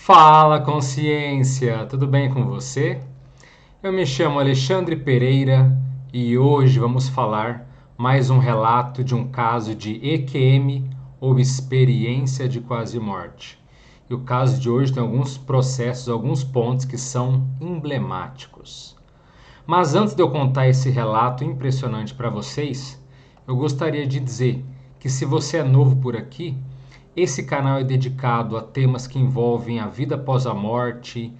Fala, consciência! Tudo bem com você? Eu me chamo Alexandre Pereira e hoje vamos falar mais um relato de um caso de EQM ou experiência de quase morte. E o caso de hoje tem alguns processos, alguns pontos que são emblemáticos. Mas antes de eu contar esse relato impressionante para vocês, eu gostaria de dizer que se você é novo por aqui, esse canal é dedicado a temas que envolvem a vida após a morte,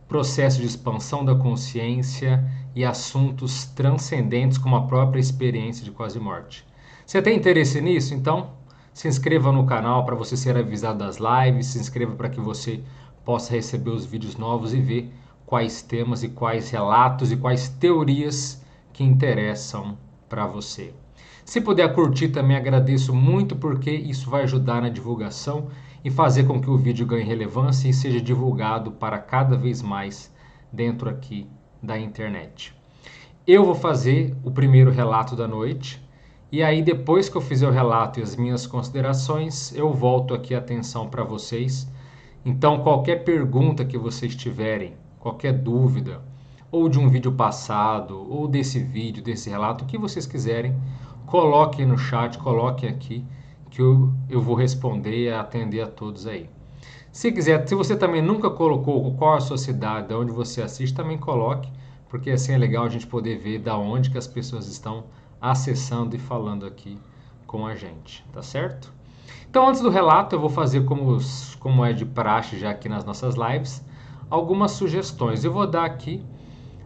processo de expansão da consciência e assuntos transcendentes como a própria experiência de quase morte. Você tem interesse nisso? Então, se inscreva no canal para você ser avisado das lives, se inscreva para que você possa receber os vídeos novos e ver quais temas e quais relatos e quais teorias que interessam para você. Se puder curtir também agradeço muito porque isso vai ajudar na divulgação e fazer com que o vídeo ganhe relevância e seja divulgado para cada vez mais dentro aqui da internet. Eu vou fazer o primeiro relato da noite e aí depois que eu fizer o relato e as minhas considerações, eu volto aqui a atenção para vocês. Então qualquer pergunta que vocês tiverem, qualquer dúvida, ou de um vídeo passado, ou desse vídeo, desse relato, o que vocês quiserem, coloquem no chat, coloquem aqui, que eu vou responder e atender a todos aí. Se quiser, se você também nunca colocou qual é a sua cidade, de onde você assiste, também coloque, porque assim é legal a gente poder ver da onde que as pessoas estão acessando e falando aqui com a gente, tá certo? Então, antes do relato, eu vou fazer como é de praxe já aqui nas nossas lives, algumas sugestões. Eu vou dar aqui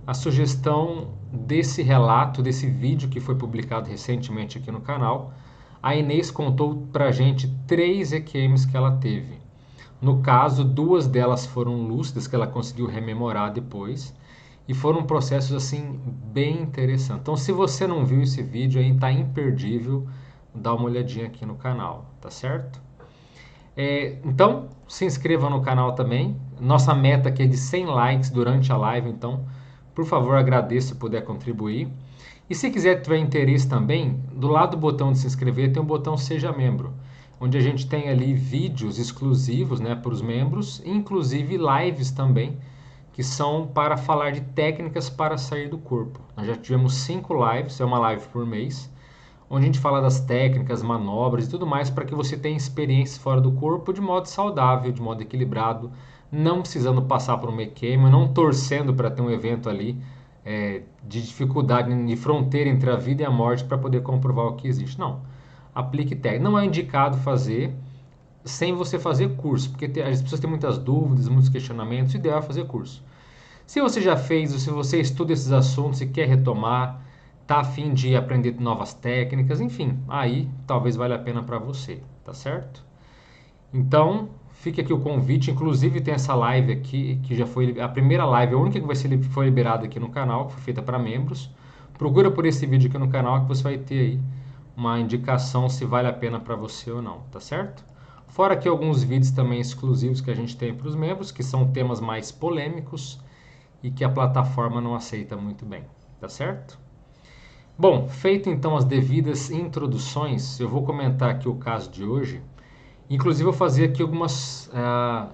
a sugestão desse relato, desse vídeo que foi publicado recentemente aqui no canal. A Inês contou pra gente 3 EQMs que ela teve. No caso, 2 delas foram lúcidas, que ela conseguiu rememorar depois. E foram processos assim bem interessantes. Então, se você não viu esse vídeo aí, tá imperdível, dá uma olhadinha aqui no canal, tá certo? Então, se inscreva no canal também. Nossa meta aqui é de 100 likes durante a live, então, por favor, agradeço se puder contribuir. E se quiser tiver interesse também, do lado do botão de se inscrever tem o botão Seja Membro, onde a gente tem ali vídeos exclusivos, né, para os membros, inclusive lives também, que são para falar de técnicas para sair do corpo. Nós já tivemos 5 lives, é uma live por mês, onde a gente fala das técnicas, manobras e tudo mais para que você tenha experiências fora do corpo de modo saudável, de modo equilibrado, não precisando passar por um EQM, não torcendo para ter um evento ali de dificuldade, de fronteira entre a vida e a morte para poder comprovar o que existe. Não. Aplique técnica. Não é indicado fazer sem você fazer curso, porque as pessoas têm muitas dúvidas, muitos questionamentos, o ideal é fazer curso. Se você já fez, ou se você estuda esses assuntos e quer retomar, tá a fim de aprender novas técnicas, enfim, aí talvez valha a pena para você, tá certo? Então, fica aqui o convite, inclusive tem essa live aqui, que já foi a primeira live, a única que foi liberada aqui no canal, que foi feita para membros. Procura por esse vídeo aqui no canal que você vai ter aí uma indicação se vale a pena para você ou não, tá certo? Fora aqui alguns vídeos também exclusivos que a gente tem para os membros, que são temas mais polêmicos e que a plataforma não aceita muito bem, tá certo? Bom, feito então as devidas introduções, eu vou comentar aqui o caso de hoje. Inclusive, eu vou fazer aqui algumas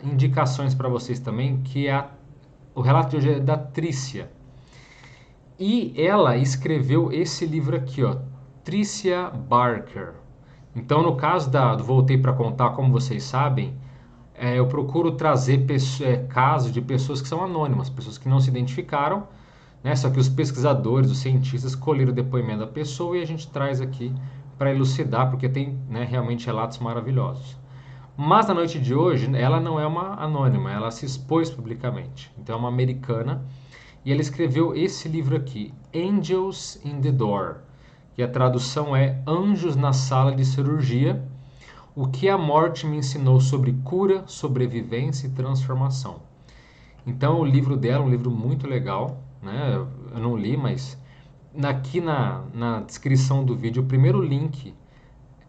indicações para vocês também, que o relato de hoje é da Trícia. E ela escreveu esse livro aqui, ó, Trícia Barker. Então, no caso do Voltei para Contar, como vocês sabem, eu procuro trazer casos de pessoas que são anônimas, pessoas que não se identificaram, né? Só que os pesquisadores, os cientistas, colheram o depoimento da pessoa e a gente traz aqui para elucidar, porque tem, né, realmente relatos maravilhosos. Mas na noite de hoje, ela não é uma anônima, ela se expôs publicamente. Então é uma americana e ela escreveu esse livro aqui, Angels in the Door, que a tradução é Anjos na Sala de Cirurgia, o que a morte me ensinou sobre cura, sobrevivência e transformação. Então o livro dela é um livro muito legal, né? Eu não li, mas aqui na descrição do vídeo, o primeiro link,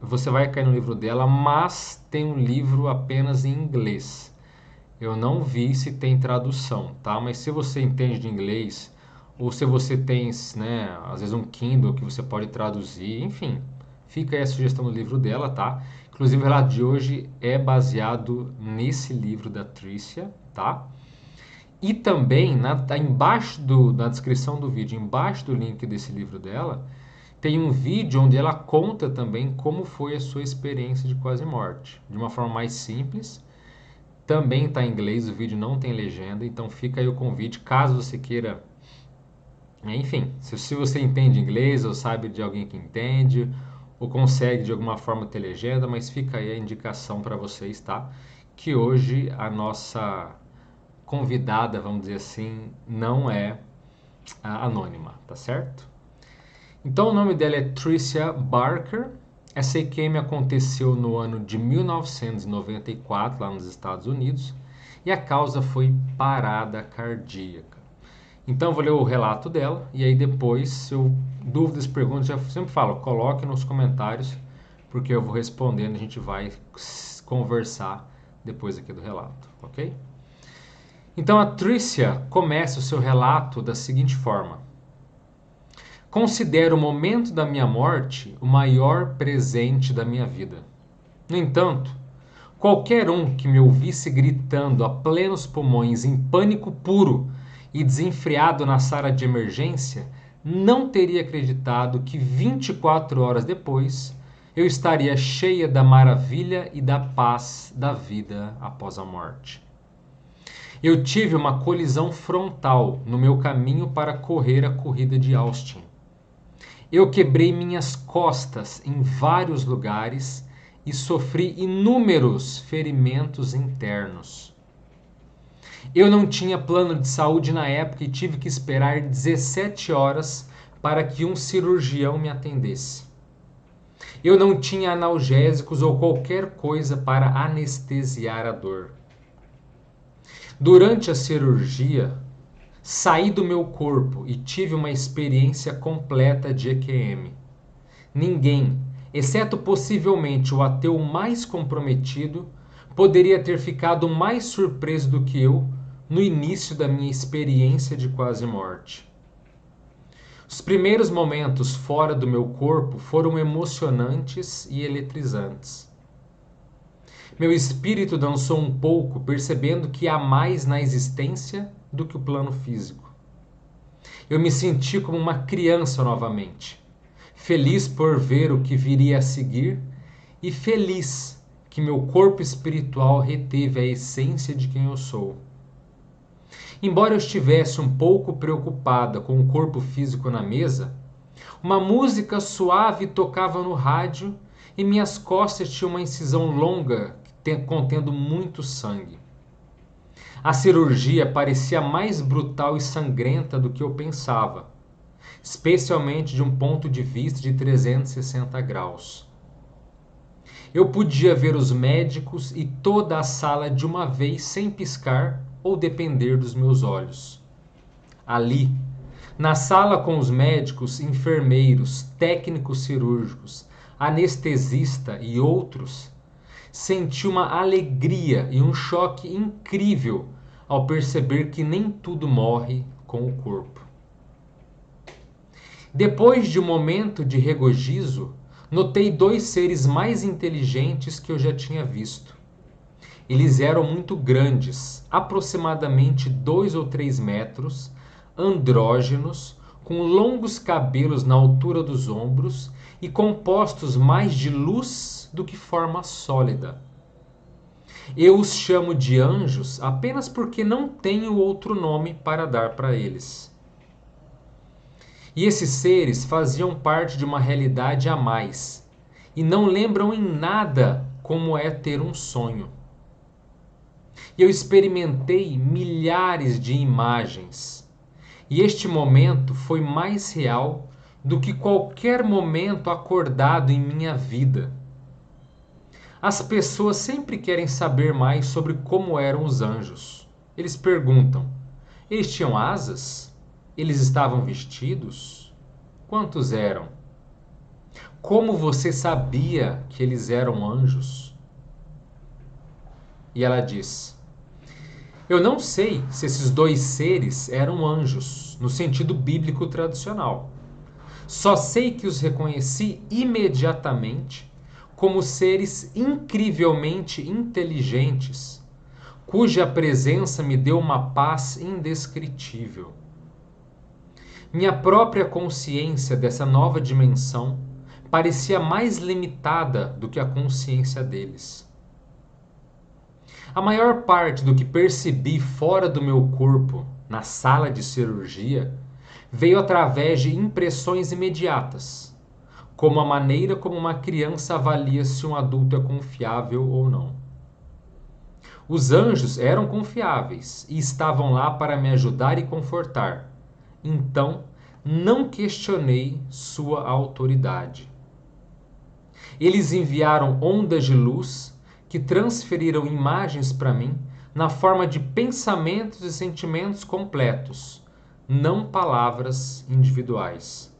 você vai cair no livro dela, mas tem um livro apenas em inglês. Eu não vi se tem tradução, tá? Mas se você entende de inglês, ou se você tem, né, às vezes um Kindle que você pode traduzir, enfim, Fica aí a sugestão do livro dela, tá? Inclusive o relato de hoje é baseado nesse livro da Tricia, tá? E também, na descrição do vídeo, embaixo do link desse livro dela, tem um vídeo onde ela conta também como foi a sua experiência de quase morte. De uma forma mais simples. Também está em inglês, o vídeo não tem legenda, então fica aí o convite, caso você queira. Enfim, se você entende inglês ou sabe de alguém que entende, ou consegue de alguma forma ter legenda, mas fica aí a indicação para vocês, tá? Que hoje a nossa convidada, vamos dizer assim, não é anônima, tá certo? Então o nome dela é Tricia Barker. Essa EQM aconteceu no ano de 1994, lá nos Estados Unidos, e a causa foi parada cardíaca. Então eu vou ler o relato dela, e aí depois, se eu dúvidas, perguntas, eu sempre falo, coloque nos comentários, porque eu vou respondendo, a gente vai conversar depois aqui do relato, ok? Então a Tricia começa o seu relato da seguinte forma: considero o momento da minha morte o maior presente da minha vida. No entanto, qualquer um que me ouvisse gritando a plenos pulmões em pânico puro e desenfreado na sala de emergência não teria acreditado que 24 horas depois eu estaria cheia da maravilha e da paz da vida após a morte. Eu tive uma colisão frontal no meu caminho para correr a corrida de Austin. Eu quebrei minhas costas em vários lugares e sofri inúmeros ferimentos internos. Eu não tinha plano de saúde na época e tive que esperar 17 horas para que um cirurgião me atendesse. Eu não tinha analgésicos ou qualquer coisa para anestesiar a dor. Durante a cirurgia, saí do meu corpo e tive uma experiência completa de EQM. Ninguém, exceto possivelmente o ateu mais comprometido, poderia ter ficado mais surpreso do que eu no início da minha experiência de quase morte. Os primeiros momentos fora do meu corpo foram emocionantes e eletrizantes. Meu espírito dançou um pouco, percebendo que há mais na existência do que o plano físico. Eu me senti como uma criança novamente, feliz por ver o que viria a seguir e feliz que meu corpo espiritual reteve a essência de quem eu sou. Embora eu estivesse um pouco preocupada com o corpo físico na mesa, uma música suave tocava no rádio e minhas costas tinham uma incisão longa contendo muito sangue. A cirurgia parecia mais brutal e sangrenta do que eu pensava, especialmente de um ponto de vista de 360 graus. Eu podia ver os médicos e toda a sala de uma vez sem piscar ou depender dos meus olhos. Ali, na sala com os médicos, enfermeiros, técnicos cirúrgicos, anestesista e outros, senti uma alegria e um choque incrível ao perceber que nem tudo morre com o corpo. Depois de um momento de regozijo, notei dois seres mais inteligentes que eu já tinha visto. Eles eram muito grandes, aproximadamente 2 ou 3 metros, andrógenos, com longos cabelos na altura dos ombros e compostos mais de luz do que forma sólida. Eu os chamo de anjos apenas porque não tenho outro nome para dar para eles. E esses seres faziam parte de uma realidade a mais e não lembram em nada como é ter um sonho. Eu experimentei milhares de imagens e este momento foi mais real do que qualquer momento acordado em minha vida. As pessoas sempre querem saber mais sobre como eram os anjos. Eles perguntam: eles tinham asas? Eles estavam vestidos? Quantos eram? Como você sabia que eles eram anjos? E ela diz: eu não sei se esses dois seres eram anjos, no sentido bíblico tradicional. Só sei que os reconheci imediatamente como seres incrivelmente inteligentes, cuja presença me deu uma paz indescritível. Minha própria consciência dessa nova dimensão parecia mais limitada do que a consciência deles. A maior parte do que percebi fora do meu corpo, na sala de cirurgia, veio através de impressões imediatas, como a maneira como uma criança avalia se um adulto é confiável ou não. Os anjos eram confiáveis e estavam lá para me ajudar e confortar. Então, não questionei sua autoridade. Eles enviaram ondas de luz que transferiram imagens para mim na forma de pensamentos e sentimentos completos, não palavras individuais.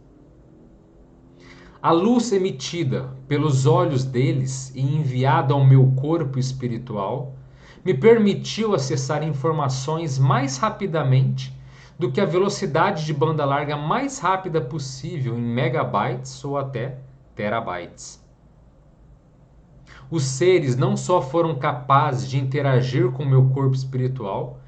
A luz emitida pelos olhos deles e enviada ao meu corpo espiritual me permitiu acessar informações mais rapidamente do que a velocidade de banda larga mais rápida possível em megabytes ou até terabytes. Os seres não só foram capazes de interagir com o meu corpo espiritual,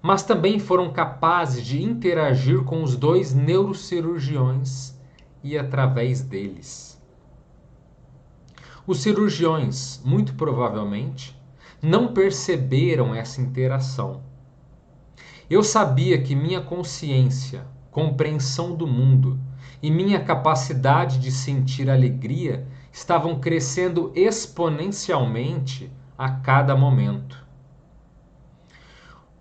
mas também foram capazes de interagir com os dois neurocirurgiões e através deles. Os cirurgiões, muito provavelmente, não perceberam essa interação. Eu sabia que minha consciência, compreensão do mundo e minha capacidade de sentir alegria estavam crescendo exponencialmente a cada momento.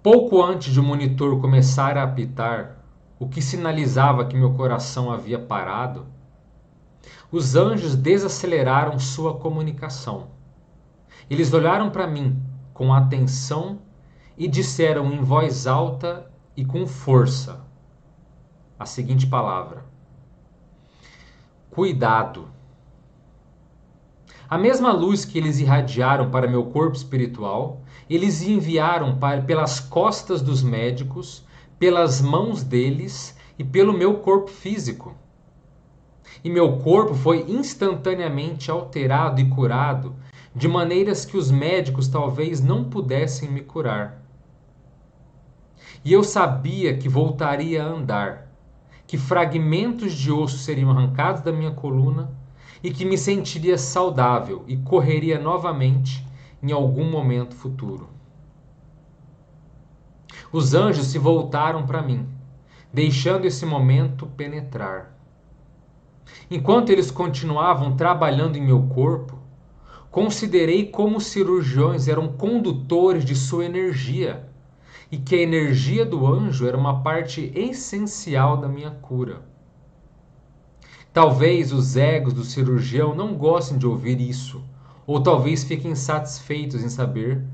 Pouco antes de o monitor começar a apitar, o que sinalizava que meu coração havia parado, os anjos desaceleraram sua comunicação. Eles olharam para mim com atenção e disseram em voz alta e com força a seguinte palavra: cuidado. A mesma luz que eles irradiaram para meu corpo espiritual, eles enviaram pelas costas dos médicos, pelas mãos deles e pelo meu corpo físico. E meu corpo foi instantaneamente alterado e curado de maneiras que os médicos talvez não pudessem me curar. E eu sabia que voltaria a andar, que fragmentos de osso seriam arrancados da minha coluna e que me sentiria saudável e correria novamente em algum momento futuro. Os anjos se voltaram para mim, deixando esse momento penetrar. Enquanto eles continuavam trabalhando em meu corpo, considerei como os cirurgiões eram condutores de sua energia e que a energia do anjo era uma parte essencial da minha cura. Talvez os egos do cirurgião não gostem de ouvir isso, ou talvez fiquem satisfeitos em saber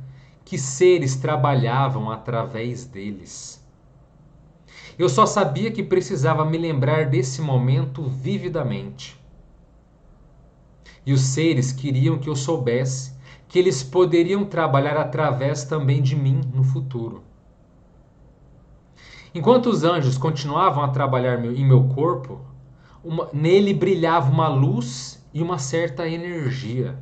que seres trabalhavam através deles. Eu só sabia que precisava me lembrar desse momento vividamente. E os seres queriam que eu soubesse que eles poderiam trabalhar através também de mim no futuro. Enquanto os anjos continuavam a trabalhar em meu corpo, nele brilhava uma luz e uma certa energia.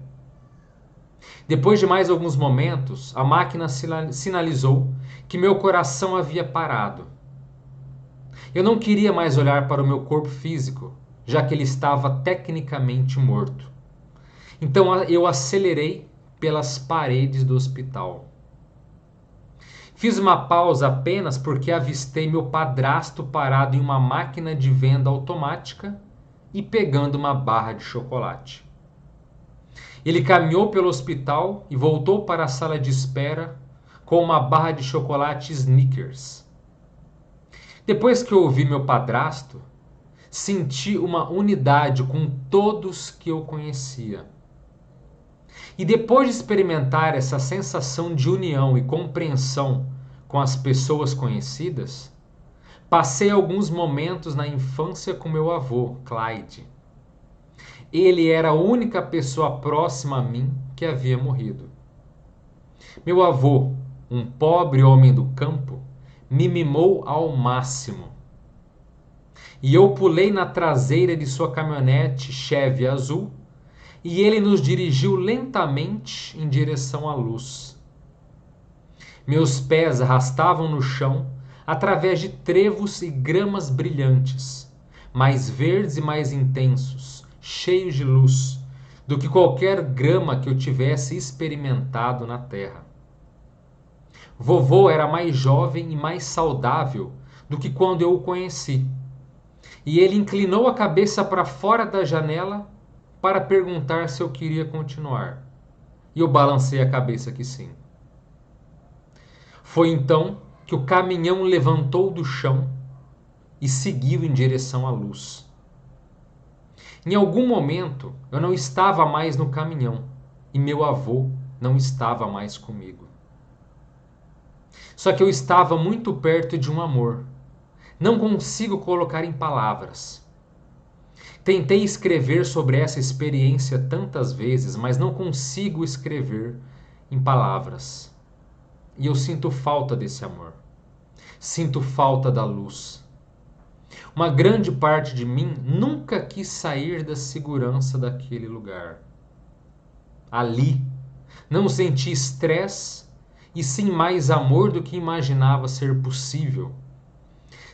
Depois de mais alguns momentos, a máquina sinalizou que meu coração havia parado. Eu não queria mais olhar para o meu corpo físico, já que ele estava tecnicamente morto. Então eu acelerei pelas paredes do hospital. Fiz uma pausa apenas porque avistei meu padrasto parado em uma máquina de venda automática e pegando uma barra de chocolate. Ele caminhou pelo hospital e voltou para a sala de espera com uma barra de chocolate Snickers. Depois que eu ouvi meu padrasto, senti uma unidade com todos que eu conhecia. E depois de experimentar essa sensação de união e compreensão com as pessoas conhecidas, passei alguns momentos na infância com meu avô, Clyde. Ele era a única pessoa próxima a mim que havia morrido. Meu avô, um pobre homem do campo, me mimou ao máximo. E eu pulei na traseira de sua caminhonete Chevy azul e ele nos dirigiu lentamente em direção à luz. Meus pés arrastavam no chão através de trevos e gramas brilhantes, mais verdes e mais intensos, cheios de luz, do que qualquer grama que eu tivesse experimentado na terra. Vovô era mais jovem e mais saudável do que quando eu o conheci. E ele inclinou a cabeça para fora da janela para perguntar se eu queria continuar. E eu balancei a cabeça que sim. Foi então que o caminhão levantou do chão e seguiu em direção à luz. Em algum momento, eu não estava mais no caminhão e meu avô não estava mais comigo. Só que eu estava muito perto de um amor. Não consigo colocar em palavras. Tentei escrever sobre essa experiência tantas vezes, mas não consigo escrever em palavras. E eu sinto falta desse amor. Sinto falta da luz. Uma grande parte de mim nunca quis sair da segurança daquele lugar. Ali, não senti estresse e sim mais amor do que imaginava ser possível.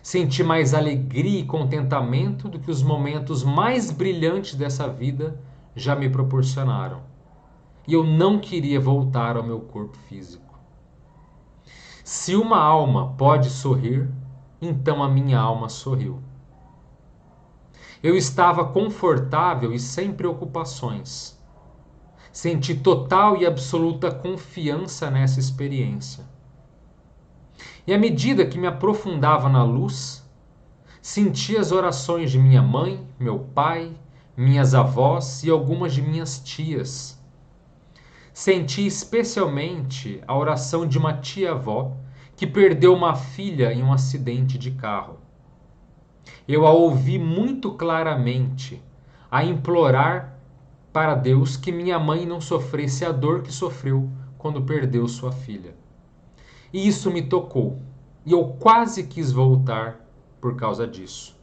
Senti mais alegria e contentamento do que os momentos mais brilhantes dessa vida já me proporcionaram. E eu não queria voltar ao meu corpo físico. Se uma alma pode sorrir, então a minha alma sorriu. Eu estava confortável e sem preocupações. Senti total e absoluta confiança nessa experiência. E à medida que me aprofundava na luz, senti as orações de minha mãe, meu pai, minhas avós e algumas de minhas tias. Senti especialmente a oração de uma tia-avó que perdeu uma filha em um acidente de carro. Eu a ouvi muito claramente a implorar para Deus que minha mãe não sofresse a dor que sofreu quando perdeu sua filha. E isso me tocou, e eu quase quis voltar por causa disso.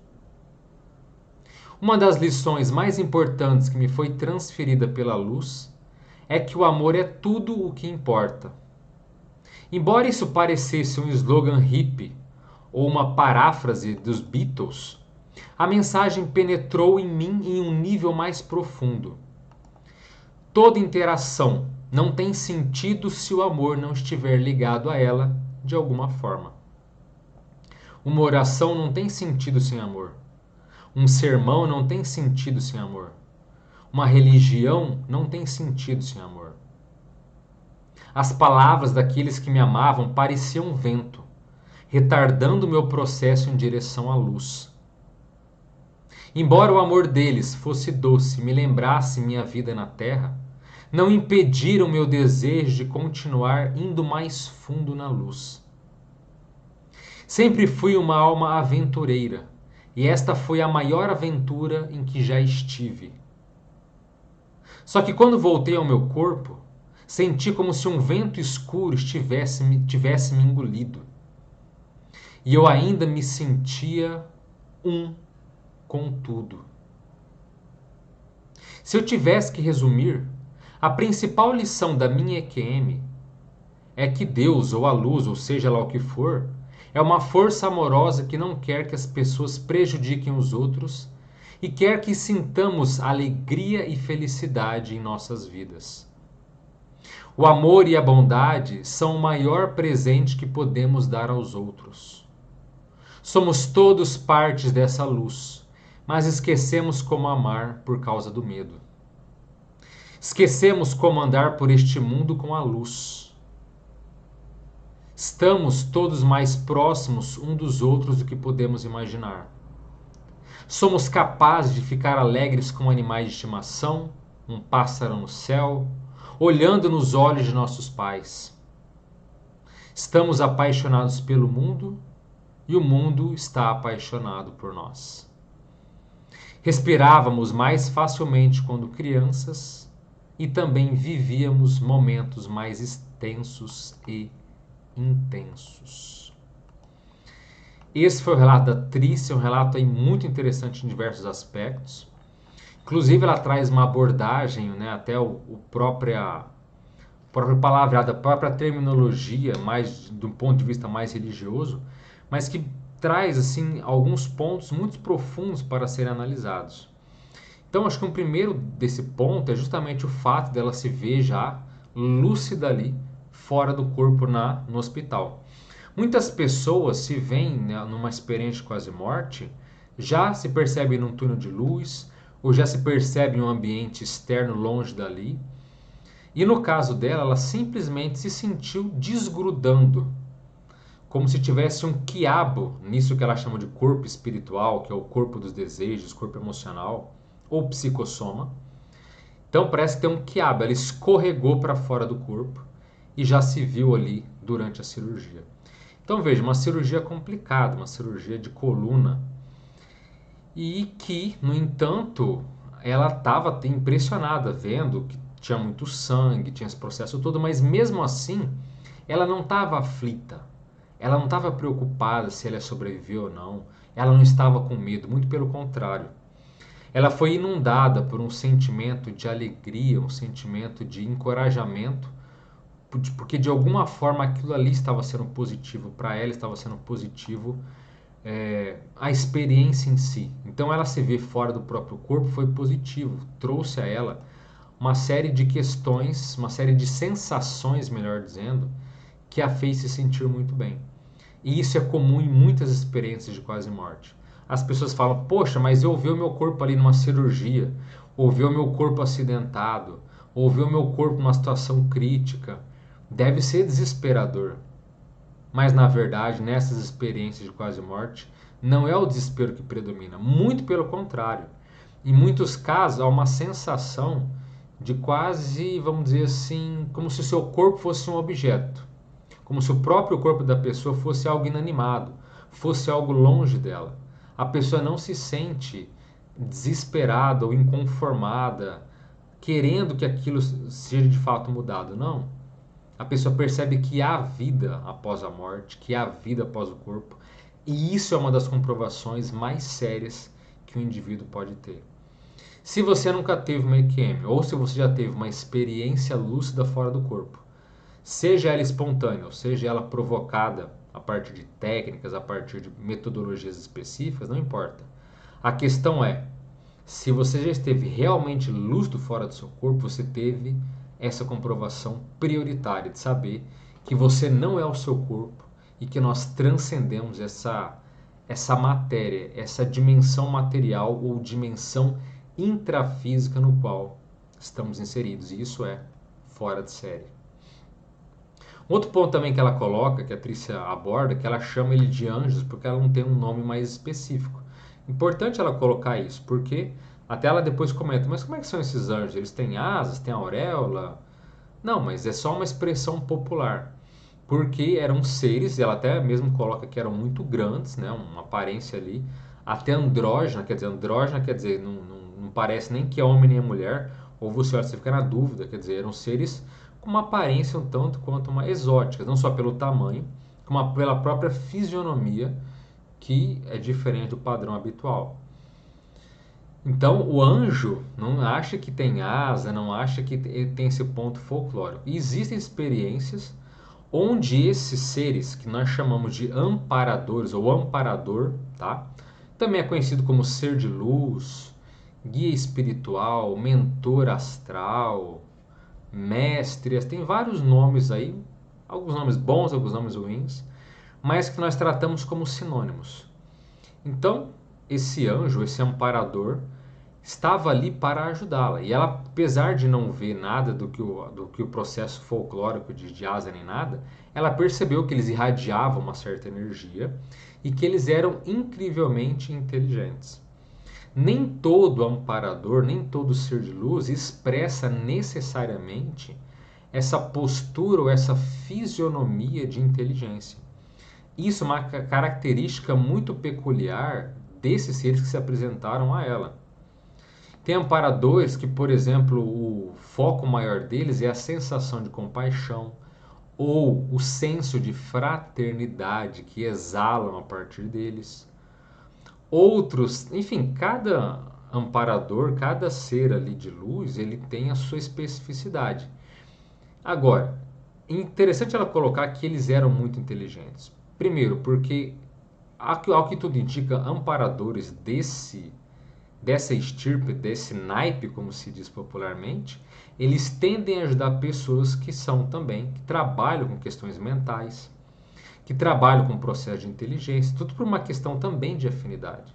Uma das lições mais importantes que me foi transferida pela luz é que o amor é tudo o que importa. Embora isso parecesse um slogan hippie ou uma paráfrase dos Beatles, a mensagem penetrou em mim em um nível mais profundo. Toda interação não tem sentido se o amor não estiver ligado a ela de alguma forma. Uma oração não tem sentido sem amor. Um sermão não tem sentido sem amor. Uma religião não tem sentido sem amor. As palavras daqueles que me amavam pareciam vento, retardando meu processo em direção à luz. Embora o amor deles fosse doce e me lembrasse minha vida na terra, não impediram meu desejo de continuar indo mais fundo na luz. Sempre fui uma alma aventureira, e esta foi a maior aventura em que já estive. Só que quando voltei ao meu corpo, senti como se um vento escuro tivesse me engolido. E eu ainda me sentia um com tudo. Se eu tivesse que resumir, a principal lição da minha EQM é que Deus, ou a luz, ou seja lá o que for, é uma força amorosa que não quer que as pessoas prejudiquem os outros e quer que sintamos alegria e felicidade em nossas vidas. O amor e a bondade são o maior presente que podemos dar aos outros. Somos todos partes dessa luz, mas esquecemos como amar por causa do medo. Esquecemos como andar por este mundo com a luz. Estamos todos mais próximos um dos outros do que podemos imaginar. Somos capazes de ficar alegres com animais de estimação, um pássaro no céu, olhando nos olhos de nossos pais. Estamos apaixonados pelo mundo e o mundo está apaixonado por nós. Respirávamos mais facilmente quando crianças e também vivíamos momentos mais extensos e intensos. Esse foi o relato da Trícia, um relato aí muito interessante em diversos aspectos. Inclusive, ela traz uma abordagem, né, até própria palavreada, a própria terminologia, mais do ponto de vista mais religioso, mas que traz assim alguns pontos muito profundos para serem analisados. Então, acho que um primeiro desse ponto é justamente o fato dela se ver já lúcida ali, fora do corpo no hospital. Muitas pessoas se veem, né, numa experiência de quase morte, já se percebem num túnel de luz, ou já se percebe em um ambiente externo longe dali. E no caso dela, ela simplesmente se sentiu desgrudando, como se tivesse um quiabo nisso que ela chama de corpo espiritual, que é o corpo dos desejos, corpo emocional, ou psicossoma. Então parece que tem um quiabo, ela escorregou para fora do corpo e já se viu ali durante a cirurgia. Então veja, uma cirurgia complicada, uma cirurgia de coluna, e que, no entanto, ela estava impressionada vendo que tinha muito sangue, tinha esse processo todo, mas mesmo assim ela não estava aflita, ela não estava preocupada se ela ia sobreviver ou não, ela não estava com medo, muito pelo contrário. Ela foi inundada por um sentimento de alegria, um sentimento de encorajamento, porque de alguma forma aquilo ali estava sendo positivo para ela, estava sendo positivo, a experiência em si. Então ela se ver fora do próprio corpo foi positivo, trouxe a ela uma série de questões, uma série de sensações, melhor dizendo, que a fez se sentir muito bem. E isso é comum em muitas experiências de quase morte. As pessoas falam: poxa, mas eu vi o meu corpo ali numa cirurgia, ou vi o meu corpo acidentado, ou vi o meu corpo numa situação crítica. Deve ser desesperador. Mas na verdade, nessas experiências de quase morte, não é o desespero que predomina, muito pelo contrário. Em muitos casos, há uma sensação de quase, vamos dizer assim, como se o seu corpo fosse um objeto, como se o próprio corpo da pessoa fosse algo inanimado, fosse algo longe dela. A pessoa não se sente desesperada ou inconformada, querendo que aquilo seja de fato mudado. Não. A pessoa percebe que há vida após a morte, que há vida após o corpo, e isso é uma das comprovações mais sérias que o indivíduo pode ter. Se você nunca teve uma EQM, ou se você já teve uma experiência lúcida fora do corpo, seja ela espontânea, ou seja ela provocada a partir de técnicas, a partir de metodologias específicas, não importa. A questão é, se você já esteve realmente lúcido fora do seu corpo, você teve essa comprovação prioritária de saber que você não é o seu corpo e que nós transcendemos essa matéria, essa dimensão material ou dimensão intrafísica no qual estamos inseridos. E isso é fora de série. Outro ponto também que ela coloca, que a Trícia aborda, que ela chama ele de anjos porque ela não tem um nome mais específico. Importante ela colocar isso, porque até ela depois comenta, mas como é que são esses anjos? Eles têm asas, têm auréola? Não, mas é só uma expressão popular. Porque eram seres, e ela até mesmo coloca que eram muito grandes, né? Uma aparência ali, até andrógena, quer dizer, não parece nem que é homem nem é mulher, ou você olha, você fica na dúvida, quer dizer, eram seres com uma aparência um tanto quanto uma exótica, não só pelo tamanho, como pela própria fisionomia, que é diferente do padrão habitual. Então, o anjo não acha que tem asa, não acha que tem esse ponto folclórico. E existem experiências onde esses seres, que nós chamamos de amparadores ou amparador, tá? Também é conhecido como ser de luz, guia espiritual, mentor astral, mestre, tem vários nomes aí, alguns nomes bons, alguns nomes ruins, mas que nós tratamos como sinônimos. Então, esse anjo, esse amparador, estava ali para ajudá-la. E ela, apesar de não ver nada do que o processo folclórico de asa nem nada, ela percebeu que eles irradiavam uma certa energia e que eles eram incrivelmente inteligentes. Nem todo amparador, nem todo ser de luz expressa necessariamente essa postura ou essa fisionomia de inteligência. Isso é uma característica muito peculiar desses seres que se apresentaram a ela. Tem amparadores que, por exemplo, o foco maior deles é a sensação de compaixão, ou o senso de fraternidade que exalam a partir deles. Outros, enfim, cada amparador, cada ser ali de luz, ele tem a sua especificidade. Agora, interessante ela colocar que eles eram muito inteligentes. Primeiro, porque, ao que tudo indica, amparadores dessa estirpe, desse naipe, como se diz popularmente, eles tendem a ajudar pessoas que são também, que trabalham com questões mentais, que trabalham com processo de inteligência, tudo por uma questão também de afinidade.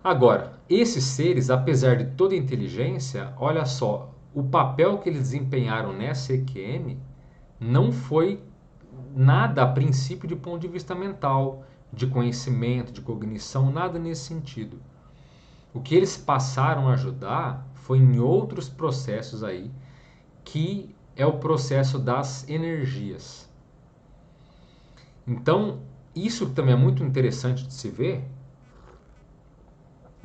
Agora, esses seres, apesar de toda a inteligência, olha só, o papel que eles desempenharam nessa EQM não foi nada a princípio de ponto de vista mental, de conhecimento, de cognição, nada nesse sentido. O que eles passaram a ajudar foi em outros processos aí, que é o processo das energias. Então, isso também é muito interessante de se ver.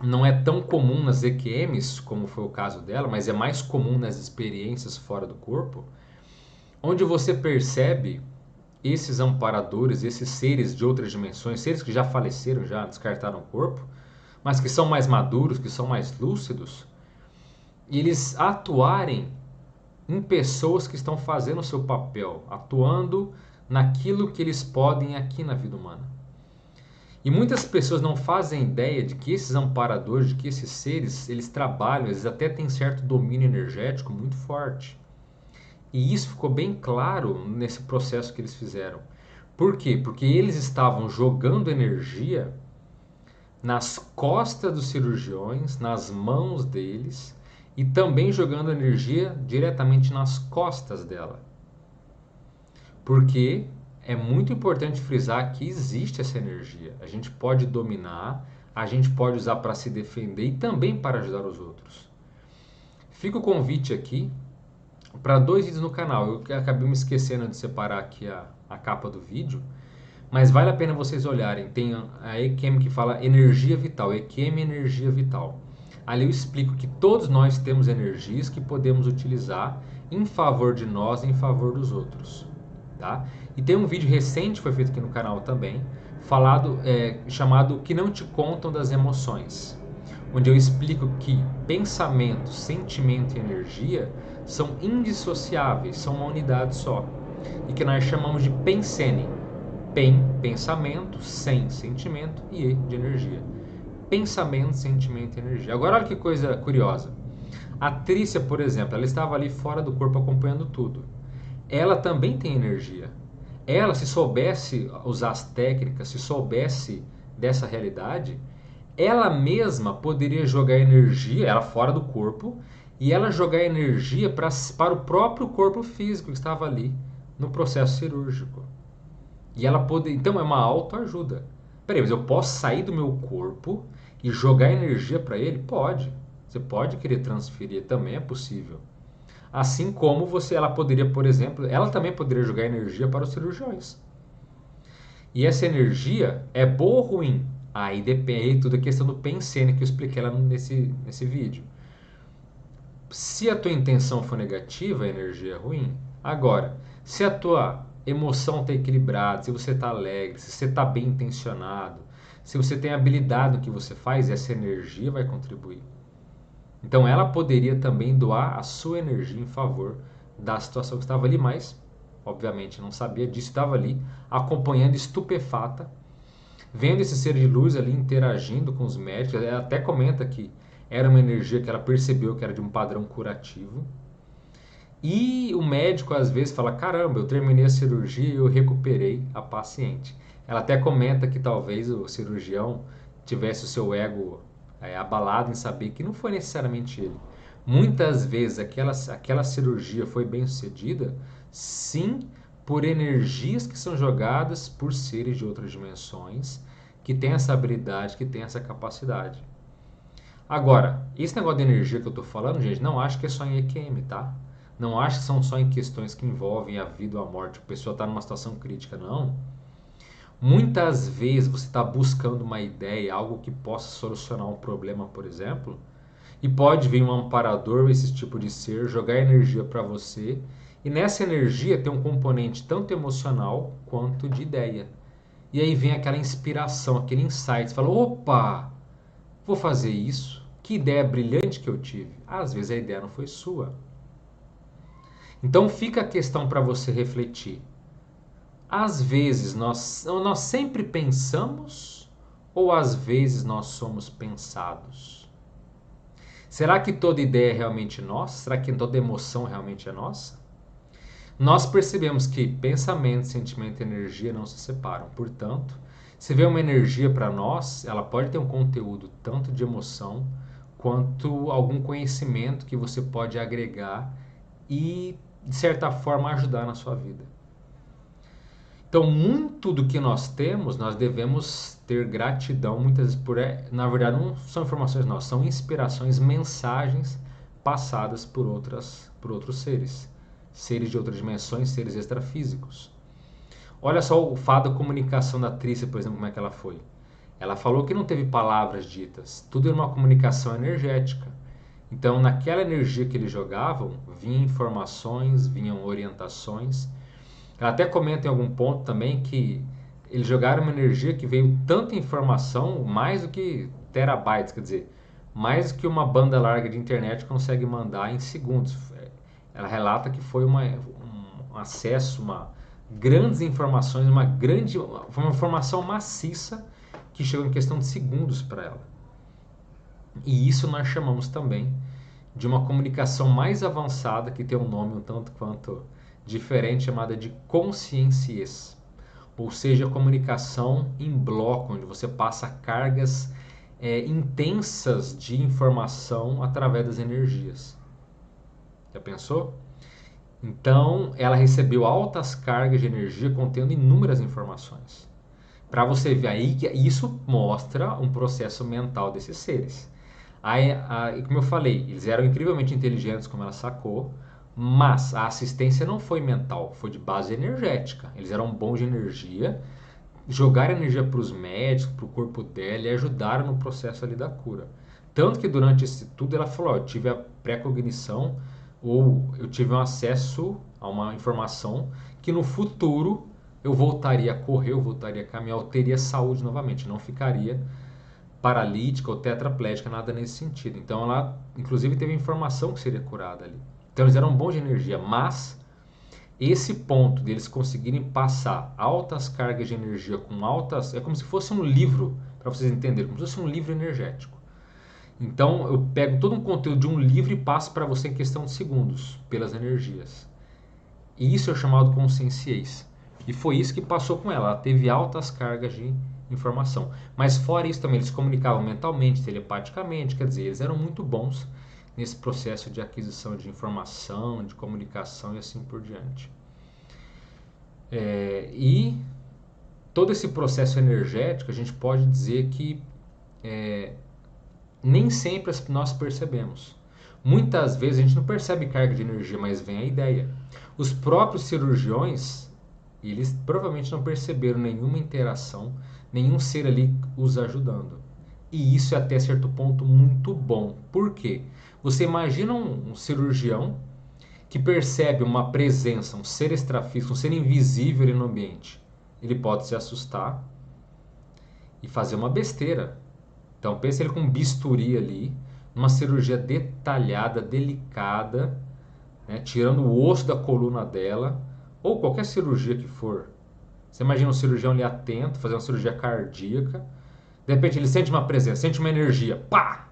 Não é tão comum nas EQMs, como foi o caso dela, mas é mais comum nas experiências fora do corpo, onde você percebe esses amparadores, esses seres de outras dimensões, seres que já faleceram, já descartaram o corpo, mas que são mais maduros, que são mais lúcidos, e eles atuarem em pessoas que estão fazendo o seu papel, atuando naquilo que eles podem aqui na vida humana. E muitas pessoas não fazem ideia de que esses amparadores, de que esses seres, eles trabalham, eles até têm certo domínio energético muito forte. E isso ficou bem claro nesse processo que eles fizeram. Por quê? Porque eles estavam jogando energia nas costas dos cirurgiões, nas mãos deles, e também jogando energia diretamente nas costas dela. Porque é muito importante frisar que existe essa energia. A gente pode dominar, a gente pode usar para se defender e também para ajudar os outros. Fica o convite aqui para 2 vídeos no canal. Eu acabei me esquecendo de separar aqui a capa do vídeo, mas vale a pena vocês olharem. Tem a EQM que fala energia vital, EQM energia vital. Ali eu explico que todos nós temos energias que podemos utilizar em favor de nós e em favor dos outros. Tá? E tem um vídeo recente que foi feito aqui no canal também, chamado O que não te contam das emoções, onde eu explico que pensamento, sentimento e energia são indissociáveis, são uma unidade só, e que nós chamamos de pensene. Pensamento, sen, sentimento e e de energia. Pensamento, sentimento e energia. Agora olha que coisa curiosa. A Trícia, por exemplo, ela estava ali fora do corpo acompanhando tudo. Ela também tem energia. Ela, se soubesse usar as técnicas, se soubesse dessa realidade, ela mesma poderia jogar energia, ela fora do corpo, e ela jogar energia para o próprio corpo físico que estava ali no processo cirúrgico. E ela então é uma autoajuda. Peraí, mas eu posso sair do meu corpo e jogar energia para ele? Pode. Você pode querer transferir, também é possível. Assim como ela poderia, por exemplo, ela também poderia jogar energia para os cirurgiões. E essa energia é boa ou ruim? Aí depende tudo a questão do pensene que eu expliquei lá nesse vídeo. Se a tua intenção for negativa, a energia é ruim. Agora, se a tua emoção está equilibrada, se você está alegre, se você está bem intencionado, se você tem habilidade no que você faz, essa energia vai contribuir. Então ela poderia também doar a sua energia em favor da situação que estava ali, mas obviamente não sabia disso, estava ali acompanhando estupefata, vendo esse ser de luz ali interagindo com os médicos. Ela até comenta que era uma energia que ela percebeu que era de um padrão curativo. E o médico às vezes fala: caramba, eu terminei a cirurgia e eu recuperei a paciente. Ela até comenta que talvez o cirurgião tivesse o seu ego abalado em saber que não foi necessariamente ele. Muitas vezes aquela cirurgia foi bem sucedida, sim, por energias que são jogadas por seres de outras dimensões, que têm essa habilidade, que têm essa capacidade. Agora, esse negócio de energia que eu estou falando, gente, não acho que é só em EQM, tá? Não acho que são só em questões que envolvem a vida ou a morte, a pessoa está numa situação crítica, não. Muitas vezes você está buscando uma ideia, algo que possa solucionar um problema, por exemplo, E pode vir um amparador, esse tipo de ser, jogar energia para você. E nessa energia tem um componente tanto emocional quanto de ideia. E aí vem aquela inspiração, aquele insight. Você fala, opa, vou fazer isso. Que ideia brilhante que eu tive. Às vezes a ideia não foi sua. Então fica a questão para você refletir. Às vezes nós sempre pensamos ou às vezes nós somos pensados? Será que toda ideia é realmente nossa? Será que toda emoção realmente é nossa? Nós percebemos que pensamento, sentimento e energia não se separam. Portanto, se vê uma energia para nós, ela pode ter um conteúdo tanto de emoção quanto algum conhecimento que você pode agregar e, de certa forma, ajudar na sua vida. Então, muito do que nós temos, nós devemos ter gratidão, muitas vezes, na verdade, não são informações nossas, são inspirações, mensagens passadas por outros seres. Seres de outras dimensões, seres extrafísicos. Olha só o fato da comunicação da Trícia, por exemplo, como é que ela foi. Ela falou que não teve palavras ditas, tudo era uma comunicação energética. Então, naquela energia que eles jogavam, vinham informações, vinham orientações. Ela até comenta em algum ponto também que eles jogaram uma energia que veio tanta informação, mais do que terabytes, quer dizer, mais do que uma banda larga de internet consegue mandar em segundos. Ela relata que foi um acesso, grandes informações, foi uma informação maciça que chegou em questão de segundos para ela. E isso nós chamamos também de uma comunicação mais avançada, que tem um nome um tanto quanto diferente, chamada de consciências, ou seja, a comunicação em bloco, onde você passa cargas intensas de informação através das energias. Já pensou? Então, ela recebeu altas cargas de energia contendo inúmeras informações. Para você ver aí que isso mostra um processo mental desses seres. Aí, como eu falei, eles eram incrivelmente inteligentes, como ela sacou, mas a assistência não foi mental, foi de base energética. Eles eram bons de energia, jogaram energia para os médicos, para o corpo dela e ajudaram no processo ali da cura. Tanto que durante esse tudo ela falou, eu tive a pré-cognição ou eu tive um acesso a uma informação que no futuro eu voltaria a correr, eu voltaria a caminhar, eu teria saúde novamente, não ficaria paralítica ou tetraplégica, nada nesse sentido. Então ela, inclusive, teve informação que seria curada ali. Então eles eram bons de energia, mas esse ponto deles conseguirem passar altas cargas de energia com altas... É como se fosse um livro, para vocês entenderem, como se fosse um livro energético. Então eu pego todo um conteúdo de um livro e passo para você em questão de segundos, pelas energias. E isso é chamado consciências. E foi isso que passou com ela. Ela teve altas cargas de informação. Mas fora isso também, eles comunicavam mentalmente, telepaticamente, quer dizer, eles eram muito bons nesse processo de aquisição de informação, de comunicação e assim por diante. E todo esse processo energético, a gente pode dizer que nem sempre nós percebemos. Muitas vezes a gente não percebe carga de energia, mas vem a ideia. Os próprios cirurgiões, eles provavelmente não perceberam nenhuma interação, nenhum ser ali os ajudando. E isso é até certo ponto muito bom. Por quê? Você imagina um cirurgião que percebe uma presença, um ser extrafísico, um ser invisível ali no ambiente. Ele pode se assustar e fazer uma besteira. Então pense ele com um bisturi ali, numa cirurgia detalhada, delicada, né, tirando o osso da coluna dela, ou qualquer cirurgia que for. Você imagina um cirurgião ali atento, fazendo uma cirurgia cardíaca, de repente ele sente uma presença, sente uma energia, pá!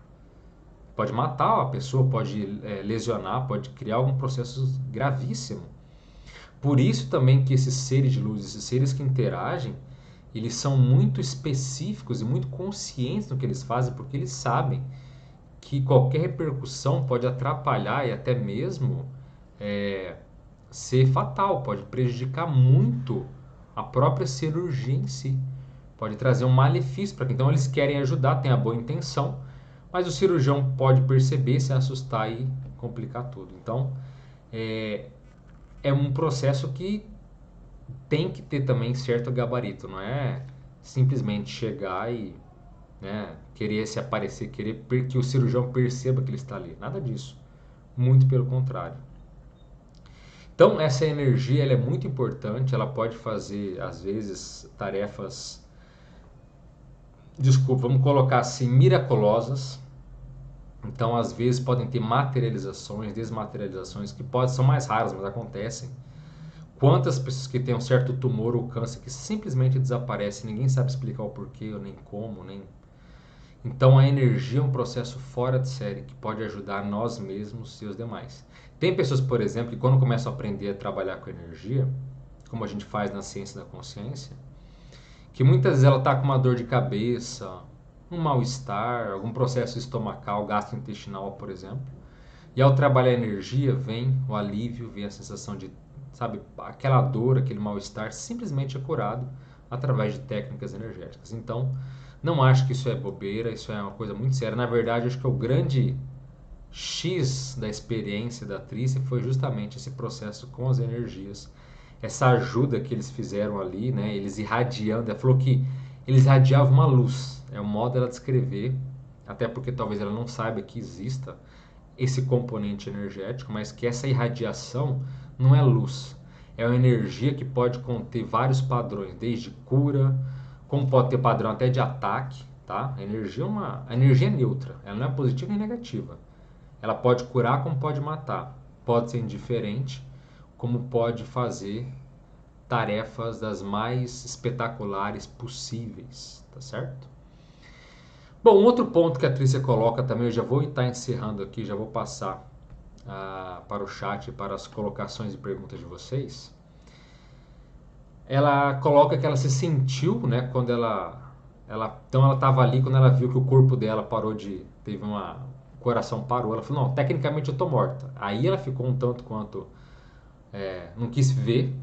Pode matar a pessoa, pode lesionar, pode criar algum processo gravíssimo. Por isso também que esses seres de luz, esses seres que interagem, eles são muito específicos e muito conscientes no que eles fazem, porque eles sabem que qualquer repercussão pode atrapalhar e até mesmo ser fatal, pode prejudicar muito a própria cirurgia em si. Pode trazer um malefício para quem. Então eles querem ajudar, têm a boa intenção, mas o cirurgião pode perceber, se assustar e complicar tudo. Então é um processo que tem que ter também certo gabarito, não é simplesmente chegar e né, querer se aparecer, querer que o cirurgião perceba que ele está ali. Nada disso. Muito pelo contrário. Então, essa energia ela é muito importante, ela pode fazer, às vezes, tarefas, desculpa, vamos colocar assim, miraculosas. Então, às vezes, podem ter materializações, desmaterializações, que são mais raras, mas acontecem. Quantas pessoas que têm um certo tumor ou câncer que simplesmente desaparece, ninguém sabe explicar o porquê, ou nem como, nem... Então a energia é um processo fora de série que pode ajudar nós mesmos e os demais. Tem pessoas, por exemplo, que quando começam a aprender a trabalhar com energia, como a gente faz na ciência da consciência, que muitas vezes ela está com uma dor de cabeça, um mal-estar, algum processo estomacal, gastrointestinal, por exemplo. E ao trabalhar a energia, vem o alívio, vem a sensação de, sabe, aquela dor, aquele mal-estar, simplesmente é curado através de técnicas energéticas. Então, não acho que isso é bobeira, isso é uma coisa muito séria. Na verdade, acho que o grande X da experiência da Trícia foi justamente esse processo com as energias, essa ajuda que eles fizeram ali, né? Eles irradiando. Ela falou que eles irradiavam uma luz. É o modo dela descrever, até porque talvez ela não saiba que exista esse componente energético, mas que essa irradiação não é luz. É uma energia que pode conter vários padrões, desde cura, como pode ter padrão até de ataque, tá? A energia é neutra, ela não é positiva nem negativa. Ela pode curar como pode matar, pode ser indiferente, como pode fazer tarefas das mais espetaculares possíveis, tá certo? Bom, um outro ponto que a Trícia coloca também, eu já vou estar encerrando aqui, já vou passar para o chat, para as colocações e perguntas de vocês. Ela coloca que ela se sentiu, né, quando então ela estava ali quando ela viu que o corpo dela o coração parou, ela falou, não, tecnicamente eu tô morta. Aí ela ficou um tanto quanto, não quis ver,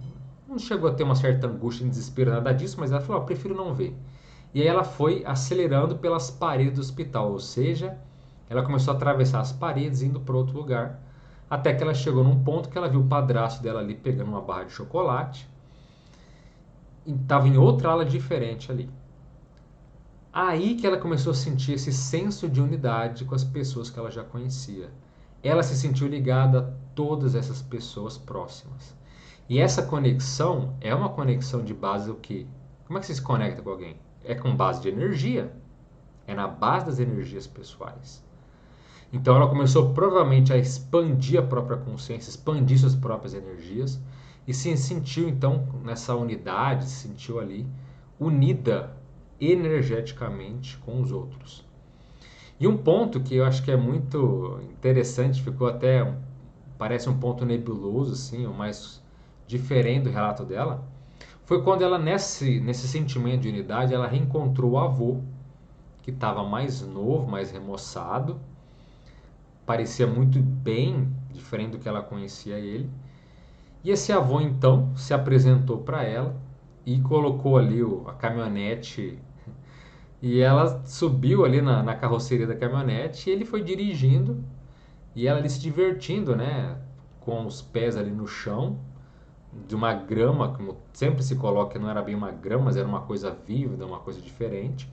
não chegou a ter uma certa angústia e desespero, nada disso, mas ela falou, prefiro não ver. E aí ela foi acelerando pelas paredes do hospital, ou seja, ela começou a atravessar as paredes, indo para outro lugar, até que ela chegou num ponto que ela viu o padrasto dela ali pegando uma barra de chocolate, e estava em outra ala diferente ali. Aí que ela começou a sentir esse senso de unidade com as pessoas que ela já conhecia. Ela se sentiu ligada a todas essas pessoas próximas. E essa conexão é uma conexão de base o quê? Como é que você se conecta com alguém? É com base de energia. É na base das energias pessoais. Então ela começou provavelmente a expandir a própria consciência, expandir suas próprias energias e se sentiu então nessa unidade, se sentiu ali unida energeticamente com os outros. E um ponto que eu acho que é muito interessante, parece um ponto nebuloso assim, o mais diferente do relato dela, foi quando ela nesse sentimento de unidade, ela reencontrou o avô, que estava mais novo, mais remoçado, parecia muito bem, diferente do que ela conhecia ele. E esse avô então se apresentou para ela e colocou ali a caminhonete e ela subiu ali na carroceria da caminhonete e ele foi dirigindo e ela ali se divertindo, né, com os pés ali no chão de uma grama, como sempre se coloca, não era bem uma grama, mas era uma coisa vívida, uma coisa diferente.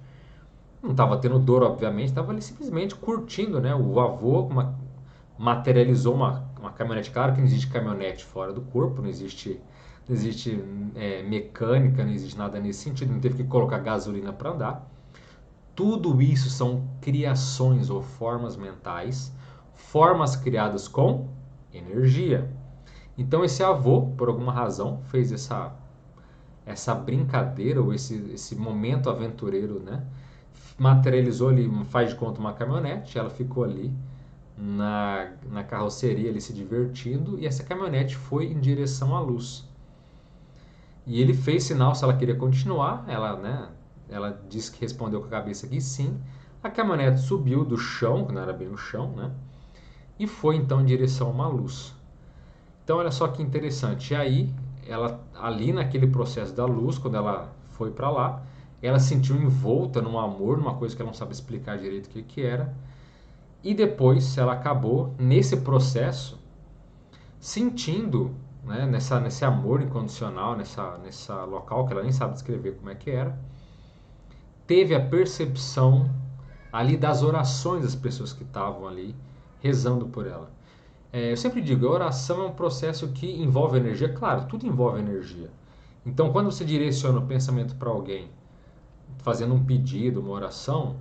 Não estava tendo dor, obviamente, estava ali simplesmente curtindo, né? O avô materializou uma caminhonete. Claro que não existe caminhonete fora do corpo, não existe mecânica, não existe nada nesse sentido, não teve que colocar gasolina para andar. Tudo isso são criações ou formas mentais, formas criadas com energia. Então esse avô, por alguma razão, fez essa brincadeira ou esse momento aventureiro, né? Materializou ali, faz de conta uma caminhonete, ela ficou ali na carroceria ali se divertindo e essa caminhonete foi em direção à luz. E ele fez sinal se ela queria continuar, ela disse que respondeu com a cabeça que sim. A caminhonete subiu do chão, que não era bem o chão, né? E foi então em direção a uma luz. Então olha só que interessante. E aí, ela ali naquele processo da luz, quando ela foi para lá, ela se sentiu envolta num amor, numa coisa que ela não sabe explicar direito o que era. E depois ela acabou nesse processo sentindo, né, nesse amor incondicional, nessa local que ela nem sabe descrever como é que era, teve a percepção ali das orações das pessoas que estavam ali rezando por ela. Eu sempre digo, a oração é um processo que envolve energia. Claro, tudo envolve energia. Então, quando você direciona o pensamento para alguém, fazendo um pedido, uma oração,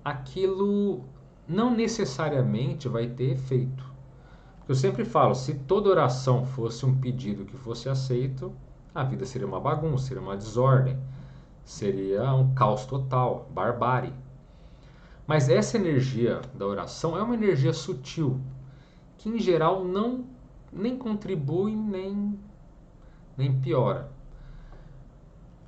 aquilo não necessariamente vai ter efeito. Eu sempre falo, se toda oração fosse um pedido que fosse aceito, a vida seria uma bagunça, seria uma desordem, seria um caos total, barbárie. Mas essa energia da oração é uma energia sutil, que em geral não nem contribui nem piora.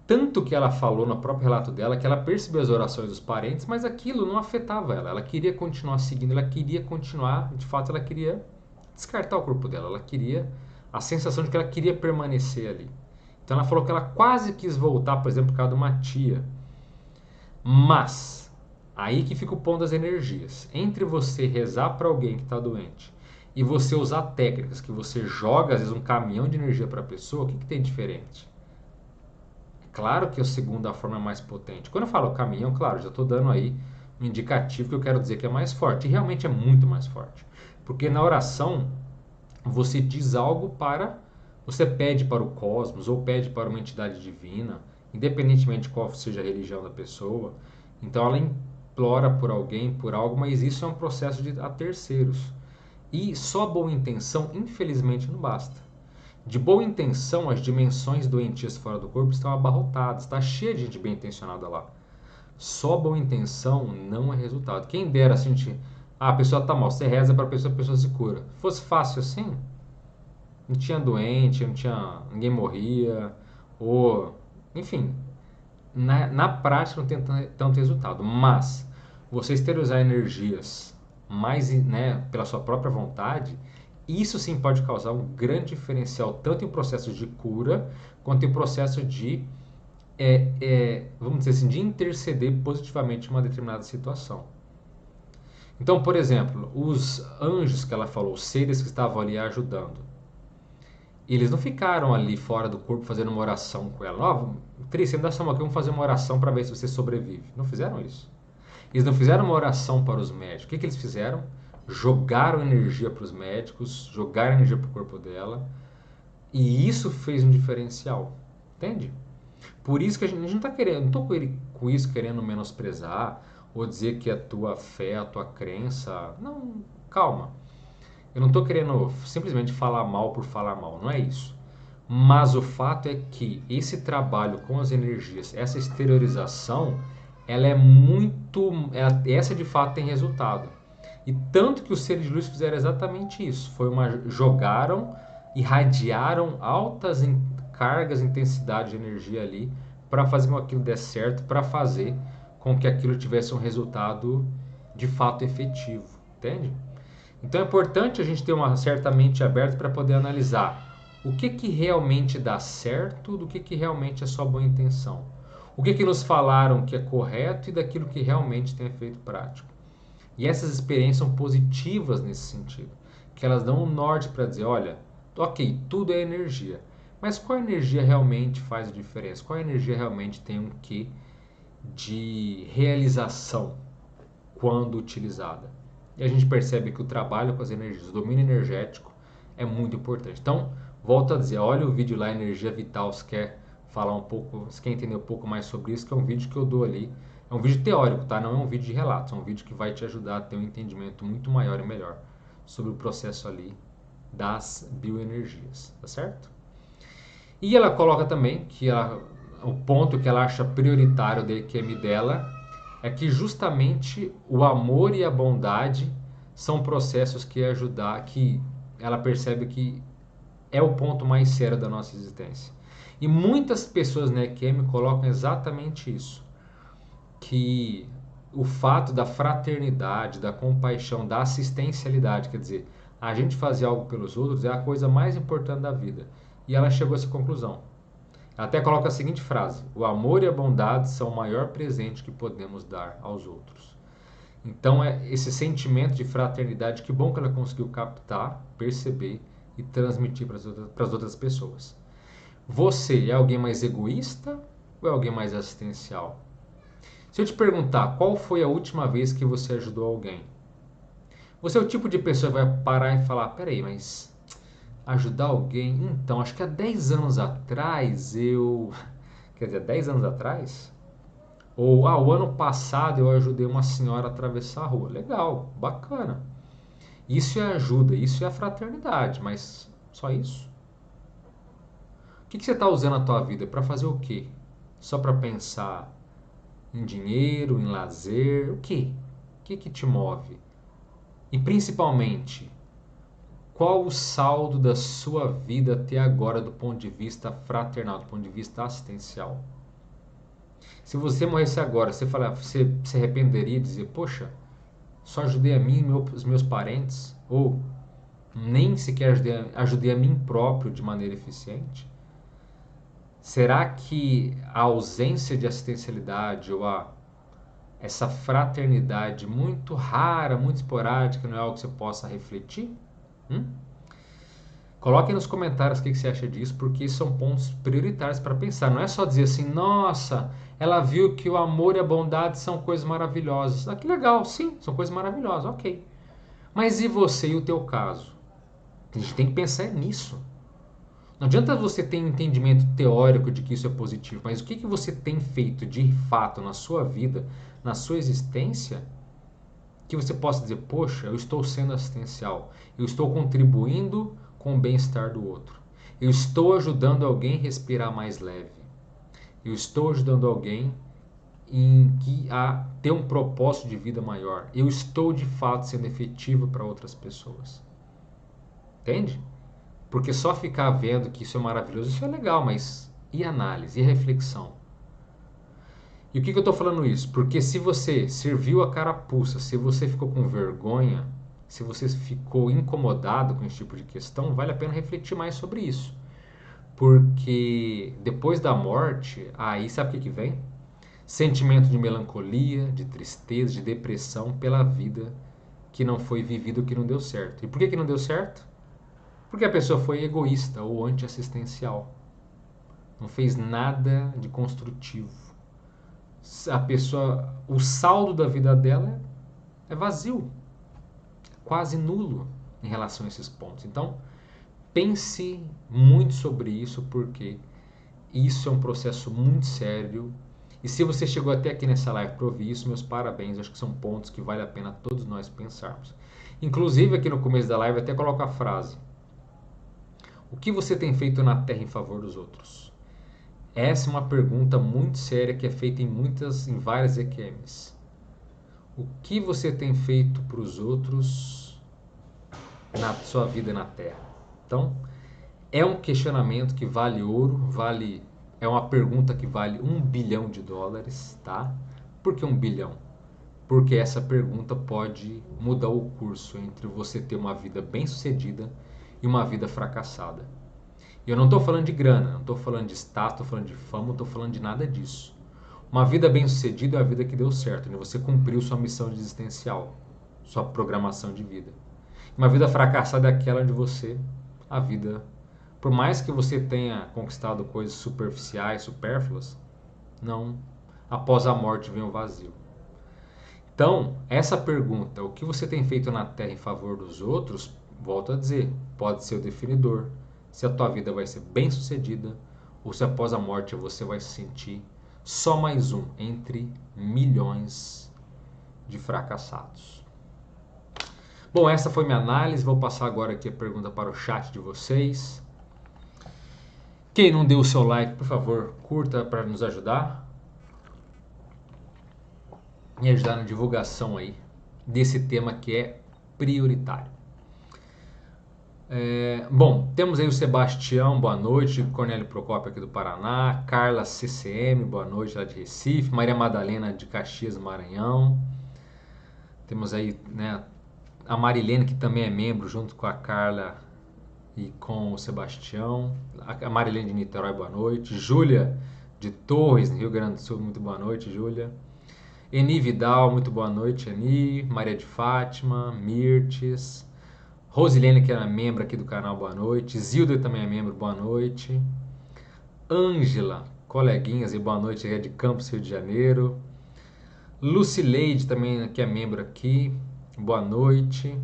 Tanto que ela falou no próprio relato dela que ela percebeu as orações dos parentes, mas aquilo não afetava ela. Ela queria continuar seguindo, ela queria continuar, de fato ela queria descartar o corpo dela, ela queria a sensação de que ela queria permanecer ali. Então ela falou que ela quase quis voltar, por exemplo, por causa de uma tia. Mas, aí que fica o ponto das energias. Entre você rezar para alguém que está doente e você usar técnicas que você joga, às vezes, um caminhão de energia para a pessoa, o que tem diferente? Claro que a segunda forma é mais potente. Quando eu falo caminhão, claro, já estou dando aí um indicativo que eu quero dizer que é mais forte. E realmente é muito mais forte. Porque na oração, você diz algo para... Você pede para o cosmos ou pede para uma entidade divina, independentemente de qual seja a religião da pessoa. Então ela implora por alguém, por algo, mas isso é um processo a terceiros. E só boa intenção, infelizmente, não basta. De boa intenção, as dimensões doentias fora do corpo estão abarrotadas, está cheia de gente bem intencionada lá. Só boa intenção não é resultado. Quem dera assim, a pessoa está mal, você reza para a pessoa se cura. Se fosse fácil assim, não tinha doente, ninguém morria, ou, enfim, na prática não tem tanto resultado. Mas você exteriorizar energias mais, né, pela sua própria vontade, isso sim pode causar um grande diferencial, tanto em processos de cura, quanto em processo de, vamos dizer assim, de interceder positivamente em uma determinada situação. Então, por exemplo, os anjos que ela falou, os seres que estavam ali ajudando, eles não ficaram ali fora do corpo fazendo uma oração com ela. Ó, Tris, me dá só uma aqui, vamos fazer uma oração para ver se você sobrevive. Não fizeram isso. Eles não fizeram uma oração para os médicos. O que eles fizeram? Jogaram energia para os médicos, jogaram energia para o corpo dela. E isso fez um diferencial. Entende? Por isso que a gente não está querendo, não estou com isso querendo menosprezar ou dizer que a tua fé, a tua crença. Não, calma. Eu não estou querendo simplesmente falar mal por falar mal, não é isso. Mas o fato é que esse trabalho com as energias, essa exteriorização, ela é muito. Essa de fato tem resultado. E tanto que os seres de luz fizeram exatamente isso. Jogaram, irradiaram altas cargas, intensidade de energia ali para fazer com que aquilo desse certo, para fazer com que aquilo tivesse um resultado de fato efetivo. Entende? Então é importante a gente ter uma certa mente aberta para poder analisar o que realmente dá certo do que realmente é só boa intenção. O que nos falaram que é correto e daquilo que realmente tem efeito prático. E essas experiências são positivas nesse sentido, que elas dão um norte para dizer, olha, ok, tudo é energia, mas qual energia realmente faz a diferença? Qual energia realmente tem um quê de realização quando utilizada? E a gente percebe que o trabalho com as energias, o domínio energético é muito importante. Então, volto a dizer, olha o vídeo lá, Energia Vital, se quer falar um pouco, se quer entender um pouco mais sobre isso, que é um vídeo que eu dou ali. É um vídeo teórico, tá? Não é um vídeo de relatos, é um vídeo que vai te ajudar a ter um entendimento muito maior e melhor sobre o processo ali das bioenergias, tá certo? E ela coloca também que o ponto que ela acha prioritário da EQM dela é que justamente o amor e a bondade são processos que que ela percebe que é o ponto mais sério da nossa existência. E muitas pessoas na EQM colocam exatamente isso, que o fato da fraternidade, da compaixão, da assistencialidade, quer dizer, a gente fazer algo pelos outros é a coisa mais importante da vida. E ela chegou a essa conclusão. Ela até coloca a seguinte frase: o amor e a bondade são o maior presente que podemos dar aos outros. Então, esse sentimento de fraternidade, que bom que ela conseguiu captar, perceber e transmitir para as outras pessoas. Você é alguém mais egoísta ou é alguém mais assistencial? Se eu te perguntar qual foi a última vez que você ajudou alguém, você é o tipo de pessoa que vai parar e falar: peraí, mas ajudar alguém? Então, acho que há 10 anos atrás eu. Quer dizer, 10 anos atrás? Ou, o ano passado eu ajudei uma senhora a atravessar a rua. Legal, bacana. Isso é ajuda, isso é fraternidade, mas só isso? O que você está usando a tua vida para fazer o quê? Só para pensar em dinheiro, em lazer? O quê? O que te move? E principalmente, qual o saldo da sua vida até agora do ponto de vista fraternal, do ponto de vista assistencial? Se você morresse agora, você se arrependeria de dizer, poxa, só ajudei a mim e os meus parentes? Ou nem sequer ajudei a mim próprio de maneira eficiente? Será que a ausência de assistencialidade ou essa fraternidade muito rara, muito esporádica, não é algo que você possa refletir? Hum? Coloque nos comentários o que você acha disso, porque são pontos prioritários para pensar. Não é só dizer assim, nossa, ela viu que o amor e a bondade são coisas maravilhosas. Ah, que legal, sim, são coisas maravilhosas, ok. Mas e você e o teu caso? A gente tem que pensar nisso. Não adianta você ter entendimento teórico de que isso é positivo, mas o que você tem feito de fato na sua vida, na sua existência, que você possa dizer, poxa, eu estou sendo assistencial, eu estou contribuindo com o bem-estar do outro, eu estou ajudando alguém a respirar mais leve, eu estou ajudando alguém a ter um propósito de vida maior, eu estou de fato sendo efetivo para outras pessoas. Entende? Porque só ficar vendo que isso é maravilhoso, isso é legal, mas e análise, e reflexão? E o que eu estou falando isso? Porque se você serviu a carapuça, se você ficou com vergonha, se você ficou incomodado com esse tipo de questão, vale a pena refletir mais sobre isso. Porque depois da morte, aí sabe o que vem? Sentimento de melancolia, de tristeza, de depressão pela vida que não foi vivida, que não deu certo. E por que não deu certo? Porque a pessoa foi egoísta ou antiassistencial. Não fez nada de construtivo. A pessoa, o saldo da vida dela é vazio, quase nulo em relação a esses pontos. Então, pense muito sobre isso, porque isso é um processo muito sério. E se você chegou até aqui nessa live para ouvir isso, meus parabéns. Acho que são pontos que vale a pena todos nós pensarmos. Inclusive, aqui no começo da live, até coloco a frase: o que você tem feito na terra em favor dos outros? Essa é uma pergunta muito séria que é feita em várias EQMs. O que você tem feito para os outros na sua vida na Terra? Então, é um questionamento que vale ouro, é uma pergunta que vale US$ 1 bilhão, tá? Por que 1 bilhão? Porque essa pergunta pode mudar o curso entre você ter uma vida bem-sucedida e uma vida fracassada. E eu não estou falando de grana, não estou falando de status, estou falando de fama, não estou falando de nada disso. Uma vida bem-sucedida é a vida que deu certo, onde você cumpriu sua missão existencial, sua programação de vida. Uma vida fracassada é aquela onde a vida, por mais que você tenha conquistado coisas superficiais, supérfluas, não, após a morte vem o vazio. Então, essa pergunta, o que você tem feito na Terra em favor dos outros, volto a dizer, pode ser o definidor. Se a tua vida vai ser bem sucedida ou se após a morte você vai se sentir só mais um entre milhões de fracassados. Bom, essa foi minha análise. Vou passar agora aqui a pergunta para o chat de vocês. Quem não deu o seu like, por favor, curta para nos ajudar e ajudar na divulgação aí desse tema que é prioritário. Bom, temos aí o Sebastião, boa noite, Cornélio Procópio aqui do Paraná, Carla CCM, boa noite lá de Recife, Maria Madalena de Caxias, Maranhão. Temos aí, né, a Marilene, que também é membro, junto com a Carla e com o Sebastião. A Marilene de Niterói, boa noite. Júlia de Torres, Rio Grande do Sul, muito boa noite, Júlia. Eni Vidal, muito boa noite, Eni. Maria de Fátima, Mirtes. Rosilene, que é membro aqui do canal, boa noite. Zilda também é membro, boa noite. Ângela, coleguinhas e boa noite, é de Campos, Rio de Janeiro. Lucileide também, que é membro aqui. Boa noite.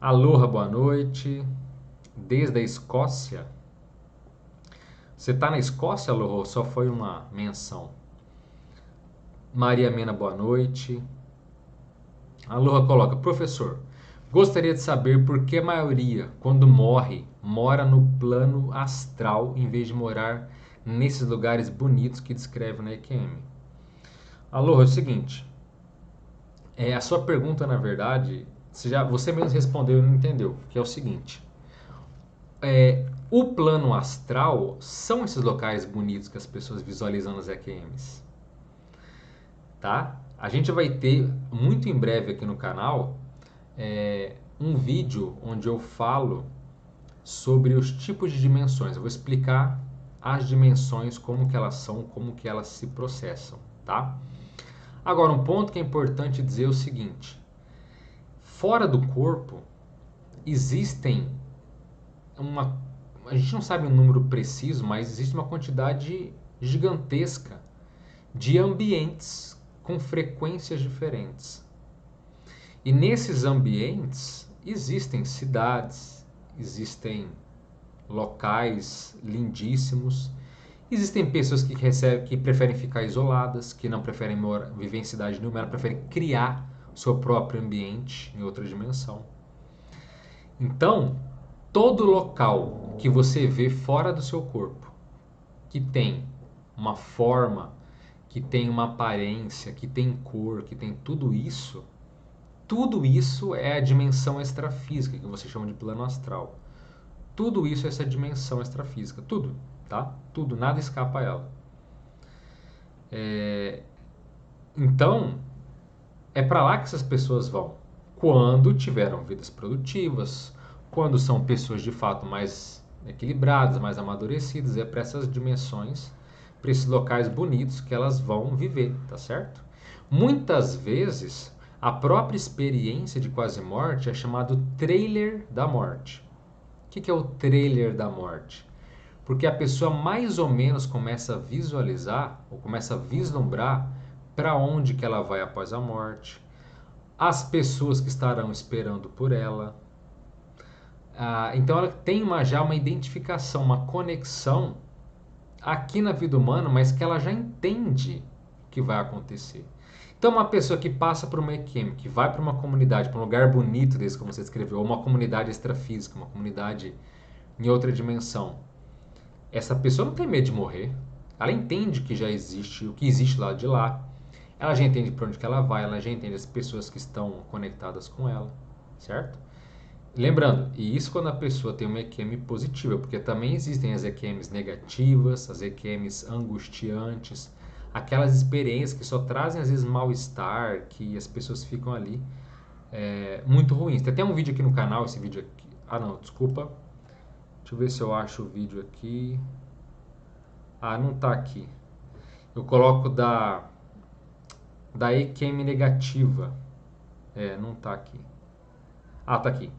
Aloha, boa noite. Desde a Escócia. Você está na Escócia, Aloha? Ou só foi uma menção? Maria Mena, boa noite. Aloha coloca, professor, gostaria de saber por que a maioria, quando morre, mora no plano astral em vez de morar nesses lugares bonitos que descreve na EQM. Aloha, é o seguinte, a sua pergunta, na verdade, você mesmo respondeu e não entendeu, que é o seguinte, o plano astral são esses locais bonitos que as pessoas visualizam nas EQMs, tá? A gente vai ter muito em breve aqui no canal um vídeo onde eu falo sobre os tipos de dimensões. Eu vou explicar as dimensões, como que elas são, como que elas se processam, tá? Agora, um ponto que é importante dizer é o seguinte: fora do corpo existem a gente não sabe o número preciso, mas existe uma quantidade gigantesca de ambientes com frequências diferentes. E nesses ambientes existem cidades, existem locais lindíssimos, existem pessoas que preferem ficar isoladas, que não preferem viver em cidade nenhuma, elas preferem criar o seu próprio ambiente em outra dimensão. Então, todo local que você vê fora do seu corpo, que tem uma forma, que tem uma aparência, que tem cor, que tem tudo isso é a dimensão extrafísica, que você chama de plano astral. Tudo isso é essa dimensão extrafísica. Tudo, tá? Tudo, nada escapa a ela. Então, é para lá que essas pessoas vão. Quando tiveram vidas produtivas, quando são pessoas de fato mais equilibradas, mais amadurecidas, é para essas dimensões, para esses locais bonitos que elas vão viver, tá certo? Muitas vezes, a própria experiência de quase morte é chamado trailer da morte. O que é o trailer da morte? Porque a pessoa mais ou menos começa a visualizar ou começa a vislumbrar para onde que ela vai após a morte, as pessoas que estarão esperando por ela. Então ela tem já uma identificação, uma conexão aqui na vida humana, mas que ela já entende o que vai acontecer. Então, uma pessoa que passa por uma EQM, que vai para uma comunidade, para um lugar bonito desse, como você descreveu, ou uma comunidade extrafísica, uma comunidade em outra dimensão, essa pessoa não tem medo de morrer. Ela entende que já existe, o que existe lá de lá. Ela já entende para onde que ela vai, ela já entende as pessoas que estão conectadas com ela, certo? Lembrando, e isso quando a pessoa tem uma EQM positiva, porque também existem as EQMs negativas, as EQMs angustiantes, aquelas experiências que só trazem às vezes mal-estar, que as pessoas ficam ali muito ruins. Tem até um vídeo aqui no canal, esse vídeo aqui. Ah não, desculpa. Deixa eu ver se eu acho o vídeo aqui. Não tá aqui. Eu coloco da EQM negativa. Não tá aqui. Tá aqui.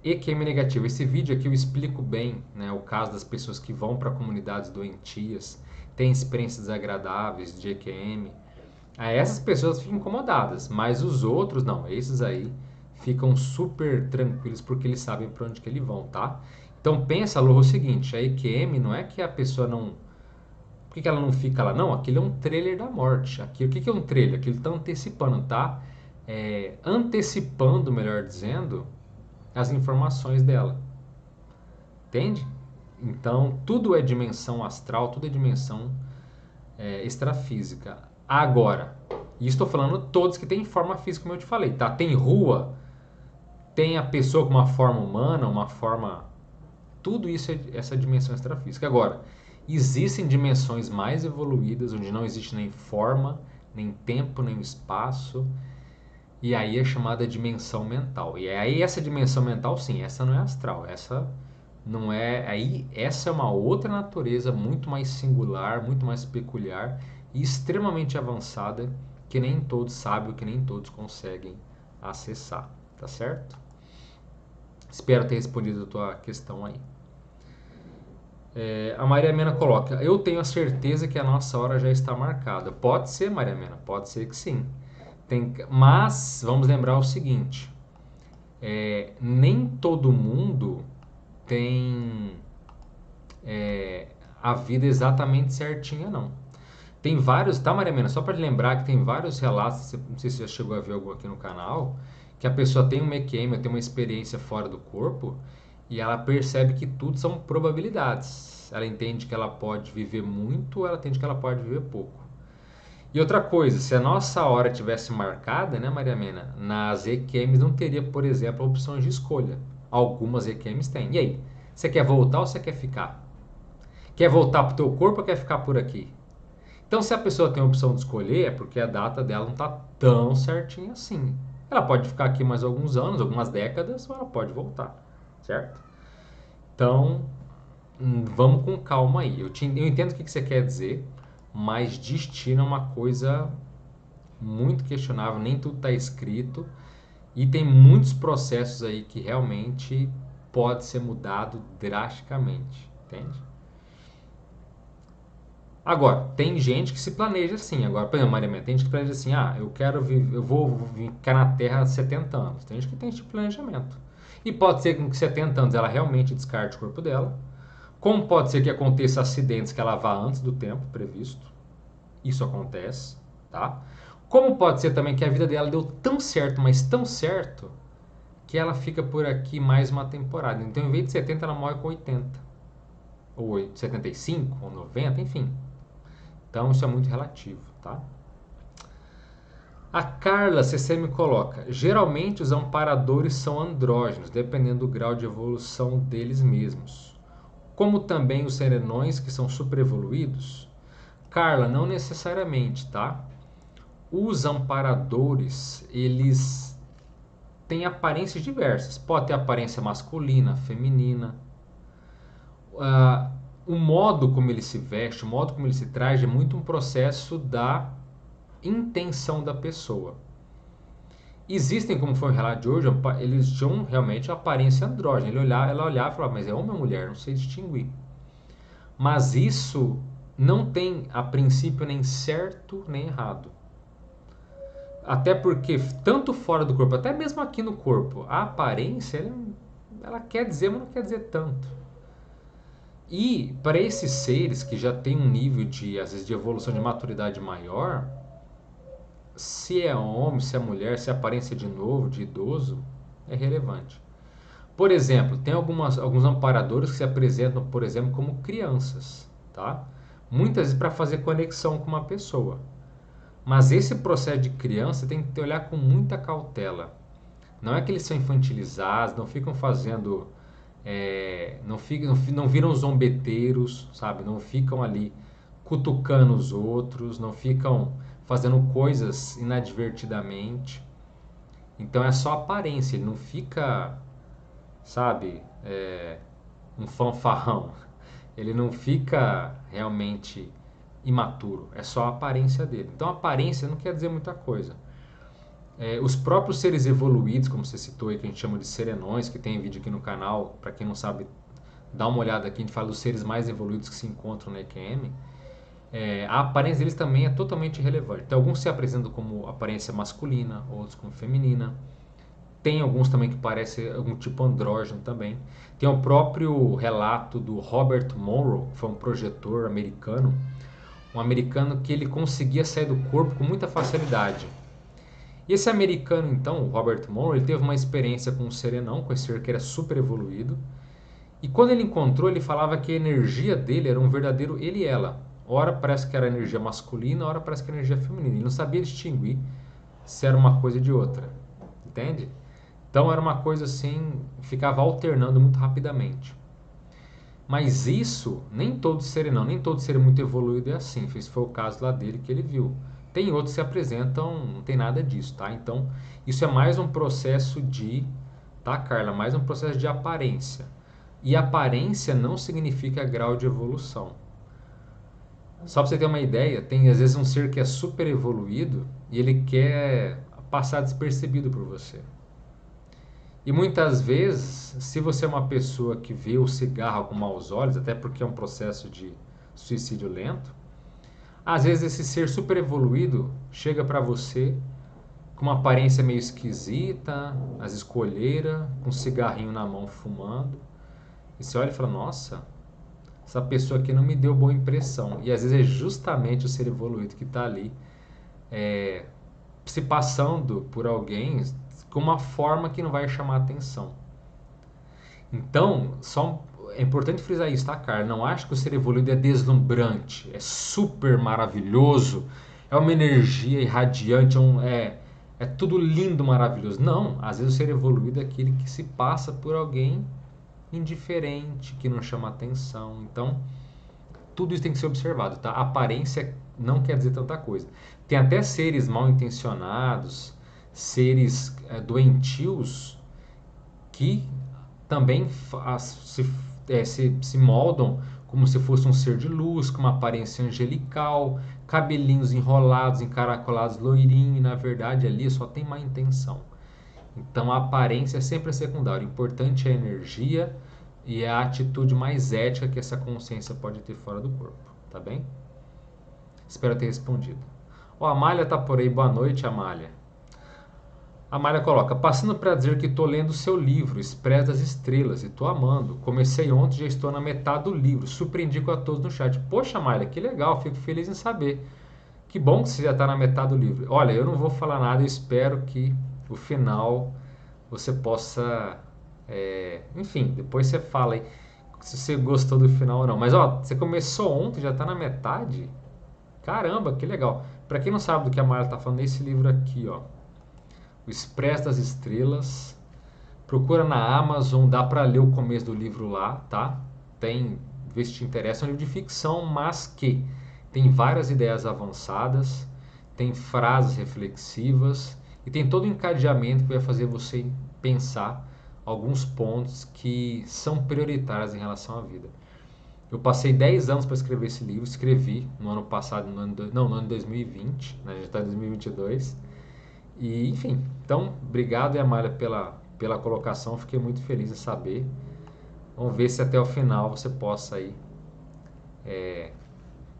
EQM negativa. Esse vídeo aqui eu explico bem, né, o caso das pessoas que vão para comunidades doentias, têm experiências desagradáveis de EQM. Essas pessoas ficam incomodadas, mas os outros não. Esses aí ficam super tranquilos porque eles sabem para onde que eles vão, tá? Então pensa, Lô, o seguinte, a EQM não é que a pessoa não... Por que ela não fica lá? Não, aquilo é um trailer da morte. Aqui, o que é um trailer? Aquilo está antecipando, tá? Antecipando, melhor dizendo, as informações dela. Entende? Então, tudo é dimensão astral, tudo é dimensão extrafísica. Agora, e estou falando todos que têm forma física, como eu te falei, tá? Tem rua, tem a pessoa com uma forma humana, uma forma... Tudo isso é essa dimensão extrafísica. Agora, existem dimensões mais evoluídas, onde não existe nem forma, nem tempo, nem espaço, e aí é chamada dimensão mental. E aí essa dimensão mental, sim, essa não é astral, essa não é... Aí essa é uma outra natureza muito mais singular, muito mais peculiar e extremamente avançada que nem todos sabem, que nem todos conseguem acessar, tá certo? Espero ter respondido a tua questão aí. A Maria Mena coloca: eu tenho a certeza que a nossa hora já está marcada. Pode ser, Maria Mena, pode ser que sim. Mas vamos lembrar o seguinte: nem todo mundo tem a vida exatamente certinha, não. Tem vários, tá, Maria Mena? Só para lembrar que tem vários relatos, não sei se você já chegou a ver algum aqui no canal, que a pessoa tem um EQM, tem uma experiência fora do corpo, e ela percebe que tudo são probabilidades. Ela entende que ela pode viver muito, ela entende que ela pode viver pouco. E outra coisa, se a nossa hora tivesse marcada, né, Maria Mena, nas EQMs não teria, por exemplo, opções de escolha. Algumas EQMs têm. E aí, você quer voltar ou você quer ficar? Quer voltar para o teu corpo ou quer ficar por aqui? Então, se a pessoa tem a opção de escolher, é porque a data dela não está tão certinha assim. Ela pode ficar aqui mais alguns anos, algumas décadas, ou ela pode voltar, certo? Então, vamos com calma aí. Eu entendo o que você quer dizer, mas destino é uma coisa muito questionável, nem tudo está escrito, e tem muitos processos aí que realmente pode ser mudado drasticamente, entende? Agora, tem gente que se planeja assim. Agora, por exemplo, Maria Mãe, tem gente que planeja assim: eu quero viver, eu vou ficar na Terra há 70 anos. Tem gente que tem esse tipo de planejamento. E pode ser que com 70 anos ela realmente descarte o corpo dela. Como pode ser que aconteça acidentes que ela vá antes do tempo previsto. Isso acontece, tá? Como pode ser também que a vida dela deu tão certo, mas tão certo, que ela fica por aqui mais uma temporada. Então, em vez de 70, ela morre com 80. Ou 75, ou 90, enfim. Então isso é muito relativo, tá? A Carla CC me coloca: geralmente os amparadores são andrógenos, dependendo do grau de evolução deles mesmos. Como também os serenões, que são superevoluídos? Carla, não necessariamente, tá? Os amparadores, eles têm aparências diversas. Pode ter aparência masculina, feminina. Uh, o modo como ele se veste, o modo como ele se traz é muito um processo da intenção da pessoa. Existem, como foi o relato de hoje, eles tinham realmente a aparência andrógena. Ela olhava e falava: mas é homem ou mulher? Não sei distinguir. Mas isso não tem, a princípio, nem certo nem errado. Até porque, tanto fora do corpo, até mesmo aqui no corpo, a aparência, ela quer dizer, mas não quer dizer tanto. E para esses seres que já têm um nível de, às vezes, de evolução de maturidade maior, se é homem, se é mulher, se é aparência de novo, de idoso, é relevante. Por exemplo, tem alguns amparadores que se apresentam, por exemplo, como crianças, tá? Muitas vezes para fazer conexão com uma pessoa. Mas esse processo de criança tem que olhar com muita cautela. Não é que eles são infantilizados, não ficam fazendo. Não viram zombeteiros, sabe? Não ficam ali cutucando os outros, não ficam fazendo coisas inadvertidamente. Então é só aparência, ele não fica, sabe, um fanfarrão. Ele não fica realmente imaturo, é só a aparência dele. Então a aparência não quer dizer muita coisa. Os próprios seres evoluídos, como você citou aí, que a gente chama de serenões, que tem vídeo aqui no canal, para quem não sabe, dá uma olhada aqui, a gente fala dos seres mais evoluídos que se encontram na EQM. A aparência deles também é totalmente irrelevante. Então, alguns se apresentam como aparência masculina, outros como feminina. Tem alguns também que parecem algum tipo andrógeno também. Tem o próprio relato do Robert Monroe, que foi um projetor americano. Um americano que ele conseguia sair do corpo com muita facilidade. E esse americano, então, o Robert Monroe, ele teve uma experiência com um serenão, com esse ser que era super evoluído. E quando ele encontrou, ele falava que a energia dele era um verdadeiro ele e ela. Ora parece que era energia masculina, ora parece que era energia feminina. Ele não sabia distinguir se era uma coisa de outra. Entende? Então era uma coisa assim, ficava alternando muito rapidamente. Mas isso, nem todo serenão, nem todo ser muito evoluído é assim. Esse foi o caso lá dele que ele viu. Tem outros que se apresentam, não tem nada disso, tá? Então, isso é mais um processo de, tá, Carla? Mais um processo de aparência. E aparência não significa grau de evolução. Só para você ter uma ideia, tem às vezes um ser que é super evoluído e ele quer passar despercebido por você. E muitas vezes, se você é uma pessoa que vê o cigarro com maus olhos, até porque é um processo de suicídio lento, às vezes esse ser super evoluído chega para você com uma aparência meio esquisita, às vezes coleira, com um cigarrinho na mão fumando, e você olha e fala: nossa, essa pessoa aqui não me deu boa impressão. E às vezes é justamente o ser evoluído que está ali é, se passando por alguém com uma forma que não vai chamar atenção. Então, é importante frisar isso, tá, cara? Não acho que o ser evoluído é deslumbrante, é super maravilhoso, é uma energia irradiante, é tudo lindo, maravilhoso. Não, às vezes o ser evoluído é aquele que se passa por alguém indiferente, que não chama atenção. Então, tudo isso tem que ser observado, tá? A aparência não quer dizer tanta coisa. Tem até seres mal intencionados, seres doentios, que também se moldam como se fosse um ser de luz, com uma aparência angelical, cabelinhos enrolados, encaracolados, loirinho, e na verdade ali só tem má intenção. Então a aparência é sempre secundária. O importante é a energia e a atitude mais ética que essa consciência pode ter fora do corpo, tá bem? Espero ter respondido. Ó, a Amália tá por aí. Boa noite, Amália. A Amália coloca: passando para dizer que estou lendo o seu livro, Expresso das Estrelas, e estou amando. Comecei ontem e já estou na metade do livro. Surpreendi com a todos no chat. Poxa, Amália, que legal, fico feliz em saber. Que bom que você já está na metade do livro. Olha, eu não vou falar nada, eu espero que o final você possa. Enfim, depois você fala aí se você gostou do final ou não. Mas ó, você começou ontem, já está na metade? Caramba, que legal. Para quem não sabe do que a Amália está falando, esse livro aqui, ó. O Expresso das Estrelas. Procura na Amazon, dá para ler o começo do livro lá, tá? Tem, vê se te interessa, é um livro de ficção, mas que tem várias ideias avançadas, tem frases reflexivas e tem todo o encadeamento que vai fazer você pensar alguns pontos que são prioritários em relação à vida. Eu passei 10 anos para escrever esse livro, escrevi no ano passado, no ano 2020, né? Já está em 2022. E, enfim, então, obrigado, Amália, pela colocação. Fiquei muito feliz em saber. Vamos ver se até o final você possa aí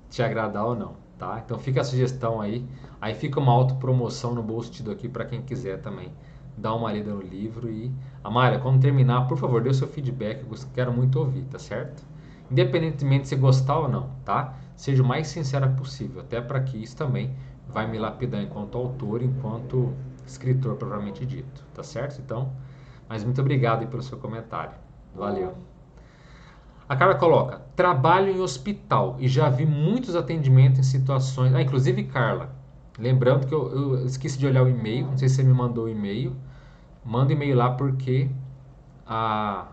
te agradar ou não, tá? Então fica a sugestão aí. Aí fica uma autopromoção no bolso tido aqui para quem quiser também dar uma lida no livro. E, Amália, quando terminar, por favor, dê o seu feedback. Eu quero muito ouvir, tá certo? Independentemente de se gostar ou não, tá? Seja o mais sincera possível, até para que isso também vai me lapidar enquanto autor, enquanto escritor propriamente dito, tá certo? Então, mas muito obrigado aí pelo seu comentário. Valeu. A Carla coloca: trabalho em hospital e já vi muitos atendimentos em situações. Ah, inclusive, Carla, lembrando que eu esqueci de olhar o e-mail, não sei se você me mandou o e-mail. Manda o e-mail lá porque a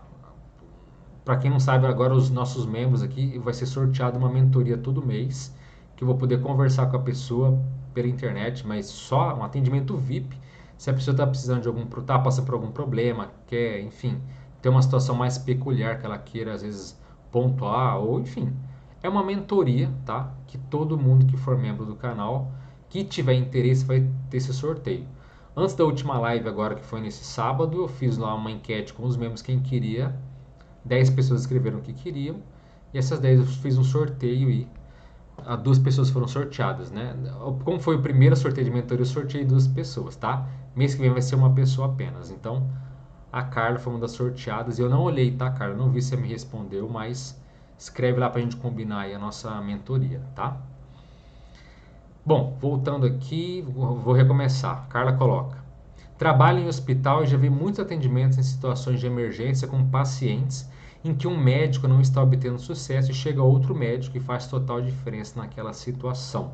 para quem não sabe, agora os nossos membros aqui vai ser sorteado uma mentoria todo mês, que eu vou poder conversar com a pessoa pela internet, mas só um atendimento VIP. Se a pessoa está precisando de está passando por algum problema, quer, enfim, ter uma situação mais peculiar que ela queira às vezes pontuar, ou enfim, é uma mentoria, tá? Que todo mundo que for membro do canal, que tiver interesse, vai ter esse sorteio. Antes da última live agora, que foi nesse sábado, eu fiz lá uma enquete com os membros, quem queria. 10 pessoas escreveram o que queriam, e essas 10 eu fiz um sorteio e duas pessoas foram sorteadas, né? Como foi o primeiro sorteio de mentoria, eu sorteei duas pessoas, tá? Mês que vem vai ser uma pessoa apenas. Então, a Carla foi uma das sorteadas, e eu não olhei, tá, Carla? Não vi se você me respondeu, mas escreve lá pra gente combinar aí a nossa mentoria, tá? Bom, voltando aqui, vou recomeçar. Carla coloca: trabalho em hospital e já vi muitos atendimentos em situações de emergência com pacientes em que um médico não está obtendo sucesso e chega outro médico e faz total diferença naquela situação,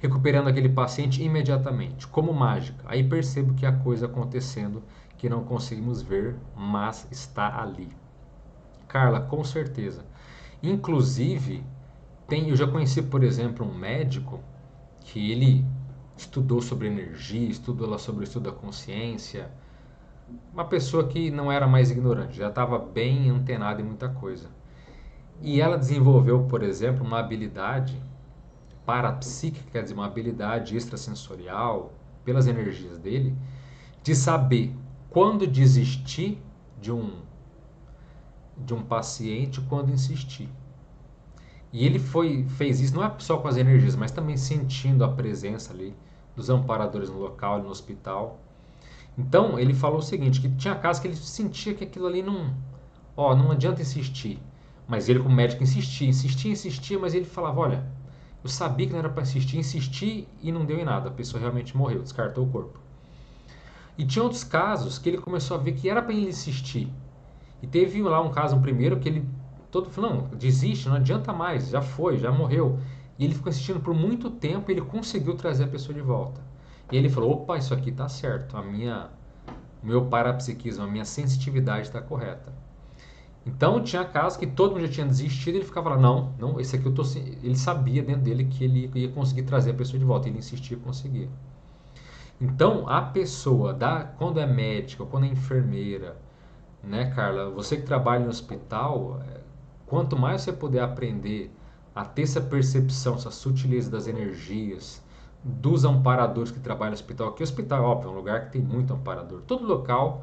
recuperando aquele paciente imediatamente, como mágica. Aí percebo que há coisa acontecendo que não conseguimos ver, mas está ali. Carla, com certeza. Inclusive, eu já conheci, por exemplo, um médico que ele estudou sobre energia, estudou lá sobre o estudo da consciência. Uma pessoa que não era mais ignorante, já estava bem antenada em muita coisa. E ela desenvolveu, por exemplo, uma habilidade parapsíquica, quer dizer, uma habilidade extrasensorial, pelas energias dele, de saber quando desistir de um paciente, quando insistir. E ele fez isso não é só com as energias, mas também sentindo a presença ali dos amparadores no local, no hospital. Então ele falou o seguinte, que tinha casos que ele sentia que aquilo ali não adianta insistir. Mas ele como médico insistia, mas ele falava, olha, eu sabia que não era para insistir, insisti e não deu em nada, a pessoa realmente morreu, descartou o corpo. E tinha outros casos que ele começou a ver que era para ele insistir. E teve lá um caso, primeiro, que ele todo falou, não, desiste, não adianta mais, já foi, já morreu. E ele ficou insistindo por muito tempo e ele conseguiu trazer a pessoa de volta. E ele falou, opa, isso aqui está certo, o meu parapsiquismo, a minha sensitividade está correta. Então tinha casos que todo mundo já tinha desistido e ele ficava lá, não, esse aqui ele sabia dentro dele que ele ia conseguir trazer a pessoa de volta, ele insistia e conseguia. Então a pessoa, quando é médica, quando é enfermeira, né, Carla, você que trabalha no hospital, quanto mais você puder aprender a ter essa percepção, essa sutileza das energias, dos amparadores que trabalham no hospital, que o hospital, óbvio, é um lugar que tem muito amparador. Todo local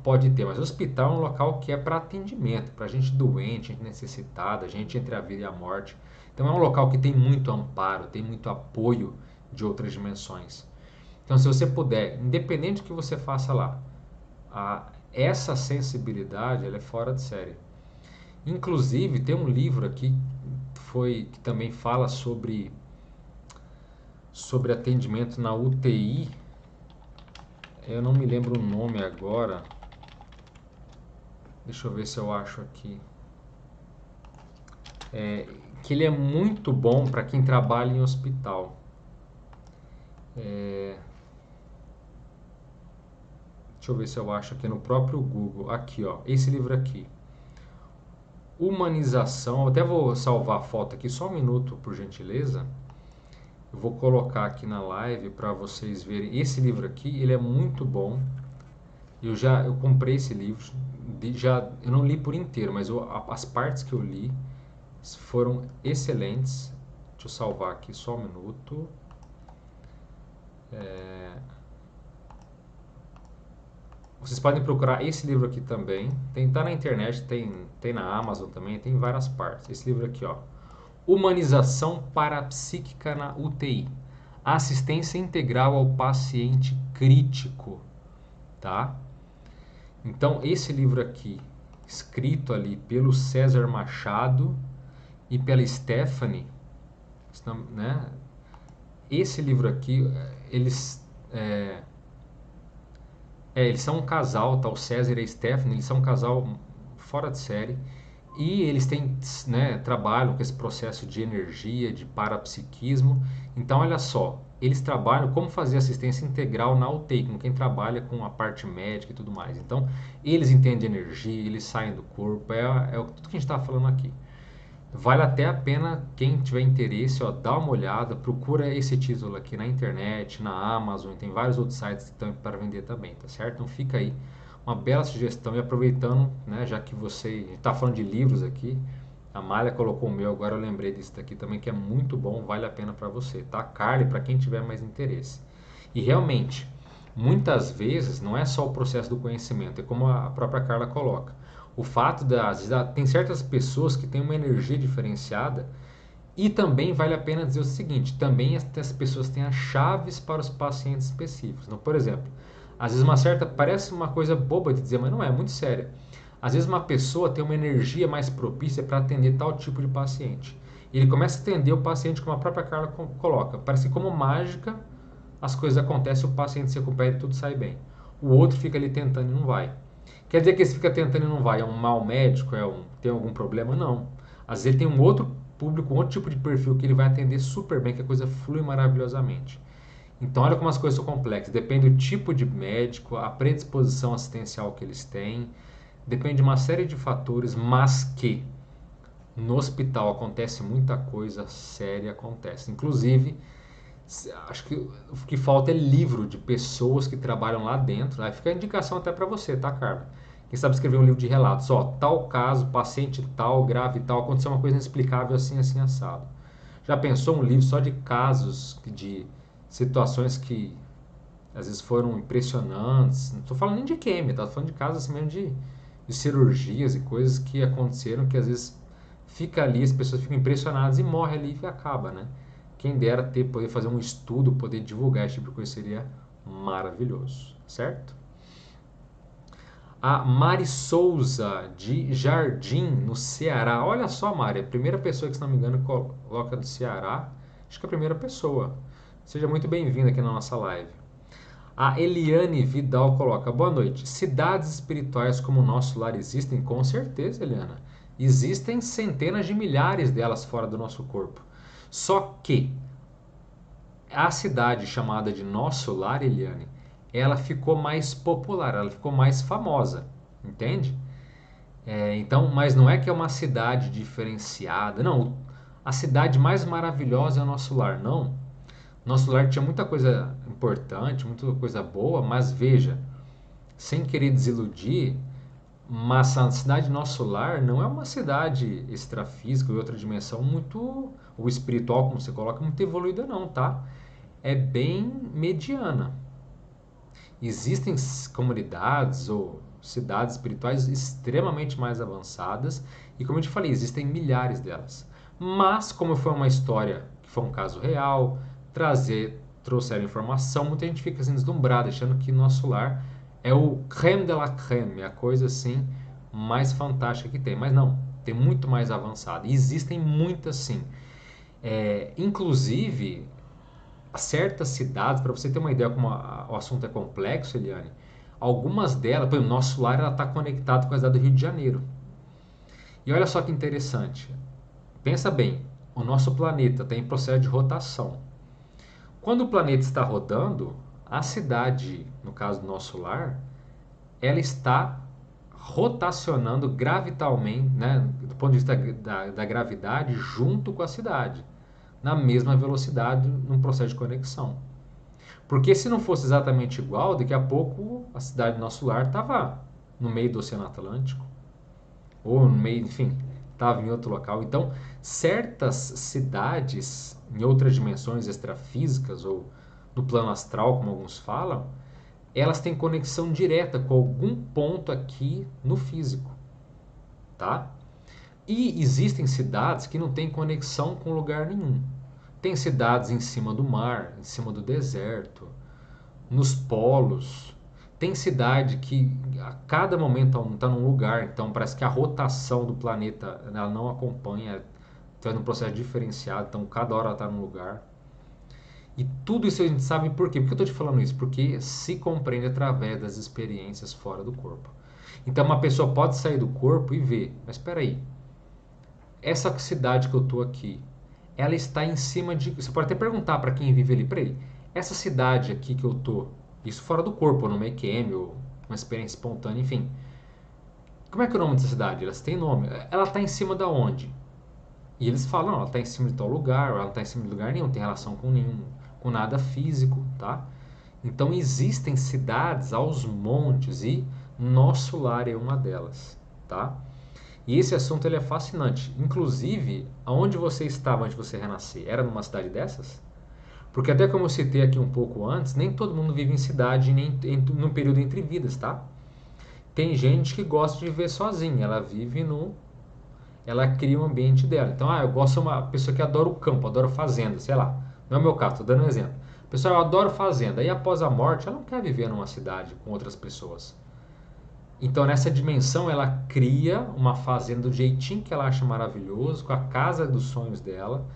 pode ter, mas o hospital é um local que é para atendimento, para gente doente, gente necessitada, gente entre a vida e a morte. Então é um local que tem muito amparo, tem muito apoio de outras dimensões. Então se você puder, independente do que você faça lá, essa sensibilidade ela é fora de série. Inclusive tem um livro aqui que também fala sobre atendimento na UTI. Eu não me lembro o nome agora. Deixa eu ver se eu acho aqui. Que ele é muito bom para quem trabalha em hospital. Deixa eu ver se eu acho aqui no próprio Google. Aqui, ó, esse livro aqui. Humanização. Eu até vou salvar a foto aqui, só um minuto, por gentileza. Eu vou colocar aqui na live para vocês verem. Esse livro aqui, ele é muito bom. Eu comprei esse livro. Eu não li por inteiro, mas as partes que eu li foram excelentes. Deixa eu salvar aqui só um minuto. Vocês podem procurar esse livro aqui também. Tá na internet, tem na Amazon também, tem várias partes. Esse livro aqui, ó. Humanização parapsíquica na UTI. Assistência integral ao paciente crítico, tá? Então, esse livro aqui, escrito ali pelo César Machado e pela Stephanie, né? Esse livro aqui, eles são um casal, tá? O César e a Stephanie, eles são um casal fora de série. E eles trabalham com esse processo de energia, de parapsiquismo. Então, olha só, eles trabalham como fazer assistência integral na UTI, com quem trabalha com a parte médica e tudo mais. Então, eles entendem energia, eles saem do corpo, tudo que a gente está falando aqui. Vale até a pena, quem tiver interesse, ó, dá uma olhada, procura esse título aqui na internet, na Amazon, tem vários outros sites que estão para vender também, tá certo? Então fica aí uma bela sugestão. E aproveitando, né, já que você está falando de livros aqui, a Malha colocou o meu, agora eu lembrei desse daqui também, que é muito bom, vale a pena para você, tá? Carly, para quem tiver mais interesse. E realmente, muitas vezes, não é só o processo do conhecimento, é como a própria Carla coloca. O fato às vezes, tem certas pessoas que têm uma energia diferenciada, e também vale a pena dizer o seguinte, também essas pessoas têm as chaves para os pacientes específicos. Então, por exemplo, às vezes parece uma coisa boba de dizer, mas não é, muito séria. Às vezes uma pessoa tem uma energia mais propícia para atender tal tipo de paciente. E ele começa a atender o paciente como a própria Carla coloca. Parece que como mágica as coisas acontecem, o paciente se recupera e tudo sai bem. O outro fica ali tentando e não vai. Quer dizer que esse fica tentando e não vai, é um mau médico, tem algum problema? Não. Às vezes ele tem um outro público, um outro tipo de perfil que ele vai atender super bem, que a coisa flui maravilhosamente. Então, olha como as coisas são complexas. Depende do tipo de médico, a predisposição assistencial que eles têm, depende de uma série de fatores, mas que no hospital acontece muita coisa séria, acontece. Inclusive, acho que o que falta é livro de pessoas que trabalham lá dentro. Aí fica a indicação até para você, tá, Carla? Quem sabe escrever um livro de relatos. Ó, tal caso, paciente tal, grave tal, aconteceu uma coisa inexplicável assim, assim, assado. Já pensou um livro só de casos, de situações que às vezes foram impressionantes. Não estou falando nem de química, estou falando de casos assim mesmo de cirurgias e coisas que aconteceram que às vezes fica ali, as pessoas ficam impressionadas e morre ali e acaba, né? Quem dera poder fazer um estudo, poder divulgar esse tipo de coisa seria maravilhoso, certo? A Mari Souza, de Jardim, no Ceará. Olha só, Mari, a primeira pessoa que, se não me engano, coloca do Ceará. Acho que é a primeira pessoa. Seja muito bem-vinda aqui na nossa live. A Eliane Vidal coloca: boa noite. Cidades espirituais como o nosso lar existem? Com certeza, Eliana. Existem centenas de milhares delas fora do nosso corpo. Só que a cidade chamada de Nosso Lar, Eliane, ela ficou mais popular, ela ficou mais famosa, entende? Então, mas não é que é uma cidade diferenciada, não. A cidade mais maravilhosa é o Nosso Lar, não. Nosso Lar tinha muita coisa importante, muita coisa boa, mas veja, sem querer desiludir, mas a cidade Nosso Lar não é uma cidade extrafísica ou outra dimensão muito, ou espiritual, como você coloca, muito evoluída não, tá? É bem mediana. Existem comunidades ou cidades espirituais extremamente mais avançadas e, como eu te falei, existem milhares delas. Mas, como foi uma história que foi um caso real, trouxeram informação, muita gente fica assim deslumbrada, achando que nosso lar é o creme de la creme, a coisa assim mais fantástica que tem. Mas não, tem muito mais avançado. E existem muitas sim. Inclusive, certas cidades, para você ter uma ideia como o assunto é complexo, Eliane, algumas delas, por exemplo, nosso lar está conectado com a cidade do Rio de Janeiro. E olha só que interessante. Pensa bem, o nosso planeta está em processo de rotação. Quando o planeta está rodando, a cidade, no caso do nosso lar, ela está rotacionando gravitalmente, né, do ponto de vista da gravidade, junto com a cidade, na mesma velocidade, num processo de conexão. Porque se não fosse exatamente igual, daqui a pouco a cidade do nosso lar estava no meio do Oceano Atlântico, ou no meio, enfim, estava em outro local. Então, certas cidades em outras dimensões extrafísicas ou no plano astral, como alguns falam, elas têm conexão direta com algum ponto aqui no físico, tá? E existem cidades que não têm conexão com lugar nenhum. Tem cidades em cima do mar, em cima do deserto, nos polos. Tem cidade que a cada momento está num lugar, então parece que a rotação do planeta ela não acompanha, está num processo diferenciado, então cada hora está num lugar. E tudo isso a gente sabe por quê? Por que eu estou te falando isso? Porque se compreende através das experiências fora do corpo. Então uma pessoa pode sair do corpo e ver, mas espera aí, essa cidade que eu estou aqui, ela está em cima de. Você pode até perguntar para quem vive ali, para ele, essa cidade aqui que eu tô, isso fora do corpo, numa EQM ou uma experiência espontânea, enfim. Como é que é o nome dessa cidade? Elas têm nome. Ela está em cima da onde? E eles falam, não, ela está em cima de tal lugar, ou ela não está em cima de lugar nenhum, não tem relação com nenhum, com nada físico, tá? Então existem cidades aos montes e nosso lar é uma delas, tá? E esse assunto ele é fascinante. Inclusive, aonde você estava antes de você renascer? Era numa cidade dessas? Porque até como eu citei aqui um pouco antes, nem todo mundo vive em cidade nem no período entre vidas, tá? Tem gente que gosta de viver sozinha, ela vive no... Ela cria um ambiente dela. Então, eu gosto de uma pessoa que adora o campo, adora fazenda, sei lá. Não é o meu caso, estou dando um exemplo. Pessoal, eu adoro fazenda. E após a morte, ela não quer viver numa cidade com outras pessoas. Então, nessa dimensão, ela cria uma fazenda do jeitinho que ela acha maravilhoso, com a casa dos sonhos dela.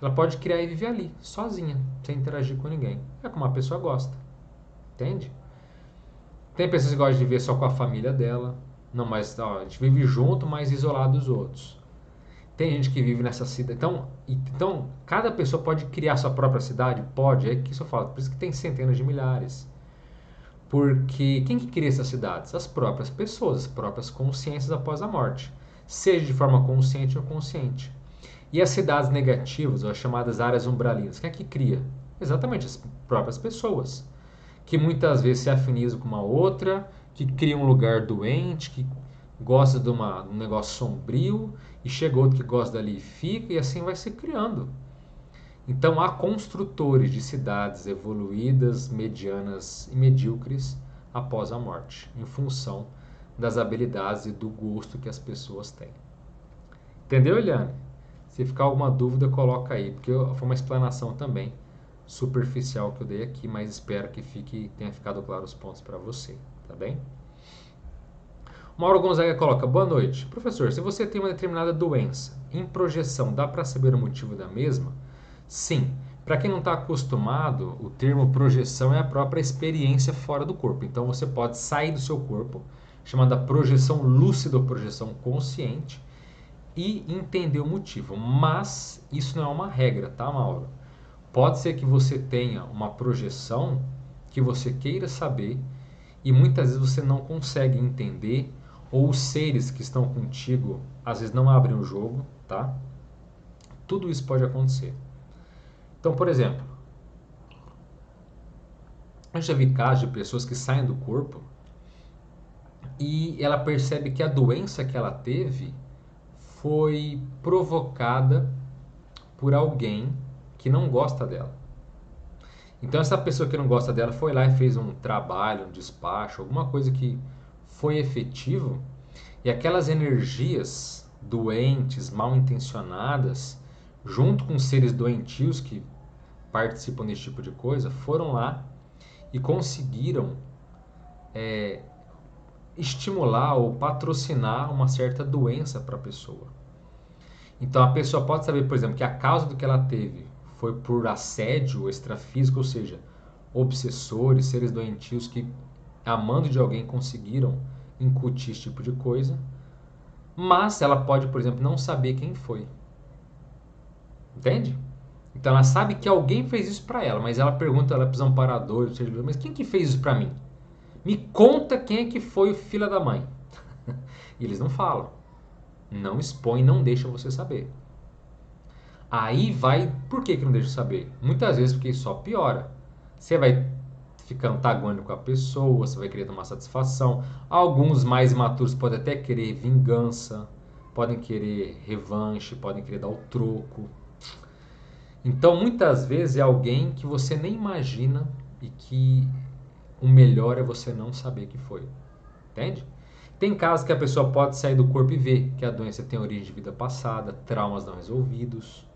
Ela pode criar e viver ali, sozinha, sem interagir com ninguém. É como a pessoa gosta. Entende? Tem pessoas que gostam de viver só com a família dela. Não, mas a gente vive junto, mas isolado dos outros. Tem gente que vive nessa cidade. Então, cada pessoa pode criar sua própria cidade? Pode. É que isso eu falo. Por isso que tem centenas de milhares. Porque quem que cria essas cidades? As próprias pessoas, as próprias consciências após a morte. Seja de forma consciente ou inconsciente. E as cidades negativas, ou as chamadas áreas umbralinas, quem é que cria? Exatamente, as próprias pessoas. Que muitas vezes se afinizam com uma outra, que cria um lugar doente, que gosta de um negócio sombrio, e chega outro que gosta dali e fica, e assim vai se criando. Então, há construtores de cidades evoluídas, medianas e medíocres após a morte, em função das habilidades e do gosto que as pessoas têm. Entendeu, Eliane? Se ficar alguma dúvida, coloca aí, porque foi uma explanação também superficial que eu dei aqui, mas espero que tenha ficado claro os pontos para você, tá bem? Mauro Gonzaga coloca: boa noite. Professor, se você tem uma determinada doença, em projeção, dá para saber o motivo da mesma? Sim. Para quem não está acostumado, o termo projeção é a própria experiência fora do corpo. Então você pode sair do seu corpo, chamada projeção lúcida ou projeção consciente, e entender o motivo. Mas isso não é uma regra, tá, Mauro? Pode ser que você tenha uma projeção que você queira saber e muitas vezes você não consegue entender, ou os seres que estão contigo às vezes não abrem o jogo, tá? Tudo isso pode acontecer. Então, por exemplo, eu já vi casos de pessoas que saem do corpo e ela percebe que a doença que ela teve foi provocada por alguém que não gosta dela. Então essa pessoa que não gosta dela foi lá e fez um trabalho, um despacho, alguma coisa que foi efetivo, e aquelas energias doentes, mal intencionadas, junto com seres doentios que participam desse tipo de coisa, foram lá e conseguiram estimular ou patrocinar uma certa doença para a pessoa. Então a pessoa pode saber, por exemplo, que a causa do que ela teve foi por assédio extrafísico, ou seja, obsessores, seres doentios que, amando de alguém, conseguiram incutir esse tipo de coisa. Mas ela pode, por exemplo, não saber quem foi. Entende? Então ela sabe que alguém fez isso para ela, mas ela pergunta ela para os amparadores, mas quem que fez isso para mim? Me conta quem é que foi o filho da mãe. E eles não falam. Não expõe, não deixa você saber. Aí vai, por que não deixa saber? Muitas vezes porque só piora. Você vai ficar antagônico com a pessoa, você vai querer tomar satisfação. Alguns mais imaturos podem até querer vingança, podem querer revanche, podem querer dar o troco. Então, muitas vezes é alguém que você nem imagina e que o melhor é você não saber que foi. Entende? Tem casos que a pessoa pode sair do corpo e ver que a doença tem origem de vida passada, traumas não resolvidos.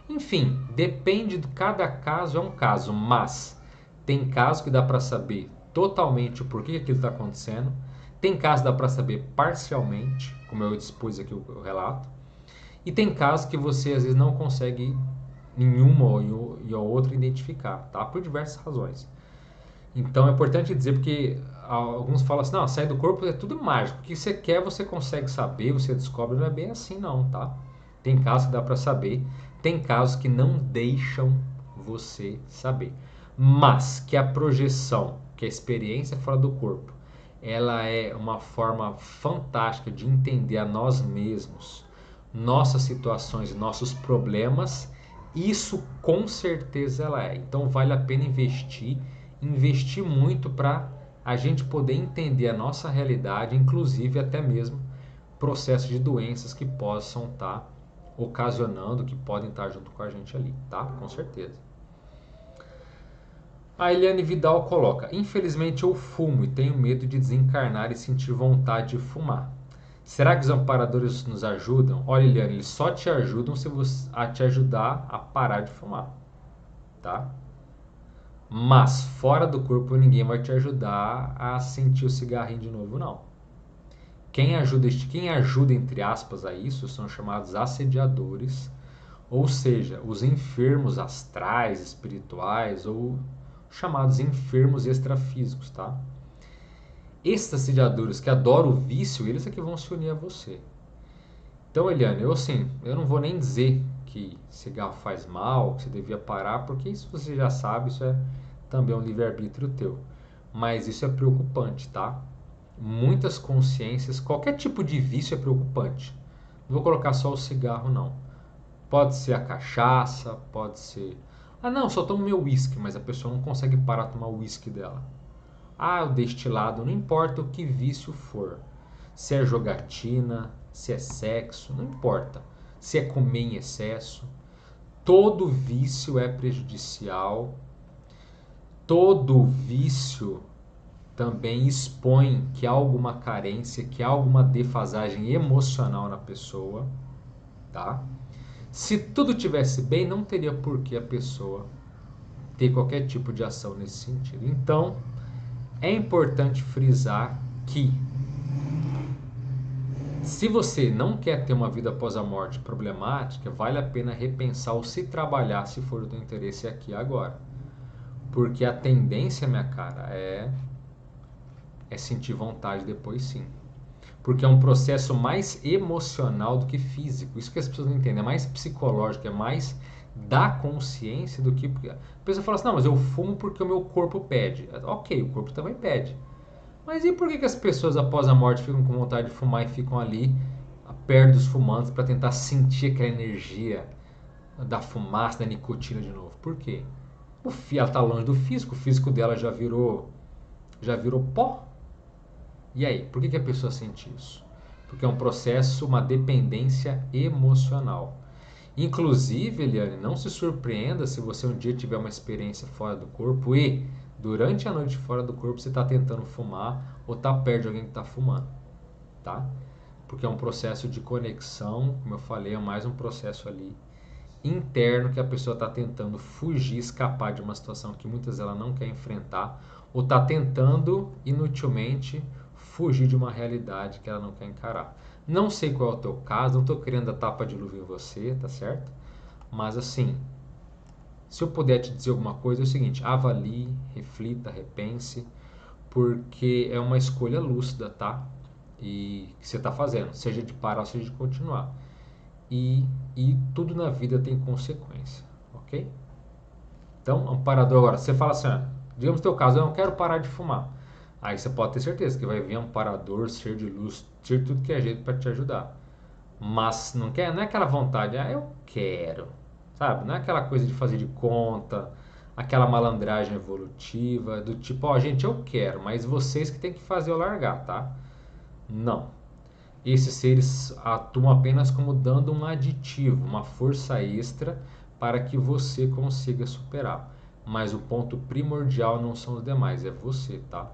Enfim, depende de cada caso, é um caso, mas tem casos que dá para saber totalmente o porquê que aquilo está acontecendo, tem casos que dá para saber parcialmente, como eu expus aqui o relato, e tem casos que você às vezes não consegue em uma ou em outra identificar, tá? Por diversas razões. Então é importante dizer, porque alguns falam assim, não, sair do corpo é tudo mágico, o que você quer você consegue saber, você descobre, não é bem assim não, tá? Tem casos que dá para saber, tem casos que não deixam você saber. Mas que a projeção, que a experiência fora do corpo, ela é uma forma fantástica de entender a nós mesmos, nossas situações e nossos problemas, isso com certeza ela é. Então vale a pena investir muito para a gente poder entender a nossa realidade, inclusive até mesmo processos de doenças que possam estar ocasionando, que podem estar junto com a gente ali, tá? Com certeza. A Eliane Vidal coloca: infelizmente eu fumo e tenho medo de desencarnar e sentir vontade de fumar. Será que os amparadores nos ajudam? Olha, Eliane, eles só te ajudam se você, a te ajudar a parar de fumar, tá? Mas fora do corpo ninguém vai te ajudar a sentir o cigarrinho de novo, não. Quem ajuda entre aspas a isso são chamados assediadores, ou seja, os enfermos astrais, espirituais ou chamados enfermos extrafísicos, tá? Esses assediadores que adoram o vício, eles é que vão se unir a você. Então, Eliane, eu não vou nem dizer que cigarro faz mal, que você devia parar, porque isso você já sabe, isso é também um livre-arbítrio teu. Mas isso é preocupante, tá? Muitas consciências, qualquer tipo de vício é preocupante. Não vou colocar só o cigarro, não. Pode ser a cachaça, pode ser... Ah, não, só tomo meu uísque, mas a pessoa não consegue parar de tomar o uísque dela. Ah, o destilado, não importa o que vício for. Se é jogatina, se é sexo, não importa. Se é comer em excesso. Todo vício é prejudicial, todo vício também expõe que há alguma carência, que há alguma defasagem emocional na pessoa, tá? Se tudo tivesse bem, não teria por que a pessoa ter qualquer tipo de ação nesse sentido. Então, é importante frisar que se você não quer ter uma vida após a morte problemática, vale a pena repensar ou se trabalhar, se for do teu interesse aqui e agora. Porque a tendência, minha cara, é sentir vontade depois sim. Porque é um processo mais emocional do que físico. Isso que as pessoas não entendem. É mais psicológico, é mais da consciência do que... A pessoa fala assim, não, mas eu fumo porque o meu corpo pede. Ok, o corpo também pede. Mas e por que as pessoas após a morte ficam com vontade de fumar e ficam ali perto dos fumantes para tentar sentir aquela energia da fumaça, da nicotina de novo? Por quê? Ela está longe do físico, o físico dela já virou pó. E aí, por que a pessoa sente isso? Porque é um processo, uma dependência emocional. Inclusive, Eliane, não se surpreenda se você um dia tiver uma experiência fora do corpo e, durante a noite fora do corpo, você está tentando fumar ou está perto de alguém que está fumando, tá? Porque é um processo de conexão, como eu falei, é mais um processo ali interno que a pessoa está tentando fugir, escapar de uma situação que muitas vezes ela não quer enfrentar ou está tentando inutilmente fugir de uma realidade que ela não quer encarar. Não sei qual é o teu caso, não estou querendo dar tapa de luva em você, tá certo? Mas assim, se eu puder te dizer alguma coisa, é o seguinte, avalie, reflita, repense, porque é uma escolha lúcida, tá? E que você está fazendo, seja de parar ou seja de continuar. E tudo na vida tem consequência, ok? Então, amparador agora, você fala assim, digamos no teu caso, eu não quero parar de fumar. Aí você pode ter certeza que vai vir amparador, ser de luz, ser tudo que é jeito para te ajudar. Mas não é aquela vontade, eu quero, sabe? Não é aquela coisa de fazer de conta, aquela malandragem evolutiva, do tipo, gente, eu quero, mas vocês que tem que fazer eu largar, tá? Não. Esses seres atuam apenas como dando um aditivo, uma força extra para que você consiga superar. Mas o ponto primordial não são os demais, é você, tá?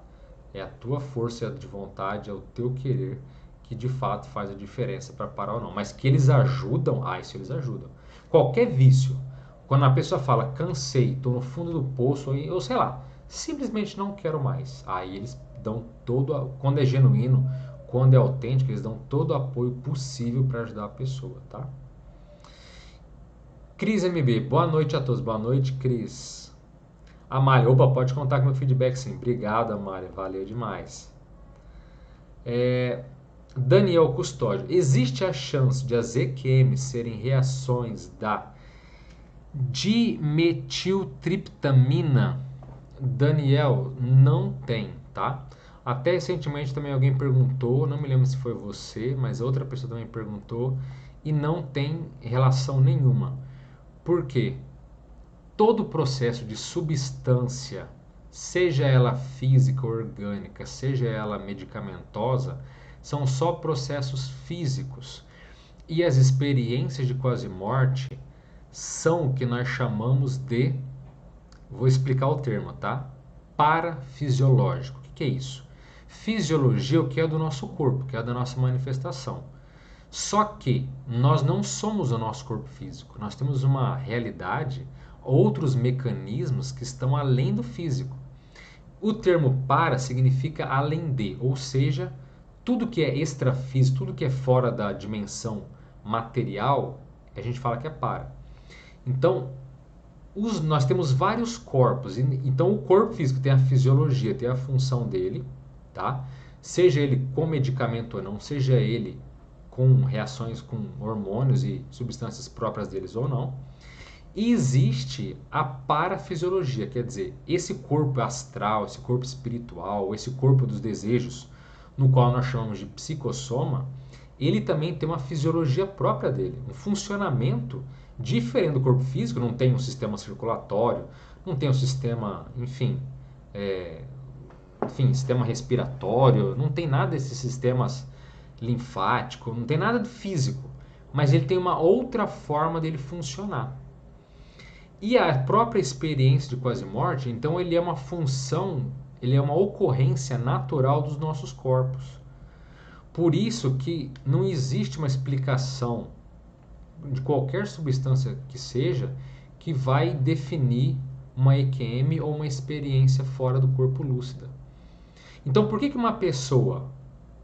É a tua força de vontade, é o teu querer que de fato faz a diferença para parar ou não. Mas que eles ajudam, isso eles ajudam. Qualquer vício, quando a pessoa fala cansei, estou no fundo do poço, ou sei lá, simplesmente não quero mais. Aí eles dão todo, quando é genuíno, quando é autêntico, eles dão todo o apoio possível para ajudar a pessoa, tá? Cris MB, boa noite a todos. Boa noite, Cris. Amália, opa, pode contar com meu feedback sim. Obrigado, Amália, valeu demais. Daniel Custódio, existe a chance de as EQM serem reações da dimetiltriptamina? Daniel, não tem, tá? Até recentemente também alguém perguntou, não me lembro se foi você, mas outra pessoa também perguntou, e não tem relação nenhuma. Por quê? Todo processo de substância, seja ela física ou orgânica, seja ela medicamentosa, são só processos físicos. E as experiências de quase morte são o que nós chamamos de, vou explicar o termo, tá? Parafisiológico. O que é isso? Fisiologia é o que é do nosso corpo, que é da nossa manifestação. Só que nós não somos o nosso corpo físico, nós temos uma realidade, outros mecanismos que estão além do físico. O termo para significa além de, ou seja, tudo que é extrafísico, tudo que é fora da dimensão material, a gente fala que é para. Então, nós temos vários corpos, então o corpo físico tem a fisiologia, tem a função dele, tá? Seja ele com medicamento ou não, seja ele com reações com hormônios e substâncias próprias deles ou não. E existe a parafisiologia, quer dizer, esse corpo astral, esse corpo espiritual, esse corpo dos desejos, no qual nós chamamos de psicossoma, ele também tem uma fisiologia própria dele, um funcionamento diferente do corpo físico, não tem um sistema circulatório, não tem um sistema, sistema respiratório, não tem nada desses sistemas linfático, não tem nada de físico, mas ele tem uma outra forma dele funcionar. E a própria experiência de quase morte, então ele é uma função, ele é uma ocorrência natural dos nossos corpos. Por isso que não existe uma explicação de qualquer substância que seja que vai definir uma EQM ou uma experiência fora do corpo lúcida. Então por que uma pessoa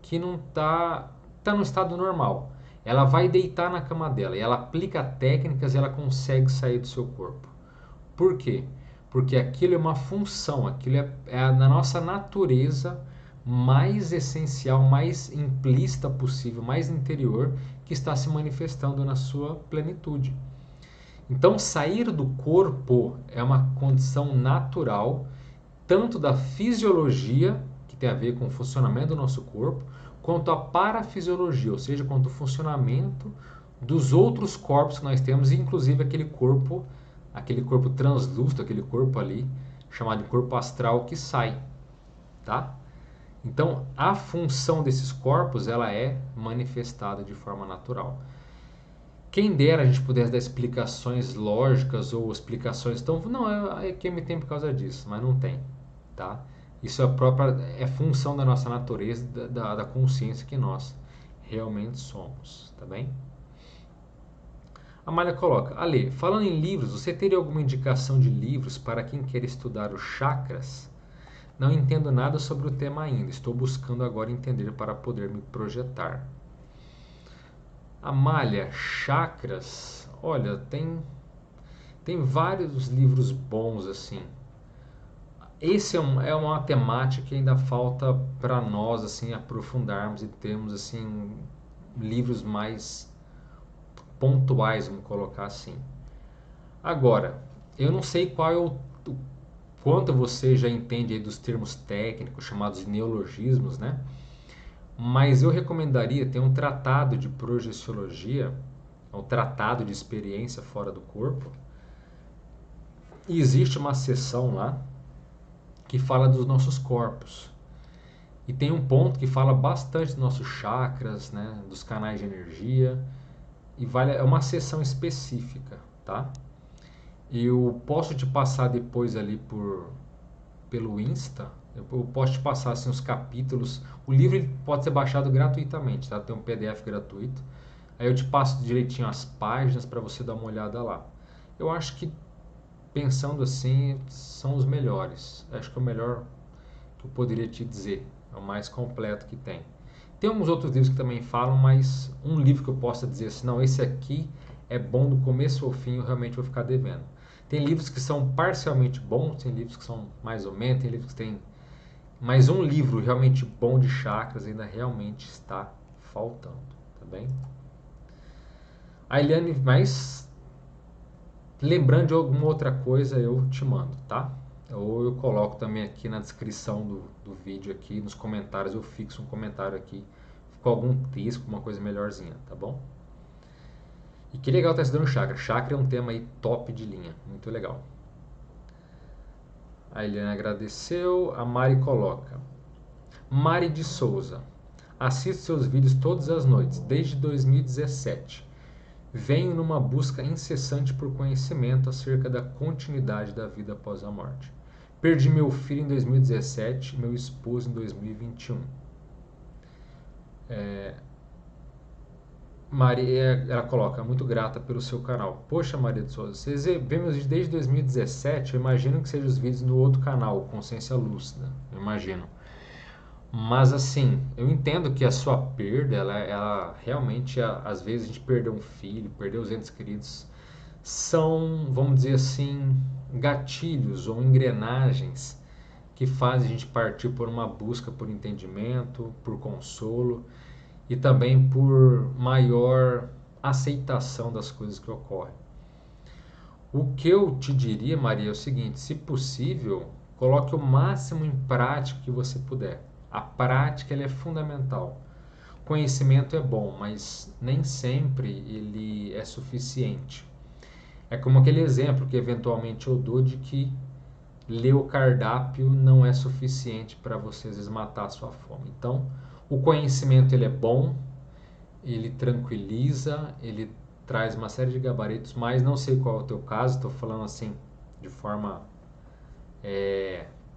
que não tá no estado normal, ela vai deitar na cama dela e ela aplica técnicas e ela consegue sair do seu corpo? Por quê? Porque aquilo é uma função, aquilo é na nossa natureza mais essencial, mais implícita possível, mais interior, que está se manifestando na sua plenitude. Então, sair do corpo é uma condição natural, tanto da fisiologia, que tem a ver com o funcionamento do nosso corpo, quanto a parafisiologia, ou seja, quanto o funcionamento dos outros corpos que nós temos, inclusive aquele corpo translúcido, aquele corpo ali, chamado de corpo astral, que sai, tá? Então, a função desses corpos, ela é manifestada de forma natural. Quem dera a gente pudesse dar explicações lógicas ou explicações tão... Não, é que me tem por causa disso, mas não tem, tá? Isso é função da nossa natureza, da consciência que nós realmente somos, tá bem? A Malha coloca, Ale, falando em livros, você teria alguma indicação de livros para quem quer estudar os chakras? Não entendo nada sobre o tema ainda, estou buscando agora entender para poder me projetar. Amália, chakras, olha, tem vários livros bons assim. Esse é uma temática que ainda falta para nós assim aprofundarmos e termos assim livros mais pontuais, vamos colocar assim. Agora, eu não sei qual é o quanto você já entende aí dos termos técnicos chamados de neologismos, né? Mas eu recomendaria ter um tratado de projeciologia, um tratado de experiência fora do corpo. E existe uma seção lá que fala dos nossos corpos. E tem um ponto que fala bastante dos nossos chakras, né, dos canais de energia. E é uma seção específica, tá? Eu posso te passar depois ali pelo Insta. Eu posso te passar assim, os capítulos. O livro ele pode ser baixado gratuitamente, tá? Tem um PDF gratuito. Aí eu te passo direitinho as páginas para você dar uma olhada lá. Eu acho que, pensando assim, são os melhores. Acho que é o melhor que eu poderia te dizer. É o mais completo que tem. Tem alguns outros livros que também falam, mas um livro que eu possa dizer assim, não, esse aqui é bom do começo ao fim, eu realmente vou ficar devendo. Tem livros que são parcialmente bons, tem livros que são mais ou menos, tem livros que tem... Mas um livro realmente bom de chakras ainda realmente está faltando, tá bem? A Eliane, mas lembrando de alguma outra coisa eu te mando, tá? Ou eu coloco também aqui na descrição do vídeo aqui, nos comentários, eu fixo um comentário aqui com algum texto, uma coisa melhorzinha, tá bom? E que legal estar estudando chakra. Chakra é um tema aí top de linha, muito legal. A Eliane agradeceu, a Mari coloca. Mari de Souza. Assisto seus vídeos todas as noites, desde 2017. Venho numa busca incessante por conhecimento acerca da continuidade da vida após a morte. Perdi meu filho em 2017 e meu esposo em 2021. Maria, ela coloca, muito grata pelo seu canal. Poxa, Maria de Souza, vocês vê meus vídeos desde 2017, eu imagino que sejam os vídeos no outro canal, Consciência Lúcida, eu imagino. Mas assim, eu entendo que a sua perda, ela realmente, às vezes a gente perdeu um filho, perdeu os entes queridos, são, vamos dizer assim, gatilhos ou engrenagens que fazem a gente partir por uma busca por entendimento, por consolo e também por maior aceitação das coisas que ocorrem. O que eu te diria, Maria, é o seguinte: se possível, coloque o máximo em prática que você puder. A prática ela é fundamental. Conhecimento é bom, mas nem sempre ele é suficiente. É como aquele exemplo que eventualmente eu dou de que ler o cardápio não é suficiente para você às vezes matar a sua fome. Então, o conhecimento ele é bom, ele tranquiliza, ele traz uma série de gabaritos, mas não sei qual é o teu caso, estou falando assim de forma,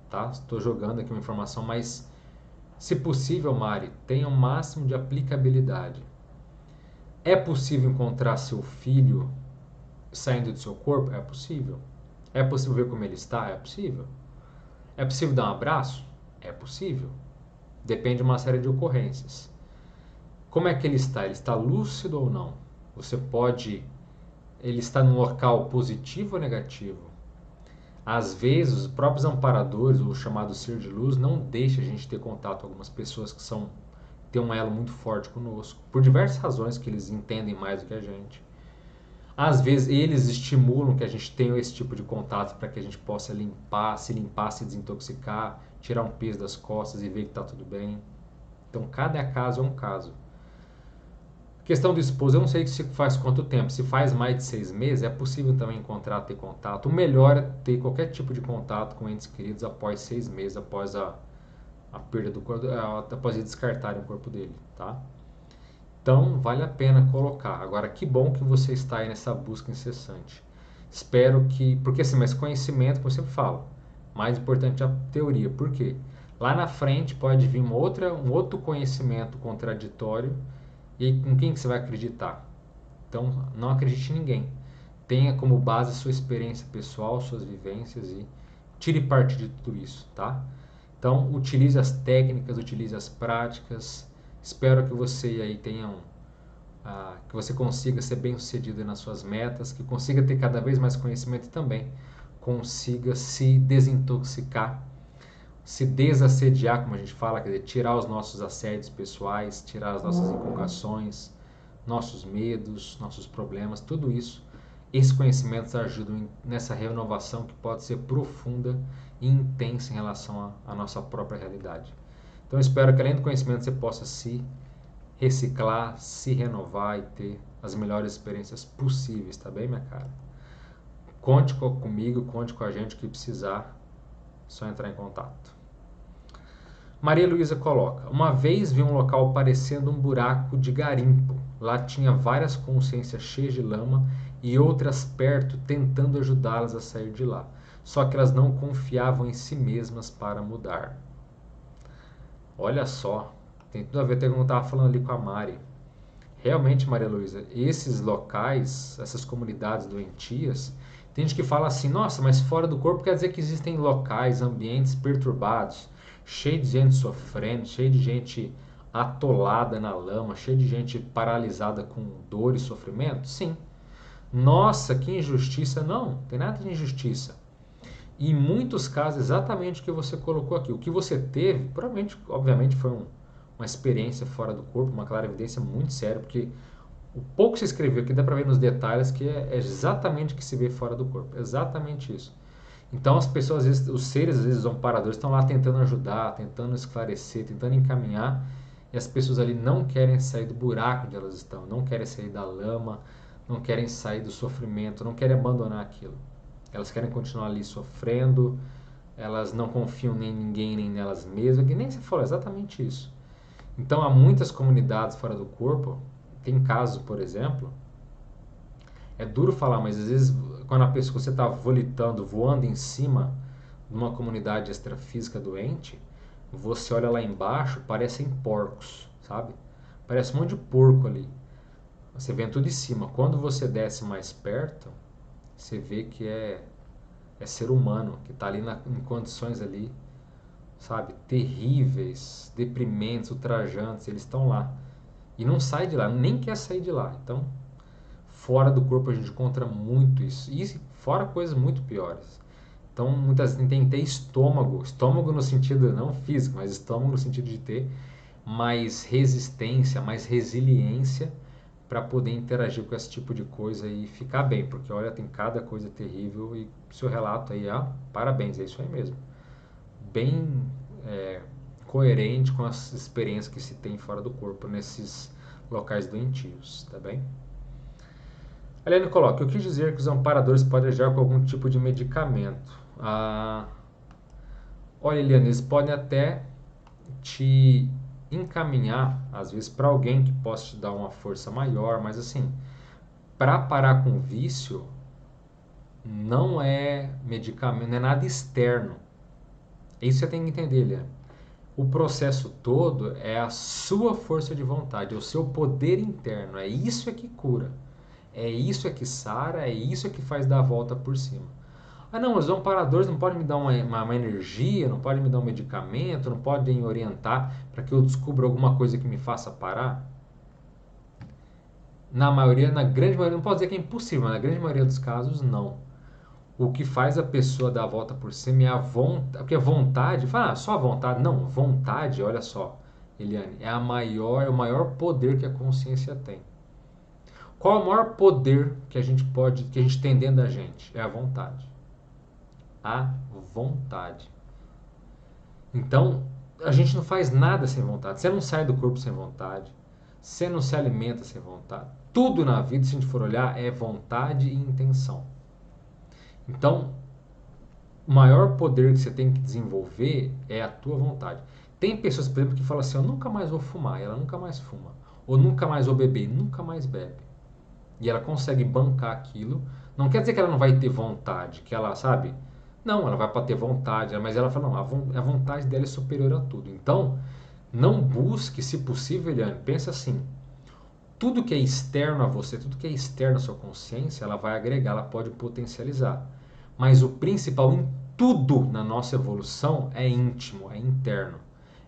tá? Estou jogando aqui uma informação, mas se possível, Mari, tenha o máximo de aplicabilidade. É possível encontrar seu filho saindo do seu corpo? É possível. É possível ver como ele está? É possível. É possível dar um abraço? É possível. Depende de uma série de ocorrências. Como é que ele está? Ele está lúcido ou não? Você pode... Ele está num local positivo ou negativo? Às vezes, os próprios amparadores, o chamado ser de luz, não deixa a gente ter contato com algumas pessoas que têm um elo muito forte conosco, por diversas razões que eles entendem mais do que a gente. Às vezes, eles estimulam que a gente tenha esse tipo de contato para que a gente possa limpar, se desintoxicar, tirar um peso das costas e ver que está tudo bem. Então, cada caso é um caso. Questão do esposo, eu não sei se faz quanto tempo. Se faz mais de 6 meses, é possível também encontrar, ter contato. O melhor é ter qualquer tipo de contato com entes queridos após 6 meses, após a perda do corpo, após eles descartarem o corpo dele, tá? Então, vale a pena colocar. Agora, que bom que você está aí nessa busca incessante. Espero que... Porque assim, mas conhecimento, como eu sempre falo, mais importante é a teoria. Por quê? Lá na frente pode vir um outro conhecimento contraditório. E aí, com quem que você vai acreditar? Então, não acredite em ninguém. Tenha como base a sua experiência pessoal, suas vivências e tire parte de tudo isso, tá? Então, utilize as técnicas, utilize as práticas. Espero que você aí que você consiga ser bem sucedido nas suas metas, que consiga ter cada vez mais conhecimento e também consiga se desintoxicar, se desassediar, como a gente fala, quer dizer, tirar os nossos assédios pessoais, tirar as nossas empolgações, nossos medos, nossos problemas, tudo isso. Esses conhecimentos ajudam nessa renovação que pode ser profunda e intensa em relação à nossa própria realidade. Então, eu espero que além do conhecimento você possa se reciclar, se renovar e ter as melhores experiências possíveis, tá bem, minha cara? Conte comigo, conte com a gente, o que precisar, é só entrar em contato. Maria Luísa coloca: uma vez vi um local parecendo um buraco de garimpo. Lá tinha várias consciências cheias de lama e outras perto tentando ajudá-las a sair de lá. Só que elas não confiavam em si mesmas para mudar. Olha só, tem tudo a ver com o que eu estava falando ali com a Mari. Realmente, Maria Luísa, esses locais, essas comunidades doentias, tem gente que fala assim: nossa, mas fora do corpo quer dizer que existem locais, ambientes perturbados, cheio de gente sofrendo, cheio de gente atolada na lama, cheio de gente paralisada com dor e sofrimento? Sim. Nossa, que injustiça! Não, tem nada de injustiça. E em muitos casos, exatamente o que você colocou aqui. O que você teve, provavelmente, obviamente, foi uma experiência fora do corpo, uma clara evidência muito séria, porque o pouco que se escreveu aqui dá para ver nos detalhes que é exatamente o que se vê fora do corpo. Exatamente isso. Então as pessoas, às vezes, os seres, às vezes, os amparadores estão lá tentando ajudar, tentando esclarecer, tentando encaminhar, e as pessoas ali não querem sair do buraco onde elas estão, não querem sair da lama, não querem sair do sofrimento, não querem abandonar aquilo. Elas querem continuar ali sofrendo, elas não confiam nem em ninguém, nem nelas mesmas, que nem se falou, exatamente isso. Então há muitas comunidades fora do corpo, tem casos, por exemplo, é duro falar, mas às vezes quando a pessoa, você está volitando, voando em cima de uma comunidade extrafísica doente, você olha lá embaixo, parecem porcos, sabe? Parece um monte de porco ali. Você vê tudo de cima. Quando você desce mais perto, você vê que é ser humano, que está ali em condições ali, sabe, terríveis, deprimentes, ultrajantes, eles estão lá. E não sai de lá, nem quer sair de lá. Então, fora do corpo a gente encontra muito isso. E fora coisas muito piores. Então, muitas vezes tem que ter estômago no sentido não físico, mas estômago no sentido de ter mais resistência, mais resiliência para poder interagir com esse tipo de coisa e ficar bem, porque olha, tem cada coisa terrível e seu relato aí, parabéns, é isso aí mesmo. Bem coerente com as experiências que se tem fora do corpo nesses locais doentios, tá bem? A Helene coloca: eu quis dizer que os amparadores podem agir com algum tipo de medicamento. Olha, Eliane, eles podem até te encaminhar, às vezes, para alguém que possa te dar uma força maior, mas assim, para parar com vício, não é medicamento, não é nada externo. Isso você tem que entender, Eliane. O processo todo é a sua força de vontade, é o seu poder interno. É isso que cura. É isso que sara, é isso que faz dar a volta por cima. Ah, não, os amparadores não podem me dar uma energia, não podem me dar um medicamento, não podem orientar para que eu descubra alguma coisa que me faça parar? Na maioria, na grande maioria, não posso dizer que é impossível, mas na grande maioria dos casos, não. O que faz a pessoa dar a volta por cima é a vontade, porque a vontade, fala, só a vontade, não, vontade, olha só, Eliane, é o maior poder que a consciência tem. Qual é o maior poder que a gente tem dentro da gente? É a vontade. A vontade. Então, a gente não faz nada sem vontade. Você não sai do corpo sem vontade. Você não se alimenta sem vontade. Tudo na vida, se a gente for olhar, é vontade e intenção. Então, o maior poder que você tem que desenvolver é a tua vontade. Tem pessoas, por exemplo, que falam assim, eu nunca mais vou fumar, e ela nunca mais fuma. Ou nunca mais vou beber, e nunca mais bebe. E ela consegue bancar aquilo. Não quer dizer que ela não vai ter vontade, que ela, sabe? Não, ela vai para ter vontade, mas ela fala, não, a vontade dela é superior a tudo. Então, não busque, se possível, Eliane, pensa assim, tudo que é externo a você, tudo que é externo à sua consciência, ela vai agregar, ela pode potencializar. Mas o principal em tudo na nossa evolução é íntimo, é interno.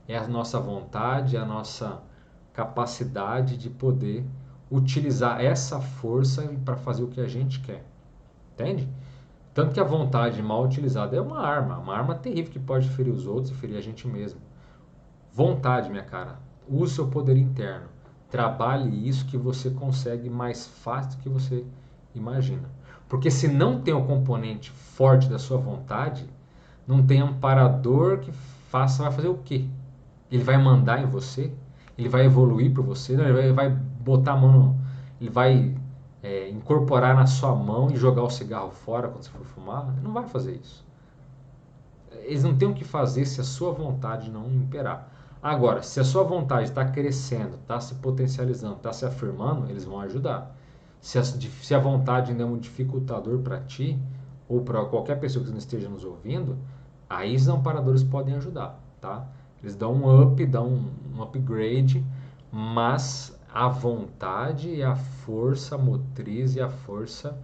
É a nossa vontade, a nossa capacidade de poder utilizar essa força para fazer o que a gente quer. Entende? Tanto que a vontade mal utilizada é uma arma terrível que pode ferir os outros e ferir a gente mesmo. Vontade, minha cara. Use o seu poder interno. Trabalhe isso que você consegue mais fácil do que você imagina. Porque se não tem o componente forte da sua vontade, não tem amparador que vai fazer o quê? Ele vai mandar em você? Ele vai evoluir por você? Não, ele vai botar a mão ele vai incorporar na sua mão e jogar o cigarro fora quando você for fumar? Ele não vai fazer isso. Eles não têm o que fazer se a sua vontade não imperar. Agora, se a sua vontade está crescendo, está se potencializando, está se afirmando, eles vão ajudar. Se a vontade ainda é um dificultador para ti, ou para qualquer pessoa que não esteja nos ouvindo, aí os amparadores podem ajudar, tá? Eles dão um up, dão um upgrade, mas a vontade e a força motriz e a força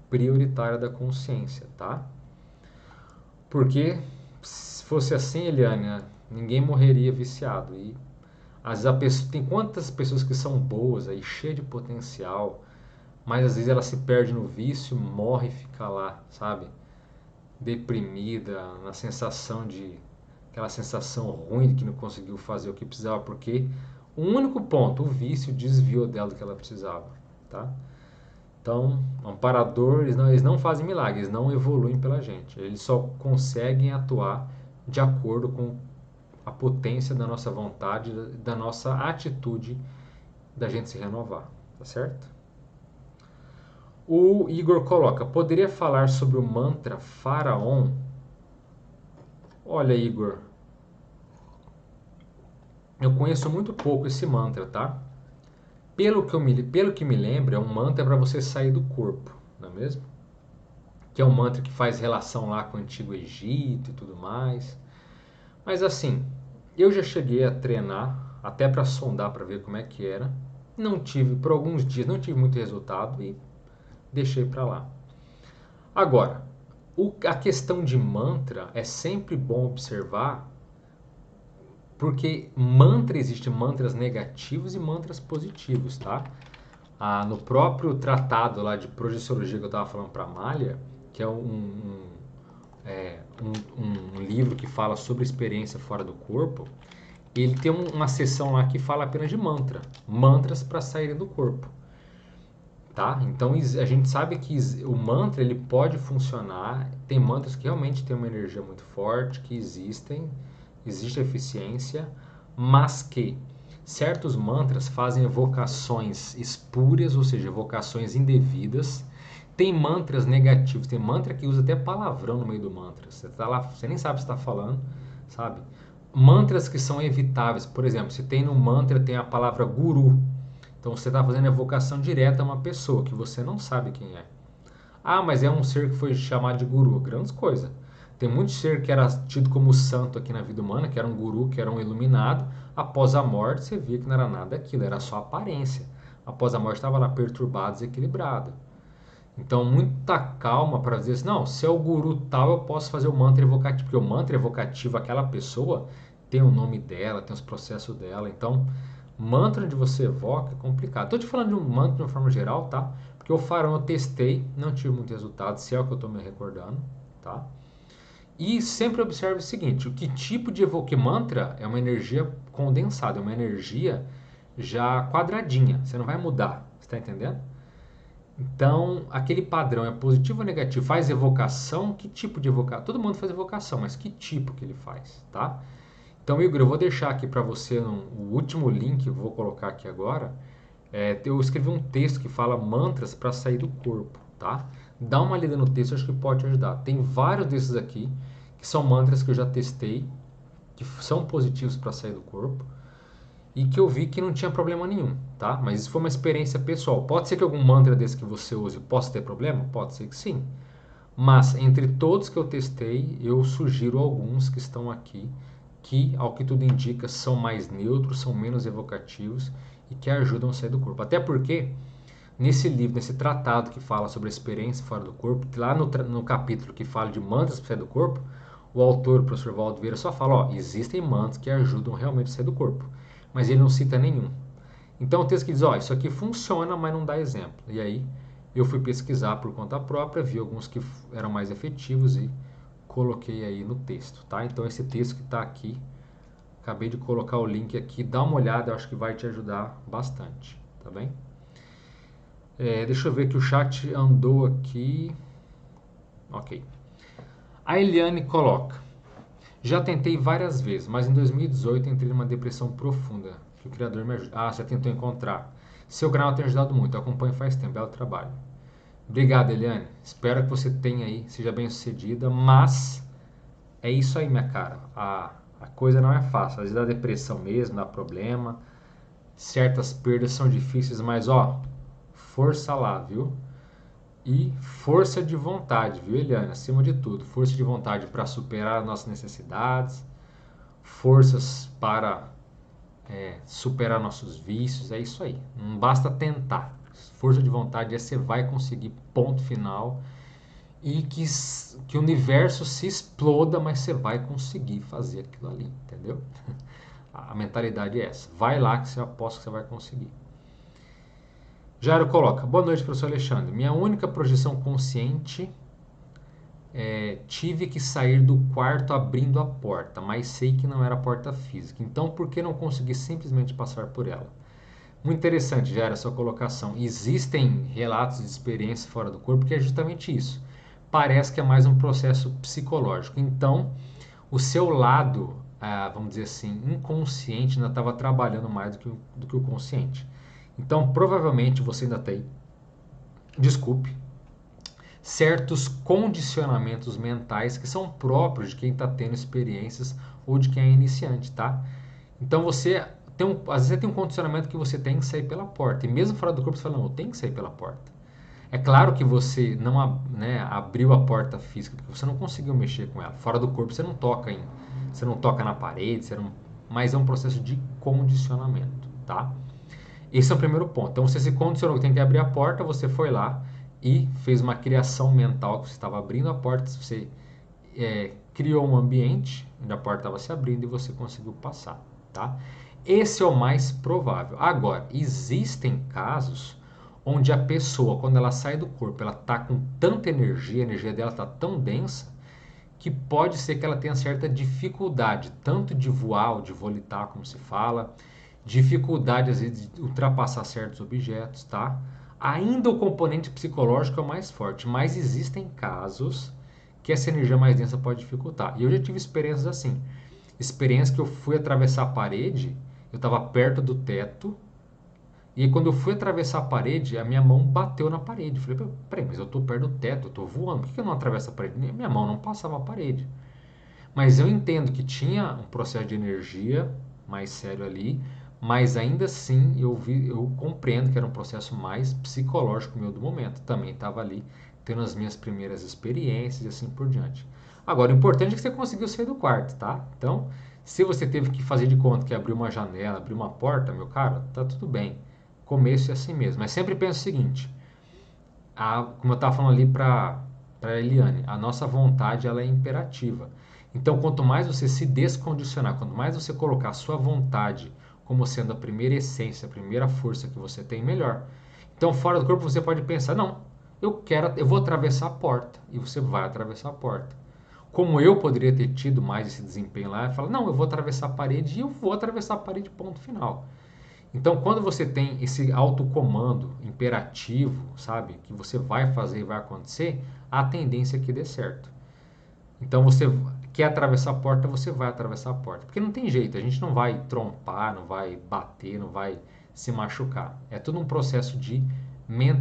prioritária da consciência, tá? Porque se fosse assim, Eliane, ninguém morreria viciado. E às vezes tem quantas pessoas que são boas aí, cheias de potencial, mas às vezes ela se perde no vício, morre e fica lá, sabe? Deprimida, na sensação de aquela sensação ruim de que não conseguiu fazer o que precisava, porque o único ponto, o vício, desviou dela do que ela precisava, tá? Então, amparador, eles não fazem milagres, eles não evoluem pela gente. Eles só conseguem atuar de acordo com a potência da nossa vontade, da nossa atitude da gente se renovar, tá certo? O Igor coloca, poderia falar sobre o mantra Faraon? Olha, Igor, eu conheço muito pouco esse mantra, tá? Pelo que me lembro, é um mantra para você sair do corpo, não é mesmo? Que é um mantra que faz relação lá com o Antigo Egito e tudo mais. Mas assim, eu já cheguei a treinar, até para sondar, para ver como é que era. Não tive, por alguns dias, não tive muito resultado e deixei para lá. Agora, a questão de mantra é sempre bom observar, porque existem mantras negativos e mantras positivos, tá? No próprio tratado lá de projeciologia que eu estava falando para a Amália, que é um livro que fala sobre experiência fora do corpo, ele tem uma seção lá que fala apenas de mantras para saírem do corpo, tá? Então a gente sabe que o mantra ele pode funcionar, tem mantras que realmente têm uma energia muito forte, que existe eficiência, mas que certos mantras fazem evocações espúrias, ou seja, evocações indevidas. Tem mantras negativos, tem mantra que usa até palavrão no meio do mantra. Você tá lá, você nem sabe o que está falando, sabe? Mantras que são evitáveis, por exemplo, se tem no mantra tem a palavra guru. Então Então você está fazendo evocação direta a uma pessoa que você não sabe quem é. Ah, mas é um ser que foi chamado de guru. Grandes coisas. Tem muito ser que era tido como santo aqui na vida humana, que era um guru, que era um iluminado. Após a morte, você via que não era nada daquilo, era só aparência. Após a morte, estava lá perturbado, desequilibrado. Então, muita calma para dizer assim, não, se é o guru tal, eu posso fazer o mantra evocativo, porque o mantra evocativo, aquela pessoa tem o nome dela, tem os processos dela. Então, mantra onde você evoca é complicado. Estou te falando de um mantra de uma forma geral, tá? Porque o farão eu testei, não tive muito resultado, se é o que eu estou me recordando, tá? E sempre observe o seguinte, o que tipo de evoque mantra é uma energia condensada, é uma energia já quadradinha, você não vai mudar, você está entendendo? Então, aquele padrão é positivo ou negativo? Faz evocação? Que tipo de evocação? Todo mundo faz evocação, mas que tipo que ele faz, tá? Então, Igor, eu vou deixar aqui para você o último link, eu vou colocar aqui agora. Eu escrevi um texto que fala mantras para sair do corpo, tá? Dá uma lida no texto, acho que pode te ajudar. Tem vários desses aqui, que são mantras que eu já testei, que são positivos para sair do corpo e que eu vi que não tinha problema nenhum, tá? Mas isso foi uma experiência pessoal. Pode ser que algum mantra desse que você use possa ter problema? Pode ser que sim. Mas entre todos que eu testei, eu sugiro alguns que estão aqui, que, ao que tudo indica, são mais neutros, são menos evocativos e que ajudam a sair do corpo. Até porque, nesse livro, nesse tratado que fala sobre a experiência fora do corpo, lá no capítulo que fala de mantras para sair do corpo, o autor, o professor Valdo Vieira, só fala, ó, existem mantras que ajudam realmente a sair do corpo, mas ele não cita nenhum. Então o texto que diz, ó, isso aqui funciona, mas não dá exemplo. E aí eu fui pesquisar por conta própria, vi alguns que eram mais efetivos e coloquei aí no texto, tá? Então esse texto que está aqui, acabei de colocar o link aqui, dá uma olhada, eu acho que vai te ajudar bastante, tá bem? Deixa eu ver que o chat andou aqui. Ok. A Eliane coloca, já tentei várias vezes, mas em 2018 entrei numa depressão profunda, que o Criador me ajuda. Ah, você tentou encontrar. Seu canal tem ajudado muito, eu acompanho faz tempo, belo trabalho. Obrigado, Eliane. Espero que você tenha aí, seja bem sucedida, mas é isso aí, minha cara. A coisa não é fácil. Às vezes dá depressão mesmo, dá problema. Certas perdas são difíceis, mas ó, força lá, viu? E força de vontade, viu, Eliane? Acima de tudo, força de vontade para superar as nossas necessidades, forças para superar nossos vícios, é isso aí. Não basta tentar. Força de vontade é você vai conseguir, ponto final. E que o universo se exploda, mas você vai conseguir fazer aquilo ali, entendeu? A mentalidade é essa. Vai lá que você aposta que você vai conseguir. Jairo coloca, boa noite, professor Alexandre. Minha única projeção consciente tive que sair do quarto abrindo a porta, mas sei que não era a porta física. Então, por que não consegui simplesmente passar por ela? Muito interessante, Jairo, a sua colocação. Existem relatos de experiência fora do corpo que é justamente isso. Parece que é mais um processo psicológico. Então, o seu lado, vamos dizer assim, inconsciente ainda estava trabalhando mais do que o consciente. Então, provavelmente você ainda tem, desculpe, certos condicionamentos mentais que são próprios de quem está tendo experiências ou de quem é iniciante, tá? Então você às vezes você tem um condicionamento que você tem que sair pela porta. E mesmo fora do corpo você fala, não, eu tenho que sair pela porta. É claro que você não abriu a porta física, porque você não conseguiu mexer com ela. Fora do corpo você não toca na parede, mas é um processo de condicionamento, tá? Esse é o primeiro ponto. Então você se condicionou que tem que abrir a porta, você foi lá e fez uma criação mental que você estava abrindo a porta, você criou um ambiente onde a porta estava se abrindo e você conseguiu passar, tá? Esse é o mais provável. Agora, existem casos onde a pessoa, quando ela sai do corpo, ela está com tanta energia, a energia dela está tão densa, que pode ser que ela tenha certa dificuldade, tanto de voar ou de volitar, como se fala, dificuldade às vezes de ultrapassar certos objetos, tá? Ainda o componente psicológico é o mais forte, mas existem casos que essa energia mais densa pode dificultar. E eu já tive experiências assim. Experiência que eu fui atravessar a parede, eu estava perto do teto, e aí, quando eu fui atravessar a parede, a minha mão bateu na parede. Eu falei, peraí, mas eu estou perto do teto, eu estou voando, por que eu não atravesso a parede? Minha mão não passava a parede. Mas eu entendo que tinha um processo de energia mais sério ali, Mas ainda assim eu compreendo que era um processo mais psicológico meu do momento. Também estava ali tendo as minhas primeiras experiências e assim por diante. Agora, o importante é que você conseguiu sair do quarto, tá? Então, se você teve que fazer de conta que abriu uma janela, abriu uma porta, meu caro, tá tudo bem. Começo é assim mesmo. Mas sempre pensa o seguinte, como eu estava falando ali para Eliane, a nossa vontade ela é imperativa. Então, quanto mais você se descondicionar, quanto mais você colocar a sua vontade como sendo a primeira essência, a primeira força que você tem, melhor. Então, fora do corpo, você pode pensar: não, eu vou atravessar a porta. E você vai atravessar a porta. Como eu poderia ter tido mais esse desempenho lá, e falar: não, eu vou atravessar a parede e eu vou atravessar a parede, ponto final. Então, quando você tem esse autocomando imperativo, sabe, que você vai fazer e vai acontecer, a tendência é que dê certo. Então, você quer atravessar a porta, você vai atravessar a porta. Porque não tem jeito, a gente não vai trompar, não vai bater, não vai se machucar. É tudo um processo de...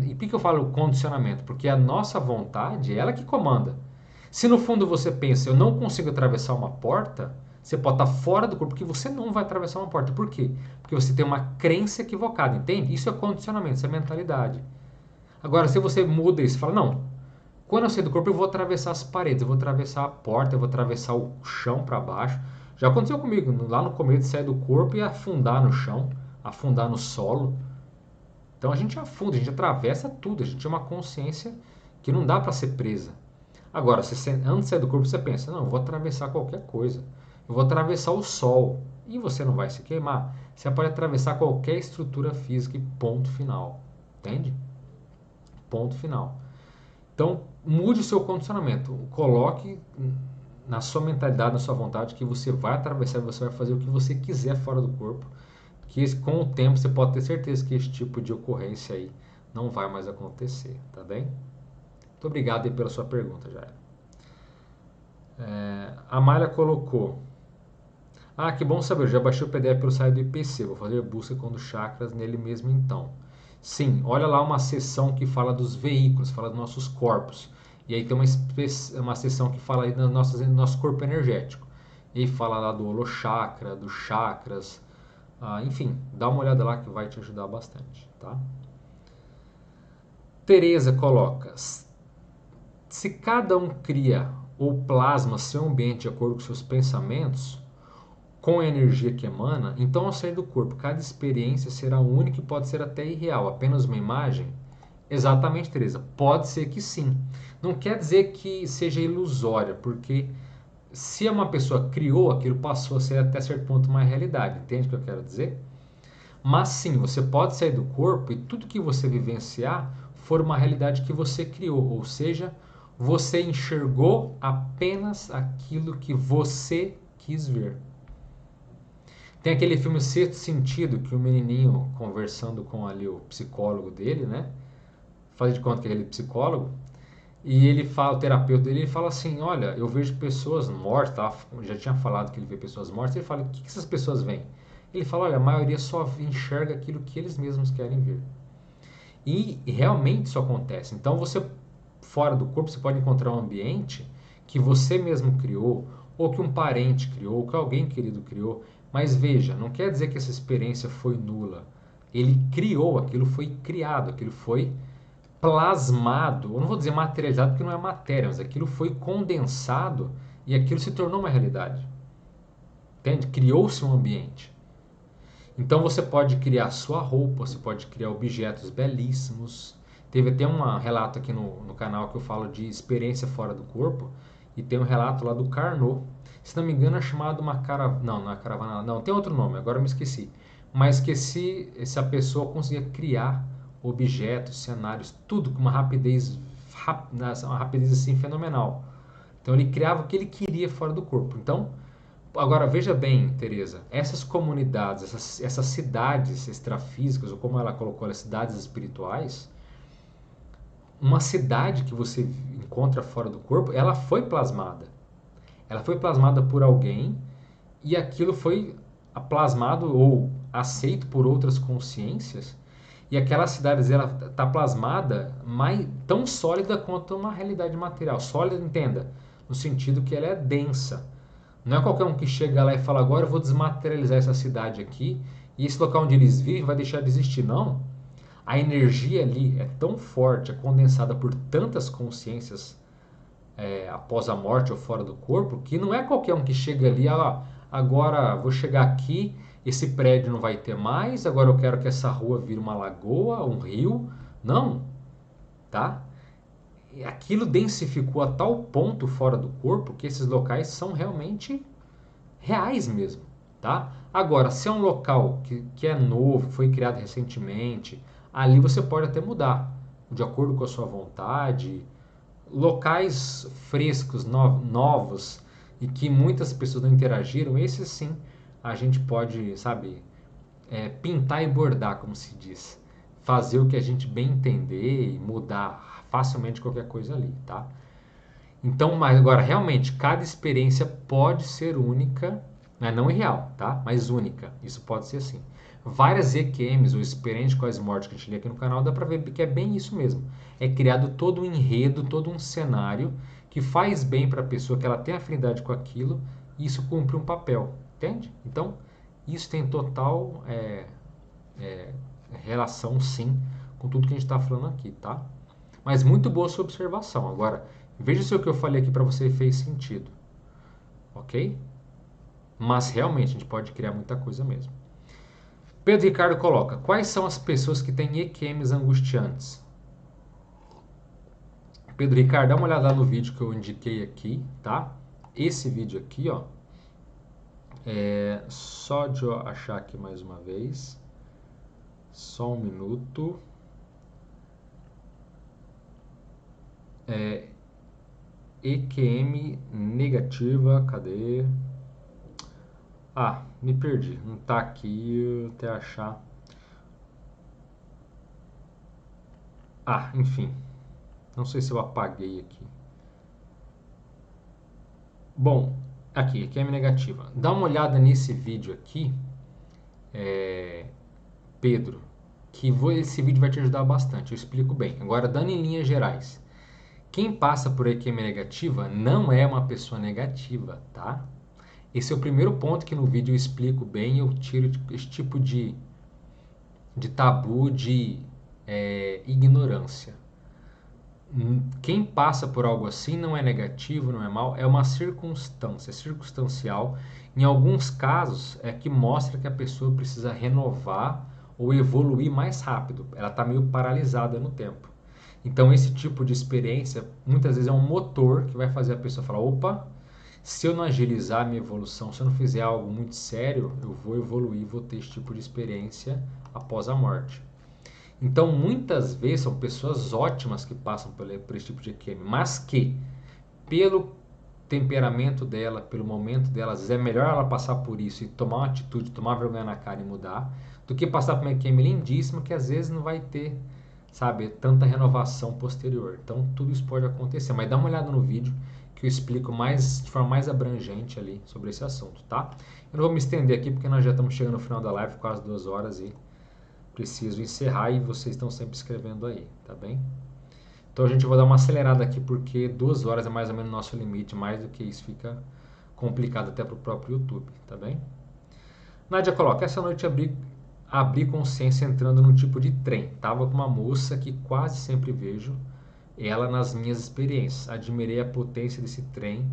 E por que eu falo condicionamento? Porque a nossa vontade é ela que comanda. Se no fundo você pensa, eu não consigo atravessar uma porta, você pode estar fora do corpo, porque você não vai atravessar uma porta. Por quê? Porque você tem uma crença equivocada, entende? Isso é condicionamento, isso é mentalidade. Agora, se você muda isso, fala, não, quando eu sair do corpo eu vou atravessar as paredes, eu vou atravessar a porta, eu vou atravessar o chão para baixo. Já aconteceu comigo, lá no começo de sair do corpo e afundar no chão, afundar no solo. Então a gente afunda, a gente atravessa tudo, a gente tem uma consciência que não dá para ser presa. Agora, antes de sair do corpo, você pensa, não, eu vou atravessar qualquer coisa. Eu vou atravessar o sol. E você não vai se queimar. Você pode atravessar qualquer estrutura física e ponto final. Entende? Ponto final. Então, mude o seu condicionamento. Coloque na sua mentalidade, na sua vontade, que você vai atravessar, você vai fazer o que você quiser fora do corpo. Que com o tempo você pode ter certeza que esse tipo de ocorrência aí não vai mais acontecer. Tá bem? Muito obrigado aí pela sua pergunta, Jair. A Malha colocou: ah, que bom saber, eu já baixei o PDF pelo site do IPC, vou fazer busca com os chakras nele mesmo então. Sim, olha lá uma seção que fala dos veículos, fala dos nossos corpos. E aí tem uma seção que fala aí do nosso corpo energético. E aí fala lá do holochakra, dos chakras, enfim, dá uma olhada lá que vai te ajudar bastante, tá? Tereza coloca: se cada um cria ou plasma seu ambiente de acordo com seus pensamentos, com a energia que emana, então ao sair do corpo, cada experiência será única e pode ser até irreal, apenas uma imagem? Exatamente, Teresa. Pode ser que sim. Não quer dizer que seja ilusória, porque se uma pessoa criou, aquilo passou a ser até certo ponto uma realidade. Entende o que eu quero dizer? Mas sim, você pode sair do corpo e tudo que você vivenciar for uma realidade que você criou, ou seja, você enxergou apenas aquilo que você quis ver. Tem aquele filme Sexto Sentido, que o menininho conversando com ali o psicólogo dele, né? Faz de conta que é aquele psicólogo. E ele fala, o terapeuta dele, ele fala assim, olha, eu vejo pessoas mortas, tá? Já tinha falado que ele vê pessoas mortas. Ele fala, o que essas pessoas veem? Ele fala, olha, a maioria só enxerga aquilo que eles mesmos querem ver. E realmente isso acontece. Então você, fora do corpo, você pode encontrar um ambiente que você mesmo criou, ou que um parente criou, ou que alguém querido criou. Mas veja, não quer dizer que essa experiência foi nula. Ele criou, aquilo foi criado, aquilo foi plasmado. Eu não vou dizer materializado porque não é matéria, mas aquilo foi condensado e aquilo se tornou uma realidade. Entende? Criou-se um ambiente. Então você pode criar sua roupa, você pode criar objetos belíssimos. Teve até um relato aqui no canal que eu falo de experiência fora do corpo. E tem um relato lá do Carnot. Se não me engano é chamado uma caravana. Não, não é caravana. Não, tem outro nome, agora eu me esqueci. Mas esqueci se a pessoa conseguia criar objetos, cenários, tudo com uma rapidez assim fenomenal. Então ele criava o que ele queria fora do corpo. Então, agora veja bem, Teresa, essas comunidades, essas cidades extrafísicas, ou como ela colocou, as cidades espirituais, uma cidade que você encontra fora do corpo, ela foi plasmada. Ela foi plasmada por alguém e aquilo foi plasmado ou aceito por outras consciências. E aquela cidade está plasmada tão sólida quanto uma realidade material. Sólida, entenda, no sentido que ela é densa. Não é qualquer um que chega lá e fala, agora eu vou desmaterializar essa cidade aqui e esse local onde eles vivem vai deixar de existir. Não. A energia ali é tão forte, é condensada por tantas consciências após a morte ou fora do corpo, que não é qualquer um que chega ali, agora vou chegar aqui, esse prédio não vai ter mais, agora eu quero que essa rua vire uma lagoa, um rio. Não, tá? Aquilo densificou a tal ponto fora do corpo que esses locais são realmente reais mesmo, tá? Agora, se é um local que é novo, foi criado recentemente, ali você pode até mudar, de acordo com a sua vontade. Locais frescos, novos, e que muitas pessoas não interagiram, esses sim a gente pode, sabe, pintar e bordar, como se diz. Fazer o que a gente bem entender e mudar facilmente qualquer coisa ali, tá? Então, mas agora, realmente, cada experiência pode ser única, né? Não irreal, tá? Mas única. Isso pode ser assim. Várias EQMs, ou experiências de quase morte que a gente lê aqui no canal, dá pra ver que é bem isso mesmo. É criado todo um enredo, todo um cenário que faz bem para a pessoa, que ela tem afinidade com aquilo, e isso cumpre um papel, entende? Então, isso tem total relação, sim, com tudo que a gente está falando aqui, tá? Mas muito boa sua observação. Agora, veja se o que eu falei aqui para você fez sentido, ok? Mas realmente a gente pode criar muita coisa mesmo. Pedro Ricardo coloca: quais são as pessoas que têm EQMs angustiantes? Pedro Ricardo, dá uma olhada lá no vídeo que eu indiquei aqui, tá? Esse vídeo aqui, ó. Só de eu achar aqui mais uma vez. Só um minuto. EQM negativa, cadê? Ah, me perdi. Não tá aqui, até achar. Ah, enfim. Não sei se eu apaguei aqui. Bom, aqui, EQM negativa. Dá uma olhada nesse vídeo aqui, Pedro, que esse vídeo vai te ajudar bastante. Eu explico bem. Agora, dando em linhas gerais. Quem passa por EQM negativa não é uma pessoa negativa, tá? Esse é o primeiro ponto que no vídeo eu explico bem, eu tiro esse tipo de tabu, de ignorância. Quem passa por algo assim não é negativo, não é mal, é uma circunstância, circunstancial. Em alguns casos é que mostra que a pessoa precisa renovar ou evoluir mais rápido. Ela está meio paralisada no tempo. Então esse tipo de experiência muitas vezes é um motor que vai fazer a pessoa falar: opa, se eu não agilizar a minha evolução, se eu não fizer algo muito sério, eu vou evoluir, vou ter esse tipo de experiência após a morte. Então, muitas vezes são pessoas ótimas que passam por esse tipo de EQM, mas que, pelo temperamento dela, pelo momento dela, às vezes é melhor ela passar por isso e tomar uma atitude, tomar vergonha na cara e mudar, do que passar por uma EQM lindíssima que às vezes não vai ter, sabe, tanta renovação posterior. Então, tudo isso pode acontecer, mas dá uma olhada no vídeo que eu explico de forma mais abrangente ali sobre esse assunto, tá? Eu não vou me estender aqui porque nós já estamos chegando no final da live, quase 2 horas, e preciso encerrar, e vocês estão sempre escrevendo aí, tá bem? Então a gente vai dar uma acelerada aqui porque 2 horas é mais ou menos o nosso limite, mais do que isso fica complicado até para o próprio YouTube, tá bem? Nádia coloca: essa noite abri consciência entrando num tipo de trem. Tava com uma moça que quase sempre vejo ela nas minhas experiências. Admirei a potência desse trem.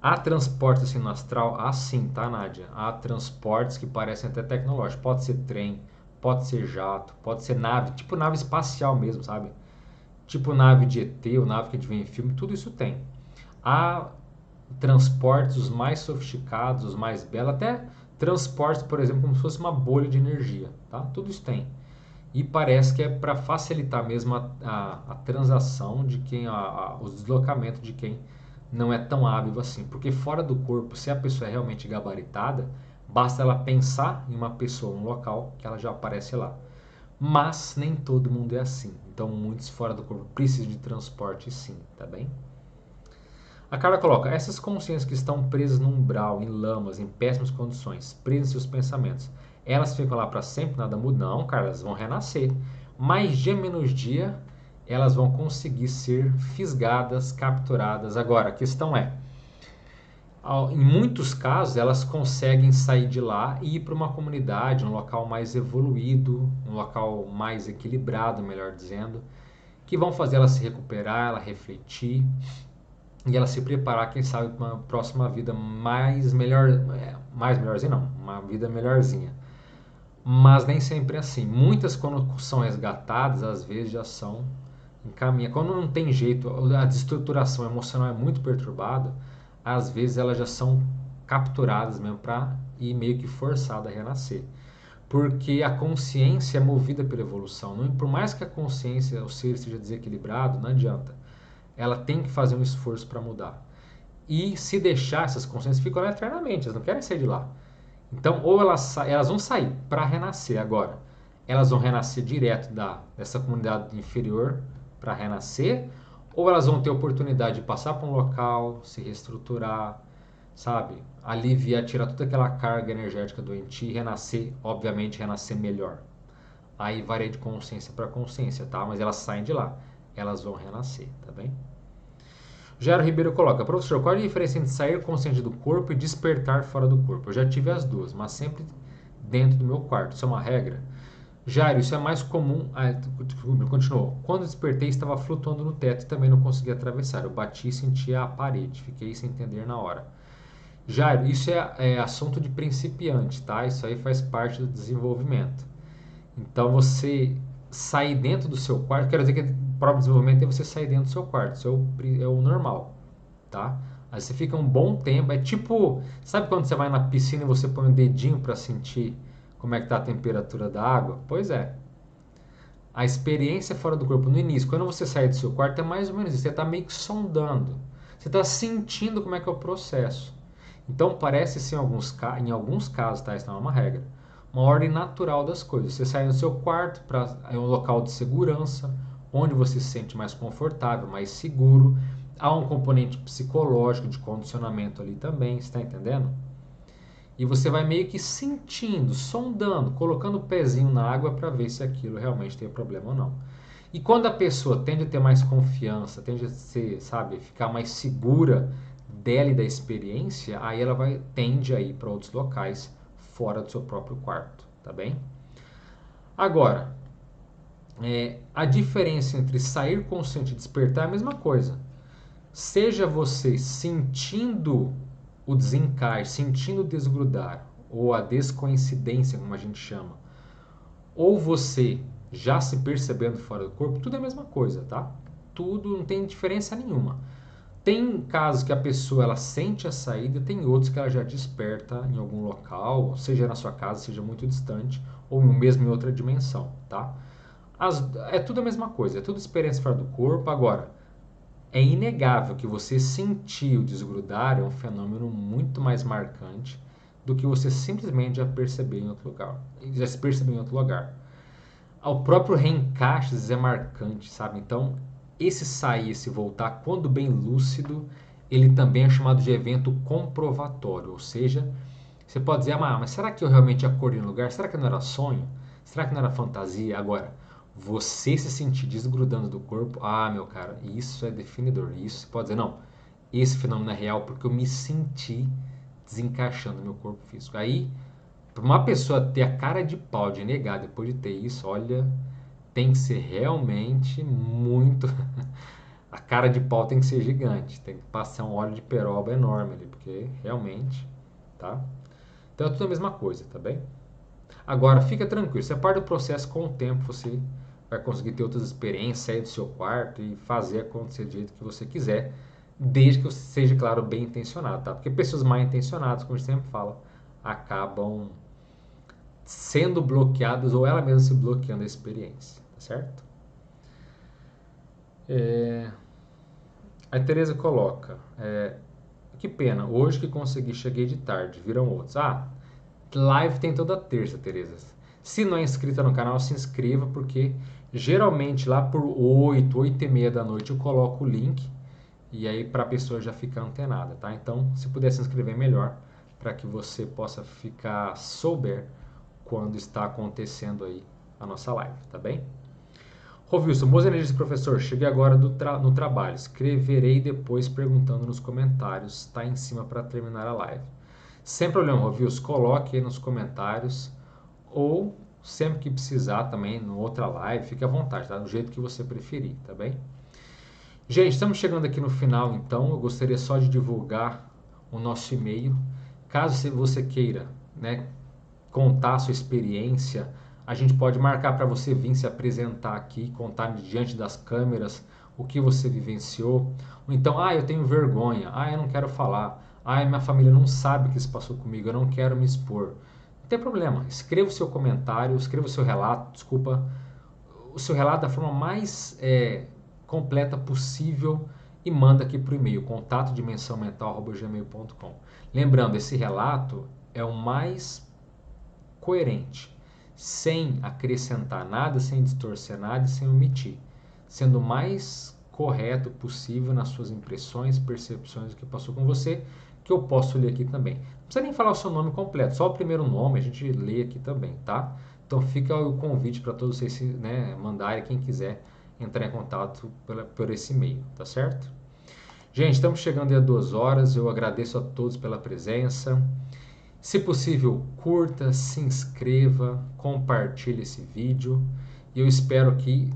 Há transportes assim no astral? Ah, sim, tá, Nádia? Há transportes que parecem até tecnológicos. Pode ser trem, pode ser jato, pode ser nave, tipo nave espacial mesmo, sabe? Tipo nave de ET, ou nave que a gente vê em filme, tudo isso tem. Há transportes os mais sofisticados, os mais belos, até transportes, por exemplo, como se fosse uma bolha de energia, tá? Tudo isso tem. E parece que é para facilitar mesmo a transação de quem, o deslocamento de quem não é tão hábil assim. Porque fora do corpo, se a pessoa é realmente gabaritada, basta ela pensar em uma pessoa, um local, que ela já aparece lá. Mas nem todo mundo é assim. Então muitos fora do corpo precisam de transporte, sim, tá bem? A Carla coloca: essas consciências que estão presas no umbral, em lamas, em péssimas condições, presas em seus pensamentos, elas ficam lá para sempre, nada muda? Não, Carla, elas vão renascer. Mais dia menos dia, elas vão conseguir ser fisgadas, capturadas. Agora, a questão é: Em muitos casos, elas conseguem sair de lá e ir para uma comunidade, um local mais evoluído, um local mais equilibrado, melhor dizendo, que vão fazer ela se recuperar, ela refletir e ela se preparar, quem sabe, para uma próxima vida mais melhorzinha não, uma vida melhorzinha. Mas nem sempre é assim. Muitas, quando são resgatadas, às vezes já são encaminha. Quando não tem jeito, a desestruturação emocional é muito perturbada, às vezes elas já são capturadas mesmo para ir meio que forçada a renascer. Porque a consciência é movida pela evolução. Não, por mais que a consciência, o ser esteja desequilibrado, não adianta. Ela tem que fazer um esforço para mudar. E se deixar, essas consciências ficam lá eternamente, elas não querem sair de lá. Então, ou elas vão sair para renascer agora. Elas vão renascer direto dessa comunidade inferior para renascer, ou elas vão ter oportunidade de passar para um local, se reestruturar, sabe? Aliviar, tirar toda aquela carga energética doentia e renascer, obviamente, renascer melhor. Aí varia de consciência para consciência, tá? Mas elas saem de lá, elas vão renascer, tá bem? Jairo Ribeiro coloca: professor, qual a diferença entre sair consciente do corpo e despertar fora do corpo? Eu já tive as duas, mas sempre dentro do meu quarto. Isso é uma regra? Jairo, isso é mais comum. Continuou. Quando despertei, estava flutuando no teto e também não conseguia atravessar. Eu bati e sentia a parede. Fiquei sem entender na hora. Jairo, isso é assunto de principiante, tá? Isso aí faz parte do desenvolvimento. Então você sair dentro do seu quarto, quero dizer que o próprio desenvolvimento é você sair dentro do seu quarto, isso é o normal, tá? Aí você fica um bom tempo, é tipo, sabe quando você vai na piscina e você põe um dedinho para sentir como é que tá a temperatura da água? Pois é. A experiência fora do corpo no início, quando você sai do seu quarto, é mais ou menos isso, você está meio que sondando, você está sentindo como é que é o processo. Então parece ser em alguns casos, tá? Isso não é uma regra, uma ordem natural das coisas. Você sai do seu quarto para um local de segurança, onde você se sente mais confortável, mais seguro. Há um componente psicológico de condicionamento ali também, está entendendo? E você vai meio que sentindo, sondando, colocando o pezinho na água para ver se aquilo realmente tem problema ou não. E quando a pessoa tende a ter mais confiança, tende a ser, sabe, ficar mais segura dela e da experiência, aí ela tende a ir para outros locais fora do seu próprio quarto, tá bem? Agora, a diferença entre sair consciente e despertar é a mesma coisa. Seja você sentindo o desencaixe, sentindo o desgrudar, ou a descoincidência, como a gente chama, ou você já se percebendo fora do corpo, tudo é a mesma coisa, tá? Tudo não tem diferença nenhuma. Tem casos que a pessoa ela sente a saída, tem outros que ela já desperta em algum local, seja na sua casa, seja muito distante, ou mesmo em outra dimensão, tá? É tudo a mesma coisa, é tudo experiência fora do corpo. Agora, é inegável que você sentir o desgrudar é um fenômeno muito mais marcante do que você simplesmente já perceber em outro lugar. Já se percebeu em outro lugar. O próprio reencaixe às vezes é marcante, sabe? Então, esse sair, esse voltar, quando bem lúcido, ele também é chamado de evento comprovatório. Ou seja, você pode dizer, mas será que eu realmente acordei no lugar? Será que não era sonho? Será que não era fantasia? Agora, você se sentir desgrudando do corpo, meu cara, isso é definidor. Isso você pode dizer, não, esse fenômeno é real porque eu me senti desencaixando no meu corpo físico. Aí, para uma pessoa ter a cara de pau de negar depois de ter isso, olha, tem que ser realmente muito. A cara de pau tem que ser gigante, tem que passar um óleo de peroba enorme ali, porque realmente, tá? Então é tudo a mesma coisa, tá bem? Agora, fica tranquilo, isso é parte do processo, com o tempo você vai conseguir ter outras experiências, sair do seu quarto e fazer acontecer do jeito que você quiser, desde que você seja, claro, bem intencionado, tá? Porque pessoas mal intencionadas, como a gente sempre fala, acabam sendo bloqueadas ou ela mesma se bloqueando a experiência, tá certo? A Tereza coloca, que pena, hoje que consegui, cheguei de tarde, viram outros. Live tem toda terça, Tereza. Se não é inscrita no canal, se inscreva, porque geralmente lá por 8 e meia da noite eu coloco o link e aí para a pessoa já ficar antenada, tá? Então, se puder se inscrever, melhor, para que você possa souber quando está acontecendo aí a nossa live, tá bem? Rovilson, boas energias, professor. Cheguei agora no trabalho. Escreverei depois perguntando nos comentários. Está em cima para terminar a live. Sem problema, Rovilson. Coloque aí nos comentários. Ou sempre que precisar também, no outra live, fique à vontade, tá? Do jeito que você preferir, tá bem? Gente, estamos chegando aqui no final, então. Eu gostaria só de divulgar o nosso e-mail. Caso você queira, né, contar a sua experiência, a gente pode marcar para você vir se apresentar aqui, contar diante das câmeras o que você vivenciou. Ou então, eu tenho vergonha, eu não quero falar, minha família não sabe o que se passou comigo, eu não quero me expor. Não tem problema, escreva o seu comentário, escreva o seu relato, o seu relato da forma mais completa possível e manda aqui para o e-mail, contatodimensãomental@gmail.com. Lembrando, esse relato é o mais coerente, sem acrescentar nada, sem distorcer nada e sem omitir, sendo o mais correto possível nas suas impressões, percepções do que passou com você, que eu posso ler aqui também. Não precisa nem falar o seu nome completo, só o primeiro nome a gente lê aqui também, tá? Então fica o convite para todos vocês, né, mandarem, quem quiser entrar em contato por esse e-mail, tá certo? Gente, estamos chegando a 2 horas, eu agradeço a todos pela presença. Se possível, curta, se inscreva, compartilhe esse vídeo. E eu espero que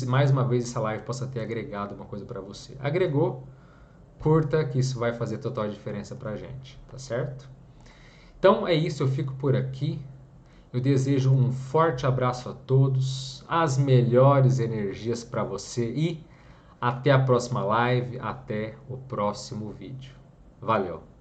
mais uma vez essa live possa ter agregado uma coisa para você. Agregou? Curta, que isso vai fazer total diferença para a gente, tá certo? Então é isso, eu fico por aqui. Eu desejo um forte abraço a todos, as melhores energias para você e até a próxima live, até o próximo vídeo. Valeu!